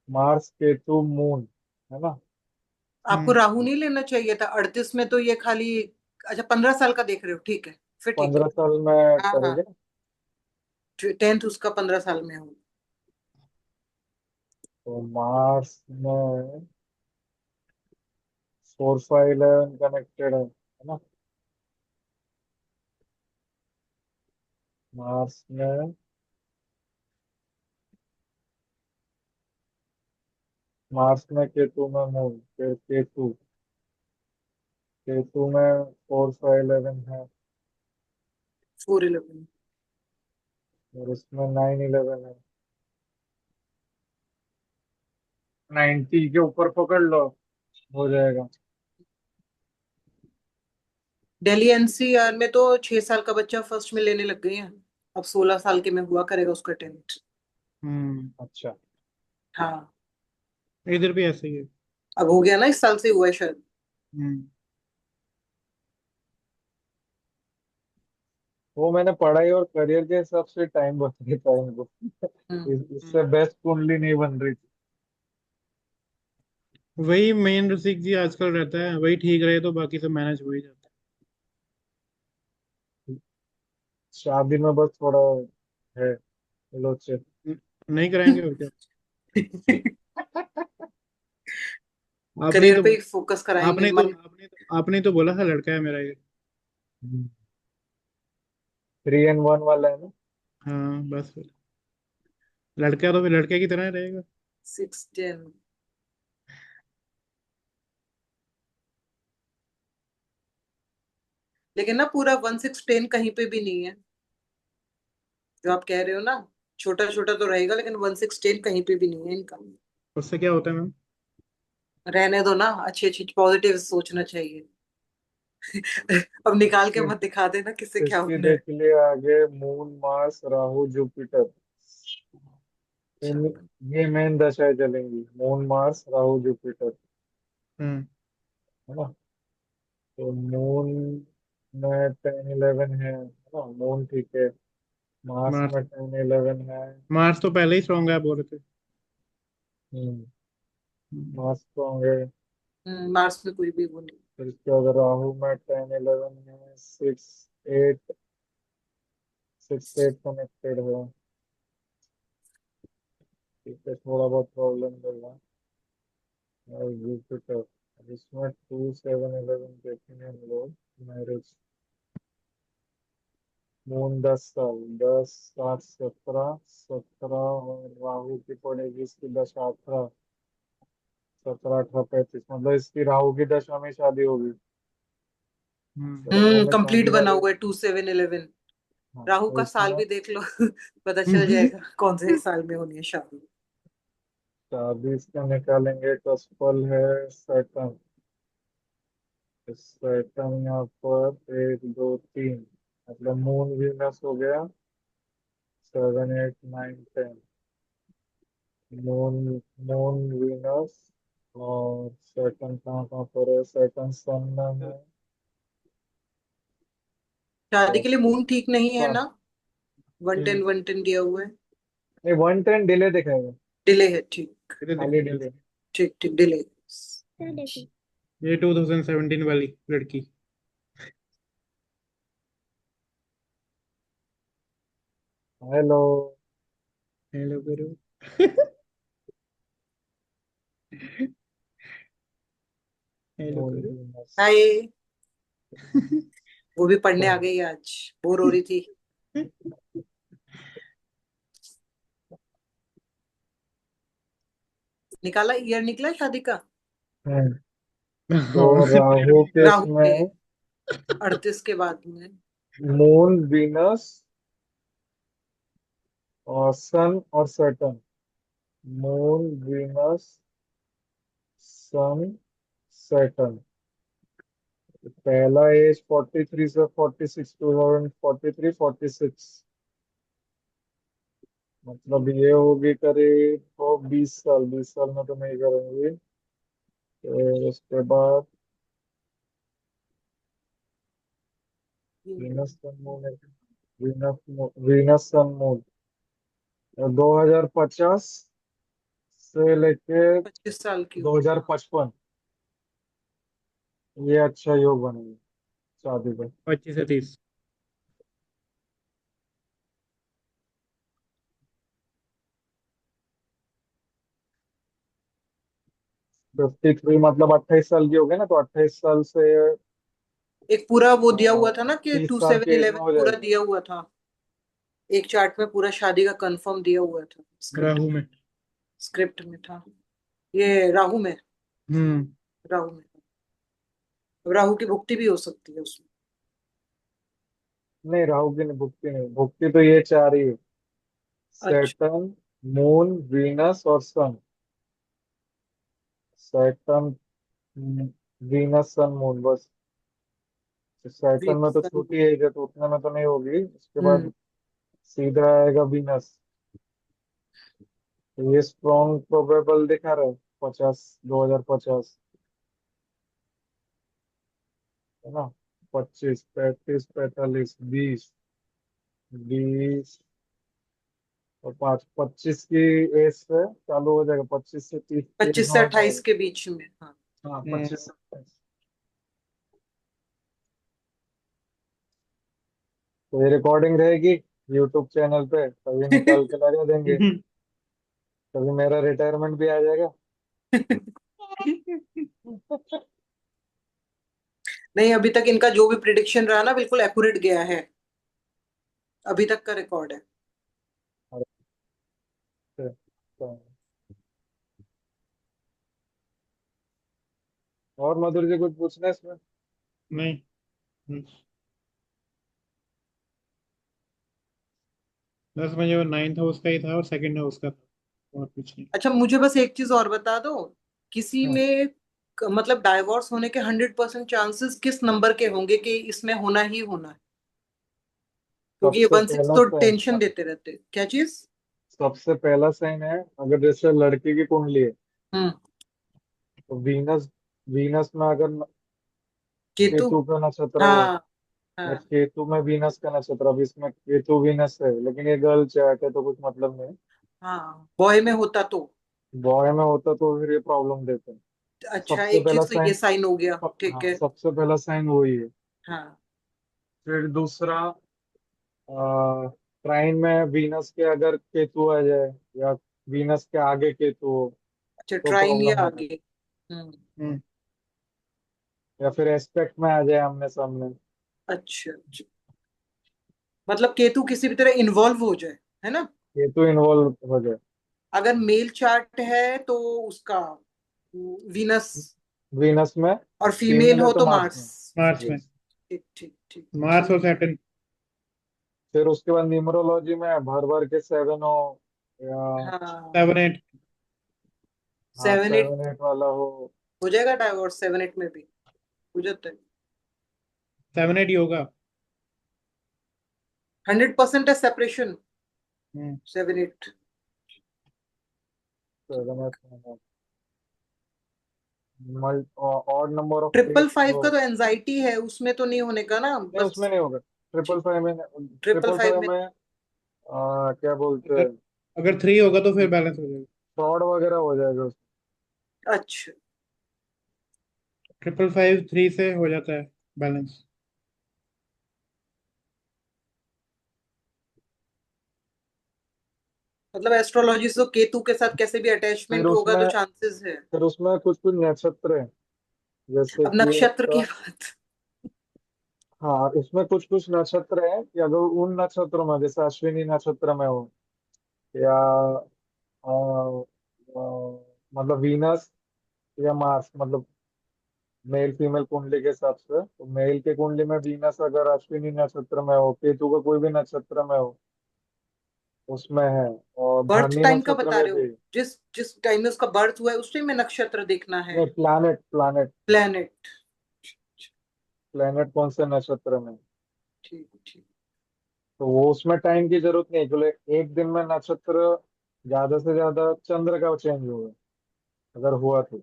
Mars Ketu moon, है ना। आपको हम्म। राहु नहीं लेना चाहिए था 38 में, तो ये खाली। अच्छा, 15 साल का देख रहे हो, ठीक है, फिर ठीक है। 15 साल में हाँ हाँ, करेंगे। 10th उसका 15 साल में हो। तो मार्स में 4 5 11 कनेक्टेड है ना। मार्स में, मार्स में केतु में मून, फिर केतु, केतु में 4 5 11 है। 4 11। और इसमें 9 11 है। 90 के ऊपर पकड़ लो, हो जाएगा। दिल्ली एनसीआर में तो 6 साल का बच्चा फर्स्ट में लेने लग गए हैं। अब 16 साल के में हुआ करेगा उसका 10th। हम्म। अच्छा। हाँ, इधर भी ऐसे ही है। अब हो गया ना, इस साल से हुआ है शायद। हम्म। वो मैंने पढ़ाई और करियर के हिसाब से टाइम बच देता है इनको। हम्म। इससे बेस्ट कुंडली नहीं बन रही थी। वही मेन रसिक जी आजकल रहता है, वही ठीक रहे तो बाकी सब मैनेज हो ही जाता शादी में बस थोड़ा है लोचे। है। नहीं कराएंगे और क्या। आपने करियर तो पे ही फोकस कराएंगे आपने तो मन। आपने तो बोला था लड़का है मेरा ये। 3 and 1 वाला है ना। हाँ बस फिर, लड़का तो फिर लड़के की तरह ही रहेगा। 6 10। लेकिन ना पूरा 1 6 10 कहीं पे भी नहीं है, जो आप कह रहे हो ना। छोटा छोटा तो रहेगा, लेकिन 1 6 10 कहीं पे भी नहीं है इनका। उससे क्या होता है मैम? रहने दो ना, अच्छी अच्छी पॉजिटिव सोचना चाहिए। अब निकाल के इसके मत दिखा देना किससे क्या इसके होना है। देख लिए आगे, मून, मार्स, राहु, जुपिटर, अच्छा। ये मेन दशाएं चलेंगी, मून मार्स राहु जुपिटर, हम्म है ना। तो मून में 10-11 है ना, मून ठीक है। मार्स मार्स में 10-11 है। मार्स तो पहले ही स्ट्रॉन्ग है बोल रहे थे। हम्म, हम्म, मार्स तो होंगे। मार्स में कोई भी वो नहीं। फिर इसके अगर राहु में 10-11 है, 6-8, 6-8 कनेक्टेड है, ठीक है, थोड़ा बहुत प्रॉब्लम देगा। और जुपिटर, इसमें 2-7-11 देखेंगे हम लोग। मैरिज, मून 10 साल, 10 7 17, 17 और राहु की पड़ेगी इसकी दशा 18, 17 18 35, मतलब इसकी राहु की दशा में शादी होगी। तो राहु में कंप्लीट शादी बना वाले, हुआ है 2 7 11। हाँ राहु तो का साल इसमें भी देख लो पता चल जाएगा कौन से साल में होनी है शादी। शादी इसका निकालेंगे तो सफल है सैटर्न। सैटर्न यहाँ पर 1 2 3, मतलब मून वीनस हो गया 7 8 9 10। मून मून वीनस और सैटर्न कहाँ कहाँ पर है, सैटर्न सन में है। शादी और के लिए मून ठीक नहीं है सन, ना। 110 110 दिया हुआ है। नहीं 110 डिले दिखाएगा, डिले है ठीक। इधर खाली दिखाई डिले। ठीक ठीक डिले। ये 2017 वाली लड़की। हेलो। हेलो करो। हेलो मून करो। वीनस, हाय। वो भी पढ़ने आ गई आज। बोर हो रही थी। निकाला ईयर निकला शादी का। तो हाँ, राहु के राहु के इसमें 38 के बाद में। मून वीनस और सन और सैटर्न, मून वीनस सन सैटर्न। पहला एज 43 से 46, 2043 46, मतलब ये होगी करीब तो 20 साल, 20 साल में तो नहीं करेंगे। तो उसके बाद Venus sun moon, Venus sun moon 2050 से लेके 25 साल की दो उम्र। हजार पचपन ये अच्छा योग बनेगा शादी का। 25 से 30। 53 मतलब 28 साल की हो गई ना, तो 28 साल से एक पूरा वो दिया हुआ था ना कि 30 साल की एज में 2 7 11 हो पूरा जाएगी। दिया हुआ था। एक चार्ट में पूरा शादी का कंफर्म दिया हुआ था स्क्रिप्ट राहु में। में। स्क्रिप्ट में था। ये राहु में। हम्म राहु में। राहु की भुक्ति भी हो सकती है उसमें। नहीं राहु की नहीं, भुक्ति नहीं, भुक्ति तो ये चार ही है, अच्छा। सैटर्न, मून, वीनस और सन। सैटर्न, वीनस, सन, मून, बस। सैटर्न में तो वीक। छोटी एज है तो उतने में तो नहीं होगी, उसके बाद हम्म। सीधा आएगा वीनस। तो ये स्ट्रॉन्ग प्रोबेबल दिखा रहा है 50, 2050, है ना। 25 35 45 20 और 5 25 की एज से चालू हो जाएगा, 25 से 30 की एज 25 में से हो 28 जाएगा। के बीच में हाँ। हाँ हम्म 25 से 28। तो ये रिकॉर्डिंग रहेगी यूट्यूब चैनल पे, कभी निकाल के लगा देंगे, कभी मेरा रिटायरमेंट भी आ जाएगा। नहीं अभी तक इनका जो भी प्रिडिक्शन रहा ना बिल्कुल एक्यूरेट गया है। अभी तक का रिकॉर्ड है। तो और मधुर जी कुछ पूछना है इसमें? नहीं। हम्म, बस मुझे वो 9th हाउस का ही था और 2nd हाउस का था, और कुछ नहीं। अच्छा मुझे बस एक चीज और बता दो। किसी हाँ, में मतलब डाइवोर्स होने के 100% चांसेस किस नंबर के होंगे कि इसमें होना ही होना है। क्योंकि ये सबसे 16 पहला तो साइन, टेंशन देते रहते हैं। क्या चीज। सबसे पहला साइन है, अगर जैसे लड़की की कुंडली है हम्म। तो वीनस, वीनस में अगर केतु। केतु का नक्षत्र हो, हाँ या हाँ केतु में वीनस का नक्षत्र, अब इसमें केतु वीनस है लेकिन ये गर्ल चैट है तो कुछ मतलब नहीं। हाँ, बॉय में होता तो। बॉय में होता तो फिर ये प्रॉब्लम देते हैं। अच्छा, सबसे एक पहला चीज तो ये साइन, साइन हो गया, ठीक हाँ है। सबसे पहला साइन वही है। हाँ। फिर दूसरा, ट्राइन में वीनस के अगर केतु आ जाए, या वीनस के आगे केतु हो अच्छा, तो ट्राइन ये प्रॉब्लम है। आगे। हम्म। हम्म। या फिर एस्पेक्ट में आ जाए आमने सामने। अच्छा अच्छा। मतलब केतु किसी भी तरह इन्वॉल्व हो जाए, है ना। केतु इन्वॉल्व हो जाए। अगर मेल चार्ट है तो उसका वीनस, वीनस में, और फीमेल फीमेल है हो तो तो मार्स मार्स। में। मार्च में। यस। ठीक ठीक ठीक। मार्च और सैटर्न। फिर उसके बाद न्यूमरोलॉजी में भर भर के 7 हो, या हाँ, 7 8। हाँ 7 8 7 8 वाला हो। हो जाएगा डाइवोर्स 7 8 में भी हो जाता है। 7 8 योगा। 100% है separation. Hmm. 7 8। 7 8 odd number of triple trees five हो। का तो एनजाइटी है, उसमें तो नहीं होने का ना, नहीं बस। उसमें नहीं होगा। ट्रिपल ठीक। फाइव में, ट्रिपल ट्रिपल फाइव फाइव में। में क्या बोलते अगर हैं, अगर 3 होगा तो फिर बैलेंस हो जाएगा। फ्रॉड वगैरह हो जाएगा उसमें। अच्छा। 555 3 से हो जाता है बैलेंस। मतलब एस्ट्रोलॉजी से तो केतु के साथ कैसे भी फिर अटैचमेंट होगा तो उसमें चांसेस है। फिर उसमें कुछ कुछ नक्षत्र है, जैसे अब कि नक्षत्र की आपका, बात। हाँ उसमें कुछ कुछ नक्षत्र है कि अगर उन नक्षत्रों में, जैसे अश्विनी नक्षत्र में हो, या अ, मतलब वीनस या मार्स, मतलब मेल फीमेल कुंडली के हिसाब से, तो मेल के कुंडली में वीनस अगर अश्विनी नक्षत्र में हो, केतु का कोई भी नक्षत्र में हो उसमें है, और बर्थ भरनी टाइम का नक्षत्र बता में रहे भी। हो, जिस जिस टाइम में उसका बर्थ हुआ है उस टाइम में नक्षत्र देखना है। नहीं, प्लैनेट प्लैनेट। प्लेनेट। प्लैनेट कौन से नक्षत्र में, ठीक ठीक। तो वो उसमें टाइम की जरूरत नहीं, बोले एक दिन में नक्षत्र ज्यादा से ज्यादा चंद्र का चेंज होगा, अगर हुआ तो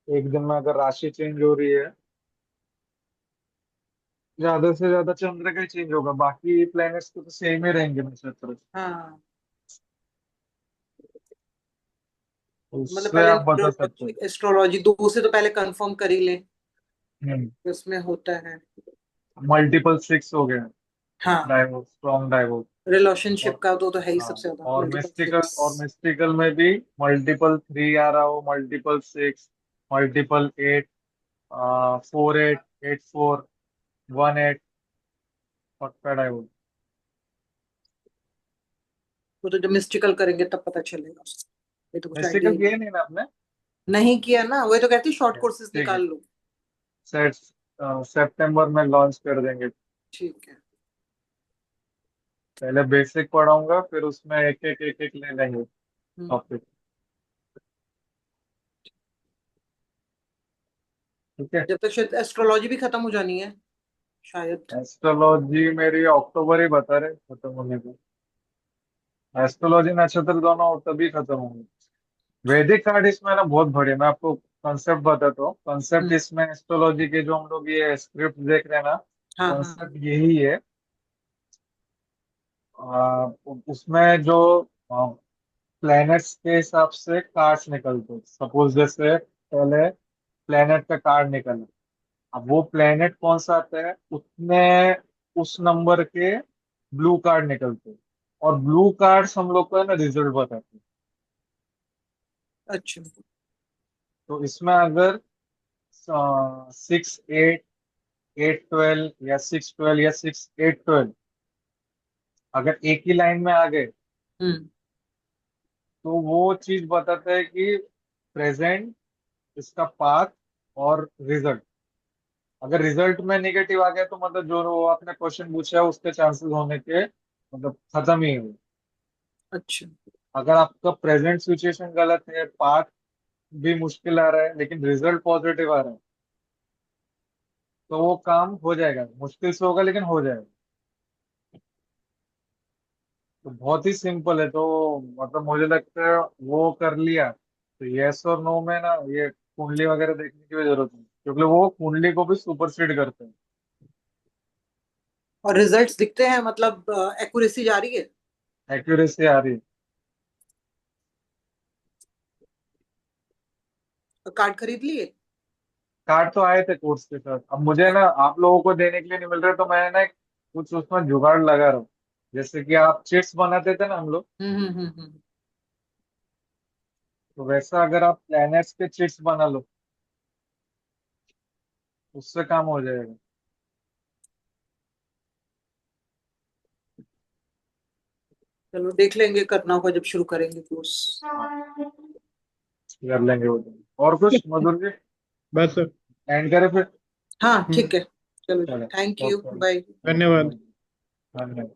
एक दिन में अगर राशि चेंज हो रही है, ज्यादा से ज्यादा चंद्र का ही चेंज होगा, बाकी प्लैनेट्स तो सेम ही रहेंगे नक्षत्र। हाँ, मतलब उससे पहले आप बता सकते न्यूमरोलॉजी हो। एस्ट्रोलॉजी दो से तो पहले कंफर्म कर ही लें हम्म। कि उसमें होता है। मल्टीपल सिक्स हो गया, हाँ, डाइवोर्स, स्ट्रॉन्ग डाइवोर्स। रिलेशनशिप और का तो है ही हाँ, सबसे ज्यादा और मल्टीपल मिस्टिकल, सिक्स। और मिस्टिकल में भी मल्टीपल 3 आ रहा हो, मल्टीपल 6, मल्टीपल 8, 4 8, 8 4, 1 8, पक्का डाइवोर्स। वो तो जब मिस्टिकल करेंगे तब पता चलेगा उसका। ये तो कुछ आइडिया मिस्टिकल ही किए नहीं ना आपने। नहीं किया ना, वही तो कहती शॉर्ट कोर्सेज ठीक है, निकाल लो। सेट सितंबर में लॉन्च कर देंगे। ठीक है। पहले बेसिक पढ़ाऊंगा, फिर उसमें एक एक ले लेंगे हम्म। टॉपिक। ठीक है। जब तक शायद एस्ट्रोलॉजी भी खत्म हो जानी है शायद। एस्ट्रोलॉजी मेरी अक्टूबर ही बता रहे खत्म होने को। एस्ट्रोलॉजी नक्षत्र दोनों तभी खत्म होंगे। वैदिक कार्ड इसमें ना बहुत बढ़िया, मैं आपको कंसेप्ट बताता हूँ। कंसेप्ट हम्म। इसमें एस्ट्रोलॉजी के जो हम लोग ये स्क्रिप्ट देख रहे हैं ना, हाँ हाँ हाँ। कंसेप्ट यही है। उसमें जो प्लैनेट्स के हिसाब से कार्ड्स निकलते, सपोज जैसे पहले प्लैनेट का कार्ड निकला, अब वो प्लैनेट कौन सा आता है उतने, उस नंबर के ब्लू कार्ड निकलते हैं, और ब्लू कार्ड्स हम लोग को है ना रिजल्ट बताते हैं। अच्छा। तो इसमें अगर 6 8, 8 12, या 6 12, या 6 8 12 अगर एक ही लाइन में आ गए, हम्म। तो वो चीज बताता है कि प्रेजेंट, इसका पाथ, और रिजल्ट। अगर रिजल्ट में नेगेटिव आ गया तो मतलब जो वो आपने क्वेश्चन पूछा है उसके चांसेस होने के मतलब खत्म ही हुए। अच्छा। अगर आपका प्रेजेंट सिचुएशन गलत है, पाथ भी मुश्किल आ रहा है लेकिन रिजल्ट पॉजिटिव आ रहा है, तो वो काम हो जाएगा, मुश्किल से होगा लेकिन हो जाएगा। तो बहुत ही सिंपल है, तो मतलब मुझे लगता है वो कर लिया तो यस और नो में ना ये कुंडली वगैरह देखने की भी जरूरत नहीं, क्योंकि वो कुंडली को भी सुपरसीड करते हैं। और रिजल्ट्स दिखते हैं, मतलब एक्यूरेसी जा रही है। एक्यूरेसी आ रही है। कार्ड खरीद लिए। कार्ड तो आए थे कोर्स के साथ, अब मुझे ना आप लोगों को देने के लिए नहीं मिल रहे, तो मैं ना कुछ उसमें जुगाड़ लगा रहा हूँ। जैसे कि आप चिट्स बनाते थे ना हम लोग, तो वैसा अगर आप प्लैनेट्स के चिट्स बना लो, उससे काम हो जाएगा। चलो देख लेंगे, करना होगा जब शुरू करेंगे कोर्स। हाँ, कर लेंगे वो तो। और कुछ मधुर जी, बस। एंड करें फिर। हाँ ठीक है। चलो जी, हम्म। थैंक यू, चलो, बाय। ओके धन्यवाद। बाय। धन्यवाद।